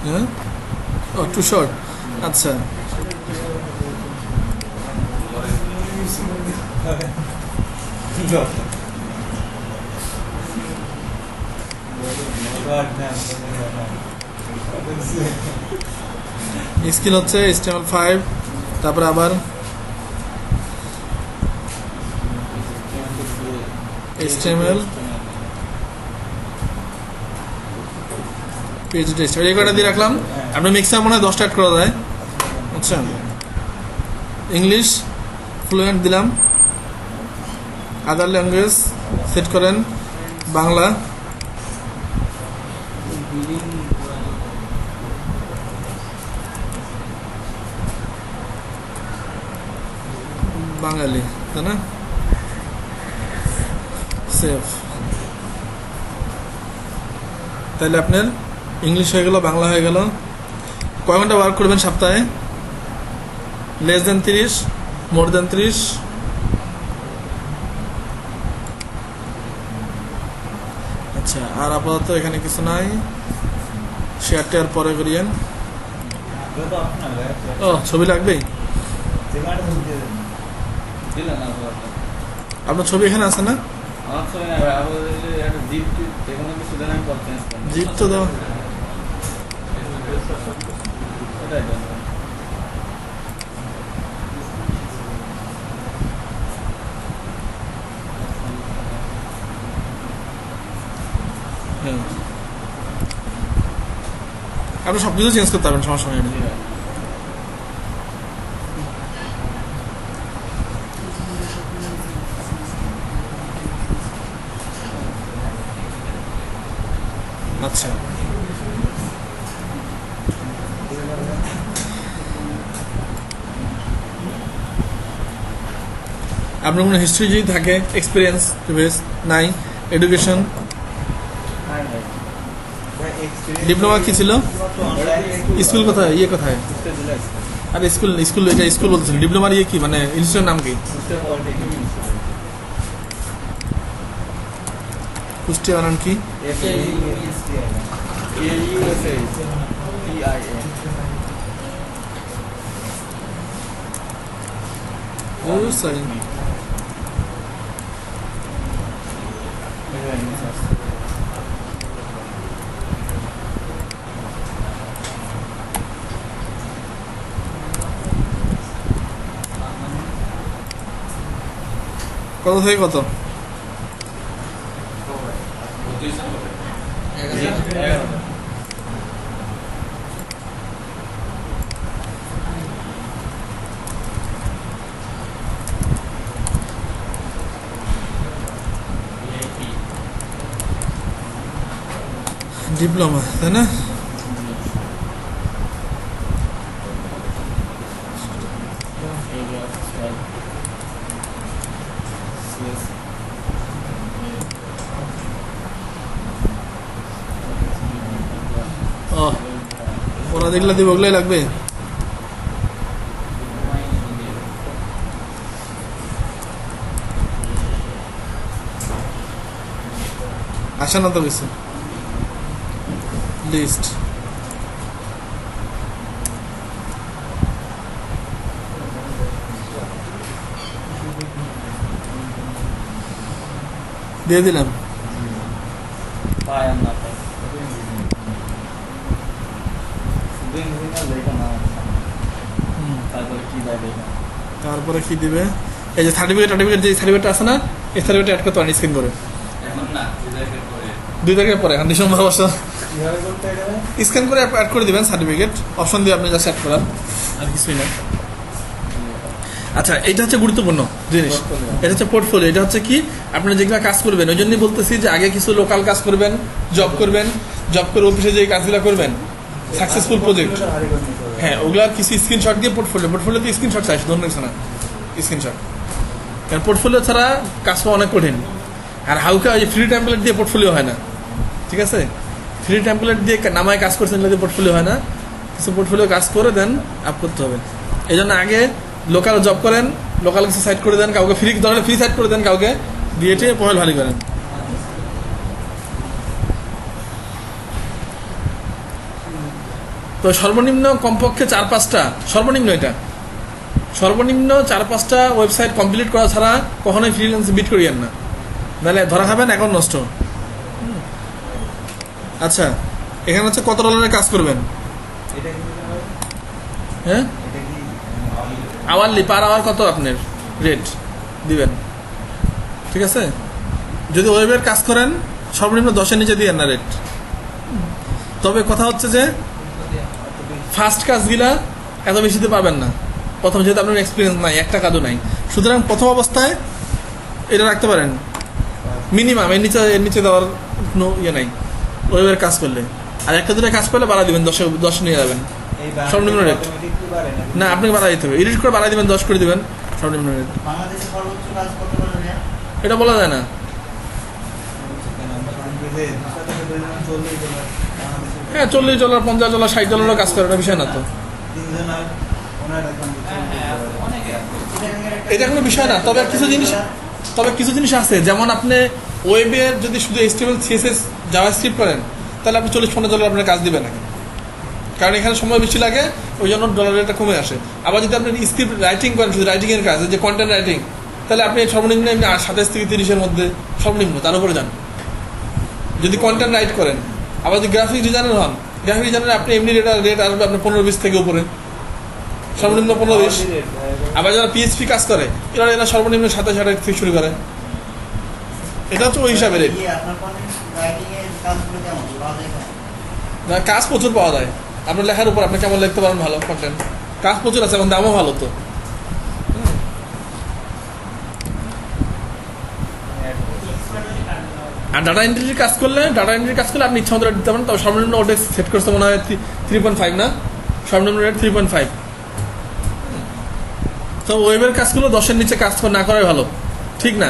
হ্যাঁ, ও টু শর্ট, আচ্ছা। স্কিল হচ্ছে HTML5, তারপরে আবার HTML পেজ টেস্ট এই কটা দিয়ে রাখলাম। আপনার মিক্সার মনে হয় 10টা অ্যাড করা যায়। আচ্ছা, ইংলিশ ফ্লুয়েন্ট দিলাম, আদার ল্যাঙ্গুয়েজ সেট করেন বাংলা, বাঙালি, তাই না? সেভ। তাহলে আপনার ইংলিশ হয়ে গেল, বাংলা হয়ে গেল। কয় ঘন্টা ওয়ার্ক করবেন সপ্তাহে? লেস দেন 30, মোর দেন 30। আচ্ছা, আর আপাতত এখানে কিছু নাই। শেয়ার পরে করিয়েন। ও, ছবি লাগবেই। দিলেন না ব্যাপারটা। আপনার ছবি এখানে আছে না? আমার ছবি না ভাই, আবার একটা জিপ যে কোনো কিছু দেন আমি পর চেঞ্জ করবো। জিপ তো দাও। এটাই তো। হ্যাঁ, আপনি সব কিছু চেঞ্জ করতে পারবেন, সমস্যা নেই। আচ্ছা, আপনার কোনো হিস্ট্রি যদি থাকে, এক্সপিরিয়েন্স নাই, এডুকেশন, ডিপ্লোমা কি ছিল, স্কুল কোথায়, ইয়ে কোথায়? আর স্কুল এটা স্কুল বলতেছিল। ডিপ্লোমার ইয়ে কি, মানে ইনস্টিটিউটের নাম কি? কুষ্টিয়া বানান কি? সরি, কত থেকে কত? 11 ডিপ্লোমা, তাই না? ও, ওরা যেগুলো দিব ওগুলোই লাগবে। আসে না তো কিছু লিস্ট। দিয়ে দিলাম। পাই আর না পাই শুধু ইঞ্জিনিয়ার লেখা না। কি দেবে তারপরে কি দিবে, এই যে সার্টিফিকেট যে সার্টিফিকেট আছে না, এই সার্টিফিকেট অ্যাড করতে পারেন স্ক্যান করে। এখন না 2 তারিখের পরে, এখন ডিসেম্বর মাস কিভাবে করতে হবে? স্ক্যান করে অ্যাড করে দিবেন সার্টিফিকেট, অপশন দিয়ে আপনি জাস্ট অ্যাড করার, আর কিছুই না। আচ্ছা, এটা হচ্ছে গুরুত্বপূর্ণ জিনিস, এটা হচ্ছে পোর্টফোলিও। এটা হচ্ছে কি, আপনি যেগুলো কাজ করবেন, ওই জন্যই বলতেছি যে আগে কিছু লোকাল কাজ করবেন, জব করবেন, জব করে অফিসে যে কাজগুলো করবেন, সাকসেসফুল প্রজেক্ট, হারি করে নিতে হবে। হ্যাঁ ওগুলার কিছু স্ক্রিনশট দিয়ে পোর্টফোলিওতে স্ক্রিনশট চাই, ধরে নিচ্ছে না স্ক্রিনশট, কারণ পোর্টফোলিও ছাড়া কাজ পাওয়া অনেক কঠিন। আর হাউকা ওই যে ফ্রি টেমপ্লেট দিয়ে পোর্টফোলিও হয় না, ঠিক আছে? ফ্রি টেমপ্লেট দিয়ে নামায় কাজ করছেন, এগুলো দিয়ে পোর্টফোলিও হয় না। কিছু পোর্টফোলিও কাজ করে দেন, আপ করতে হবে। এই জন্য আগে লোকাল জব করেন, লোকাল কিছু সাইড করে দেন, কাউকে ফ্রি ধরনের ফ্রি সাইড করে দেন, কাউকে দিয়ে প্রোফাইল ভারী করেন। তো সর্বনিম্ন কমপক্ষে 4-5টা, সর্বনিম্ন এটা সর্বনিম্ন 4-5টা ওয়েবসাইট কমপ্লিট করা ছাড়া কখনোই ফ্রিল্যান্স বিট করিয়েন না, নাহলে ধরা খাবেন, অ্যাকাউন্ট নষ্ট। আচ্ছা, এখানে হচ্ছে কত ডলারের কাজ করবেন, এটা কি দিতে হবে? হ্যাঁ এটা কি আওয়ারলি পার আওয়ার কত আপনার রেট দিবেন, ঠিক আছে? যদি ওয়েবের কাজ করেন সর্বনিম্ন 10-এর নিচে দিয়েন না রেট। তবে কথা হচ্ছে যে ফার্স্ট কাজগুলা এত বেশিতে পাবেন না, প্রথম যেহেতু আপনার এক্সপিরিয়েন্স নাই, একটা কাজও নাই, সুতরাং প্রথম অবস্থায় এটা রাখতে পারেন মিনিমাম, এর নিচে দেওয়ার কোনো ইয়ে নাই ওয়েবের কাজ করলে। আর একটা দুটো কাজ করলে বাড়া দিবেন, 10 নিয়ে যাবেন এই সর্বনিম্ন রেট। অটোমেটিকলি বাড়ে নাকি? না, আপনাকে বাড়া দিতে হবে, এডিট করে বাড়া দিবেন, 10 করে দিবেন সর্বনিম্ন রেট। বাংলাদেশে সর্বোচ্চ কাজ কত করে নেয়? এটা বলা যায় না। হ্যাঁ, $40, $50, $60 কাজ করে, এটা বিষয় না তো, এটা কোনো বিষয় না। তবে কিছু জিনিস আছে, যেমন আপনি ওয়েবের যদি শুধু HTML CSS জাভাস্ক্রিপ্ট করেন, তাহলে আপনি $40-50 আপনার কাজ দিবেন না, কারণ এখানে সময় বেশি লাগে, ওই জন্য ডলার রেটটা কমে আসে। আবার যদি আপনি স্ক্রিপ্ট রাইটিং করেন, শুধু রাইটিংয়ের কাজ, যে কন্টেন্ট রাইটিং, তাহলে আপনি সর্বনিম্ন এমনি 27 থেকে 30-এর মধ্যে সর্বনিম্ন, তার উপরে যান যদি কন্টেন্ট রাইট করেন। আবার যদি গ্রাফিক ডিজাইনার হন, গ্রাফিক ডিজাইনার আপনি এমনি রেট আসবে আপনার 15-20 থেকে উপরে, সর্বনিম্ন 15-20। আবার যারা PHP কাজ করে, এরা সর্বনিম্ন 27-28 থেকে শুরু করে, এটা হচ্ছে ওই হিসাবে রেট। না, কাজ প্রচুর পাওয়া যায়, আপনার লেখার উপর, আপনি কেমন লিখতে পারেন, ভালো কন্টেন্ট, কাজ প্রচুর আছে, এবং দামও ভালো। তো আর ডাটা এন্ট্রির কাজ করলে আপনি ইচ্ছা মতো দিতে পারেন, তবে সর্বনিম্ন ওটা সেট করতে মনে হয় 3.5 না, সর্বনিম্ন রেট 3.5। তো ওয়েবের কাজগুলো 10-এর নিচে কাজ না করাই ভালো, ঠিক না?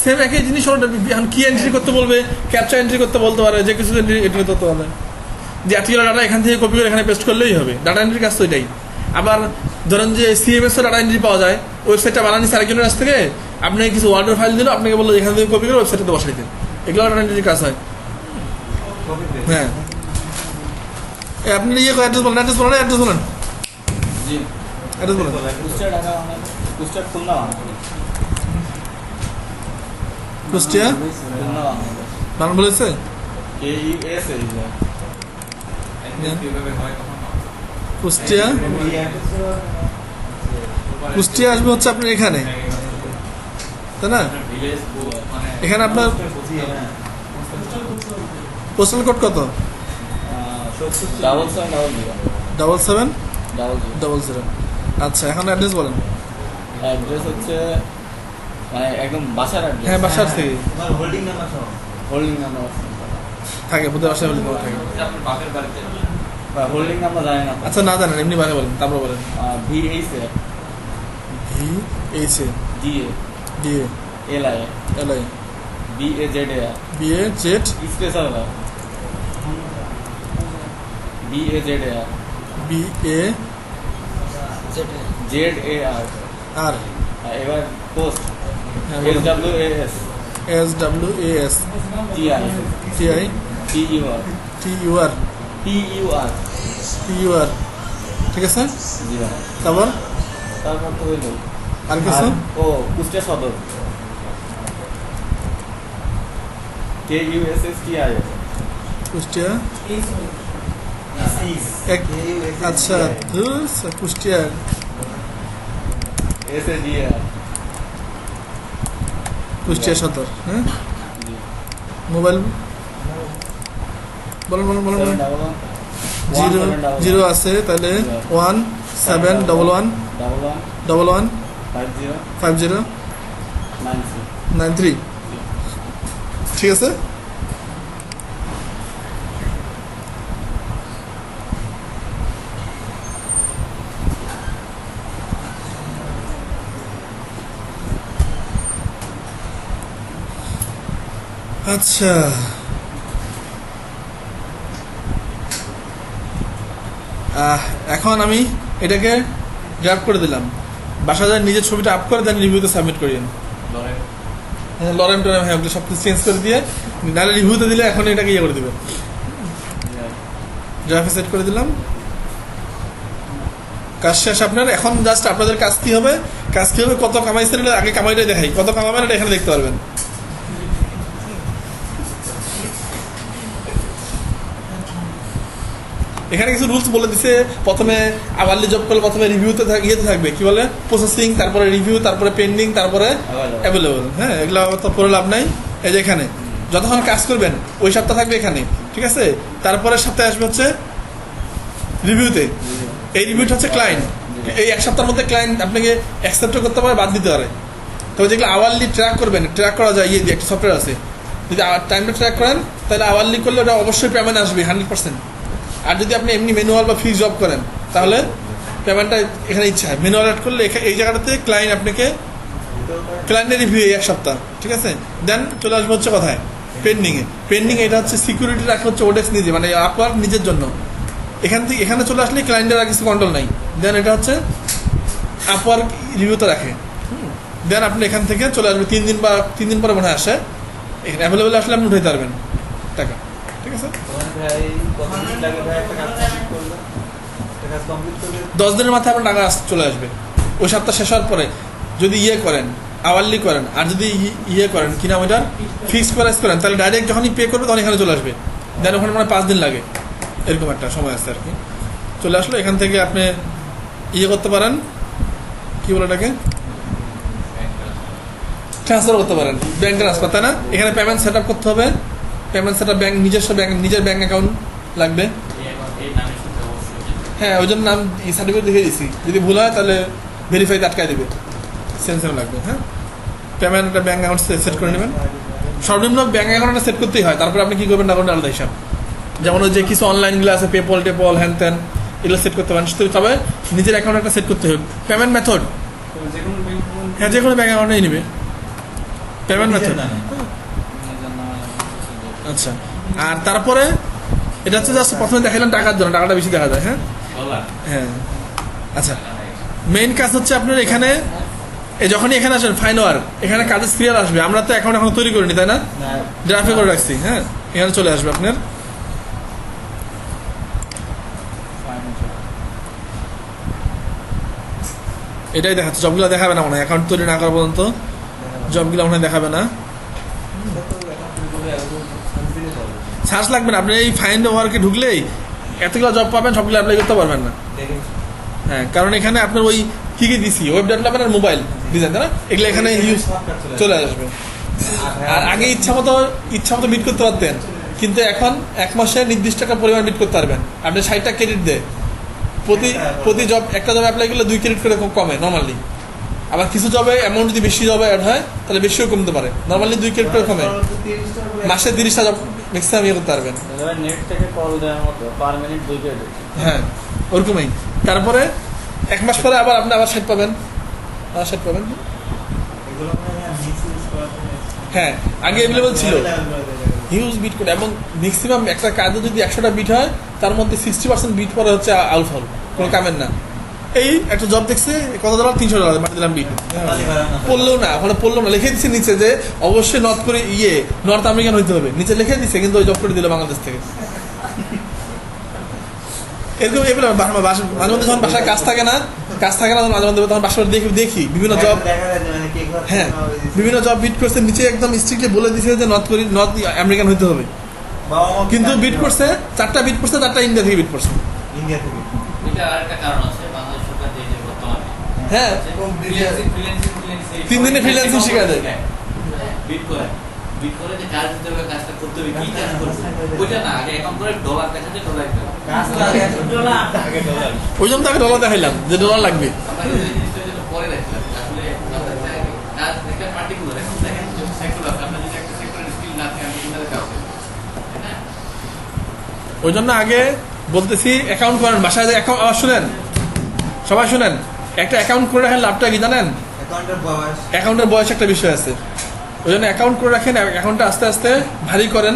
সেম একই জিনিস, এখন কি এন্ট্রি করতে বলবে, ক্যাপচা এন্ট্রি করতে বলতে পারে, যে কিছু এন্ট্রি করতে পারে, যে আর্টিকেল ডাটা এখান থেকে কপি করে এখানে পেস্ট করলেই হবে। ডাটা এন্ট্রির কাজ তো এটাই। আবার ধরেন যে CMS এর ডাটা এন্ট্রি পাওয়া যায়, ওয়েবসাইটটা বানানি আরেকজনের কাছ থেকে, আপনি কিছু ওয়ার্ডের ফাইল দিল, আপনাকে বললো এখান থেকে কপি করে ওয়েবসাইটে বসাইতে, এগুলো ডাটা এন্ট্রির কাজ হয়। হ্যাঁ, আপনি ইয়ে অ্যাড্রেস বলেন, অ্যাড্রেস বলেন জি অ্যাড্রেস বলেন। কুষ্টিয়া ঢাকা কুষ্টিয়া খুলনা কুষ্টিয়া খুলনা বানান বলেছে, KES কুষ্টিয়া আসবে হচ্ছে আপনার এখানে, তাই না? এখানে আপনার পোস্টাল কোড কত? 7700। আচ্ছা, এখন অ্যাড্রেস বলেন। অ্যাড্রেস হচ্ছে মানে একদম বাসার অ্যাড্রেস। হ্যাঁ, বাসার থেকে হোল্ডিং নাম্বার সহ হোল্ডিং নাম্বার থাকে, প্রতি বাসায় হোল্ডিং নাম্বার থাকে। হোল্ডিং নাম্বার জানেন না? আচ্ছা, না জানেন, এমনি বারে বলেন, তারপর বলেন। VH DA LI LI BAZ BAZ special BAZ ZAR আর এবার পোস্ট হ্যাঁ, বলেন। SWAS TI TUR ঠিক আছে। জি ভাই। তারপর তারপর তো হইল আর কিছু? ও কুষ্টিয়া সদর KUSSTI কুষ্টিয়া আচ্ছা কুষ্টিয়ার এসে দিয়ে কুষ্টিয়া সদর, হ্যাঁ মোবাইল বলেন বলেন বলেন বলেন। 0 আছে, তাহলে 1711 double one 11 five zero 50 nine three 93। ঠিক আছে, আচ্ছা এখন আমি এটাকে গ্রাফ করে দিলাম, বাসা যায় নিজের ছবিটা আপ করে দেন, রিভিউতে সাবমিট করিয়েন। লরেন টরেন, হ্যাঁ ওগুলো সব কিছু চেঞ্জ করে দিয়ে নাহলে রিভিউতে দিলে এখন এটাকে ইয়ে করে দেবে, গ্রাফে সেট করে দিলাম। কাজ শেষ আপনার। এখন জাস্ট আপনাদের কাজ কি হবে, কত কামাইছেন এটা আগে কামাইটাই দেখাই, কত কামাবেন এটা এখানে দেখতে পারবেন। এখানে কিছু রুলস বলে দিছে, প্রথমে আওয়ারলি জব করলে প্রথমে রিভিউতে ইয়েতে থাকবে, কি বলে প্রসেসিং, তারপরে রিভিউ, তারপরে পেন্ডিং, তারপরে অ্যাভেলেবল। হ্যাঁ এগুলো তো পড়ে লাভ নাই। এই যে এখানে যতক্ষণ কাজ করবেন ওই সপ্তাহ থাকবে এখানে, ঠিক আছে। তারপরে সপ্তাহে আসবে হচ্ছে রিভিউতে। এই রিভিউটা হচ্ছে ক্লায়েন্ট, এই এক সপ্তাহের মধ্যে ক্লায়েন্ট আপনাকে অ্যাকসেপ্টও করতে পারে, বাদ দিতে পারে। তবে যেগুলো আওয়ারলি ট্র্যাক করবেন, ট্র্যাক করা যায়, ইয়ে দিয়ে একটা সফটওয়্যার আছে, যদি টাইমটা ট্র্যাক করেন তাহলে আওয়ারলি করলে ওটা অবশ্যই পেমেন্ট আসবে 100%। আর যদি আপনি এমনি ম্যানুয়াল বা ফিক্স জব করেন তাহলে পেমেন্টটা এখানে ইচ্ছা হয়। ম্যানুয়াল অ্যাড করলে এই জায়গাটাতে ক্লায়েন্ট আপনাকে ক্লায়েন্টের রিভিউ এক সপ্তাহ, ঠিক আছে। দেন চলে আসবে হচ্ছে কোথায়, পেন্ডিংয়ে। এটা হচ্ছে সিকিউরিটি রাখে হচ্ছে ওডেক্স নিজে, মানে আপওয়ার্ক নিজের জন্য। এখান থেকে এখানে চলে আসলে ক্লায়েন্টের আর কিছু কন্ট্রোল নাই। দেন এটা হচ্ছে আপওয়ার্ক রিভিউতে রাখে। দেন আপনি এখান থেকে চলে আসবে 3 দিন পরে মনে হয় আসে, এখানে অ্যাভেলেবেল আসলে আপনি উঠাইতে পারবেন টাকা, ঠিক আছে। 10 দিনের মাথায় আপনার টাকা চলে আসবে। ওই সপ্তাহ শেষ হওয়ার পরে যদি ইয়ে করেন, আওয়ারলি করেন, আর যদি ইয়ে করেন কি নাম ওইটার ফিক্সড প্রাইস করেন, তাহলে ডাইরেক্ট যখনই পে করবে তখন এখানে চলে আসবে। দেন ওখানে মানে 5 দিন লাগে, এরকম একটা সময় আছে আর কি। চলে আসলো, এখান থেকে আপনি ইয়ে করতে পারেন, কি বলে এটাকে, ট্রান্সফার করতে পারেন, ব্যাংক ট্রান্সফার, তাই না। এখানে পেমেন্ট সেট আপ করতে হবে, পেমেন্ট সেট আপ ব্যাংক নিজের ব্যাংক অ্যাকাউন্ট লাগবে। হ্যাঁ ওই জন্য নাম সার্টিফিকেট দেখে দিচ্ছি, যদি ভুল হয় তাহলে ভেরিফাইতে আটকায় দেবে, সেম লাগবে। হ্যাঁ পেমেন্ট একটা ব্যাংক অ্যাকাউন্ট সেট করে নেবেন, সর্বনিম্ন ব্যাংক অ্যাকাউন্টটা সেট করতেই হয়। তারপরে আপনি কী করবেন না করবেন আলাদা হিসাব, যেমন ওই যে কিছু অনলাইনগুলো আছে, পেপল টেপল হ্যান ত্যান, এগুলো সেট করতে পারেন। তবে নিজের অ্যাকাউন্ট একটা সেট করতে হবে। পেমেন্ট মেথড, হ্যাঁ যে কোনো ব্যাংক অ্যাকাউন্টেই নেবে পেমেন্ট মেথড। আচ্ছা, আর তারপরে এটা হচ্ছে জাস্ট প্রথমে দেখালাম টাকার জন্য, টাকাটা বেশি দেখা যায়। হ্যাঁ হ্যাঁ আচ্ছা, মেইন কাজ হচ্ছে আপনার এখানে যখনই এখানে আসেন ফাইন ওয়ার্ক, এখানে কাজের সিরিয়াল আসবে। আমরা তো অ্যাকাউন্ট এখন তৈরি করিনি, তাই না, ড্রাফে করে রাখছি। হ্যাঁ এখানে চলে আসবে আপনার, এটাই দেখাচ্ছে। জবগুলো দেখাবে না মনে হয়, অ্যাকাউন্ট তৈরি না করা পর্যন্ত জবগুলো মনে হয় দেখাবে না। সার্চ লাগবে না, আপনি এই ফাইন্ড ওয়ার্কে ঢুকলেই এতগুলো জব পাবেন, সবগুলো অ্যাপ্লাই করতে পারবেন না। হ্যাঁ কারণ এখানে আপনার ওই কি দিছি, ওয়েব ডেভেলপমেন্ট আর মোবাইল ডিজাইন, তাই না, এগুলো এখানে ইউজ চলে আসবে। আর আগে ইচ্ছা মতো মিট করতে পারতেন, কিন্তু এখন 1 মাসে নির্দিষ্ট একটা পরিমাণ মিট করতে পারবেন। আপনি 60টা ক্রেডিট দেয় প্রতি জব, একটা জব অ্যাপ্লাই করলে 2 ক্রেডিট করে কমে নর্মালি। আবার কিছু জবে অ্যামাউন্ট যদি বেশি জবে অ্যাড হয় তাহলে বেশিও কমতে পারে, নর্মালি 2 ক্রেডিট করে কমে। মাসে 30টা জব ম্যাক্সিমাম ইয়ে করতে পারবেন। নেট থেকে কল দেওয়ার মতো পার মিনিট 2 ক্রেডিট। হ্যাঁ ওরকমই। তারপরে 1 মাস পরে আবার আপনি আবার 60 পাবেন, আবার 60 পাবেন। হ্যাঁ আগে অ্যাভেলেবল ছিল হিউজ বিট করে, এবং ম্যাক্সিমাম একটা কাজে যদি 100টা বিট হয় তার মধ্যে 60% বিট পরে হচ্ছে আউটফল, কোনো কামের না। এই একটা জব দেখছে কত $, $300 মাটি দিলাম বিট, পড়লেও না, ওখানে পড়লো না, লিখে দিচ্ছে নিচে যে অবশ্যই নর্থ আমেরিকান হইতে হবে, নিচে লিখে দিচ্ছে, কিন্তু ওই জব করে দিল বাংলাদেশ থেকে। এরকম এগুলো মাঝে মধ্যে যখন বাসায় কাজ থাকে না মাঝে মধ্যে তখন বাসায় দেখি বিভিন্ন জব, হ্যাঁ বিভিন্ন জব বিট করছে, নিচে একদম স্ট্রিক্টলি বলে দিচ্ছে যে নর্থ আমেরিকান হইতে হবে, কিন্তু বিট করছে 4টা বিট করছে, 4টা ইন্ডিয়া থেকে বিট করছে। ইন্ডিয়া থেকে। এটা আরেকটা কারণ আছে বাংলাদেশ সরকার যে বর্তমানে হ্যাঁ তিন দিনে freelancing শিখায় দেয়। বিট করে যে কাজ দিতে হবে, কাজটা করতে হবে, কি কাজ করবে ওইটা না, আগে অ্যাকাউন্ট করে ডলার দেখাতে ডলার দিতে হবে। কাজ তো আগে আগে ডলার। ওই জন্য তাকে ডলার দেখাইলাম যে ডলার লাগবে। আমরা এই জিনিসটা যেটা পরে দেখলাম আসলে আপনাদের কাজ একটা পার্টিকুলার এখন দেখেন যে সেক্টর আছে, আপনার যদি একটা সেক্টরের স্কিল না থাকে আপনি কিভাবে কাজ করবেন, তাই না? ওই জন্য আগে বলতেছি অ্যাকাউন্ট করেন বাসায়, অ্যাকাউন্ট আবার শুনেন, সবাই শুনেন, একটা অ্যাকাউন্ট করে রাখেন লাভটা কি জানেন? অ্যাকাউন্টের বয়স অ্যাকাউন্টের বয়স একটা বিষয় আছে। ওই জন্য অ্যাকাউন্ট করে রাখেন, অ্যাকাউন্টটা আস্তে আস্তে ভারী করেন,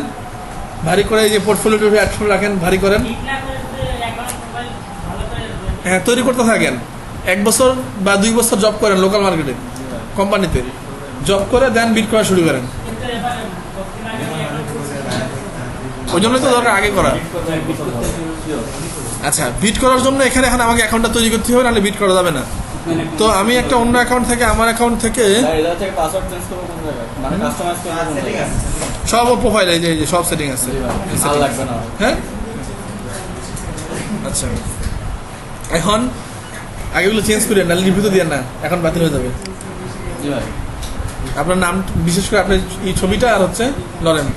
ভারী করে এই যে পোর্টফোলিও অ্যাড করে রাখেন, ভারী করেন। হ্যাঁ তৈরি করতে থাকেন। 1 বছর বা 2 বছর জব করেন লোকাল মার্কেটে কোম্পানিতে, জব করে দেন বিট করা শুরু করেন। ওই জন্য তো দরকার আগে করা। আচ্ছা বিট করার জন্য এখানে এখন আমাকে অ্যাকাউন্টটা তৈরি করতে হবে, নাহলে বিট করা যাবে না। তো আমি একটা অন্য অ্যাকাউন্ট থেকে আমার অ্যাকাউন্ট থেকে এটা থেকে পাসওয়ার্ড চেঞ্জ করব কোন জায়গায়, মানে কাস্টমাইজ করব কোন সেটিং জায়গায়? আছে। সব প্রোফাইল এই যে সব সেটিং আছে। ভালো লাগবে না। হ্যাঁ আচ্ছা এখন আগেগুলো চেঞ্জ করেন, নাহলে রিভিউ তো দিয়ে না, এখন বাতিল হয়ে যাবে। জি ভাই। আপনার নাম বিশেষ করে আপনার এই ছবিটা আর হচ্ছে নরেন।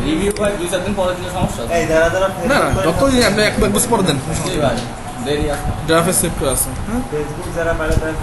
রিভিউ ভাই 2-4 দিন পরে দিলে সমস্যা আছে? এই যারা যারা না না যতদিন আপনি এক বছর পরে দেন, জি ভাই, দেরি আছে। ড্রাফে সেভ করে আছে। হ্যাঁ ফেসবুক যারা পারে তারা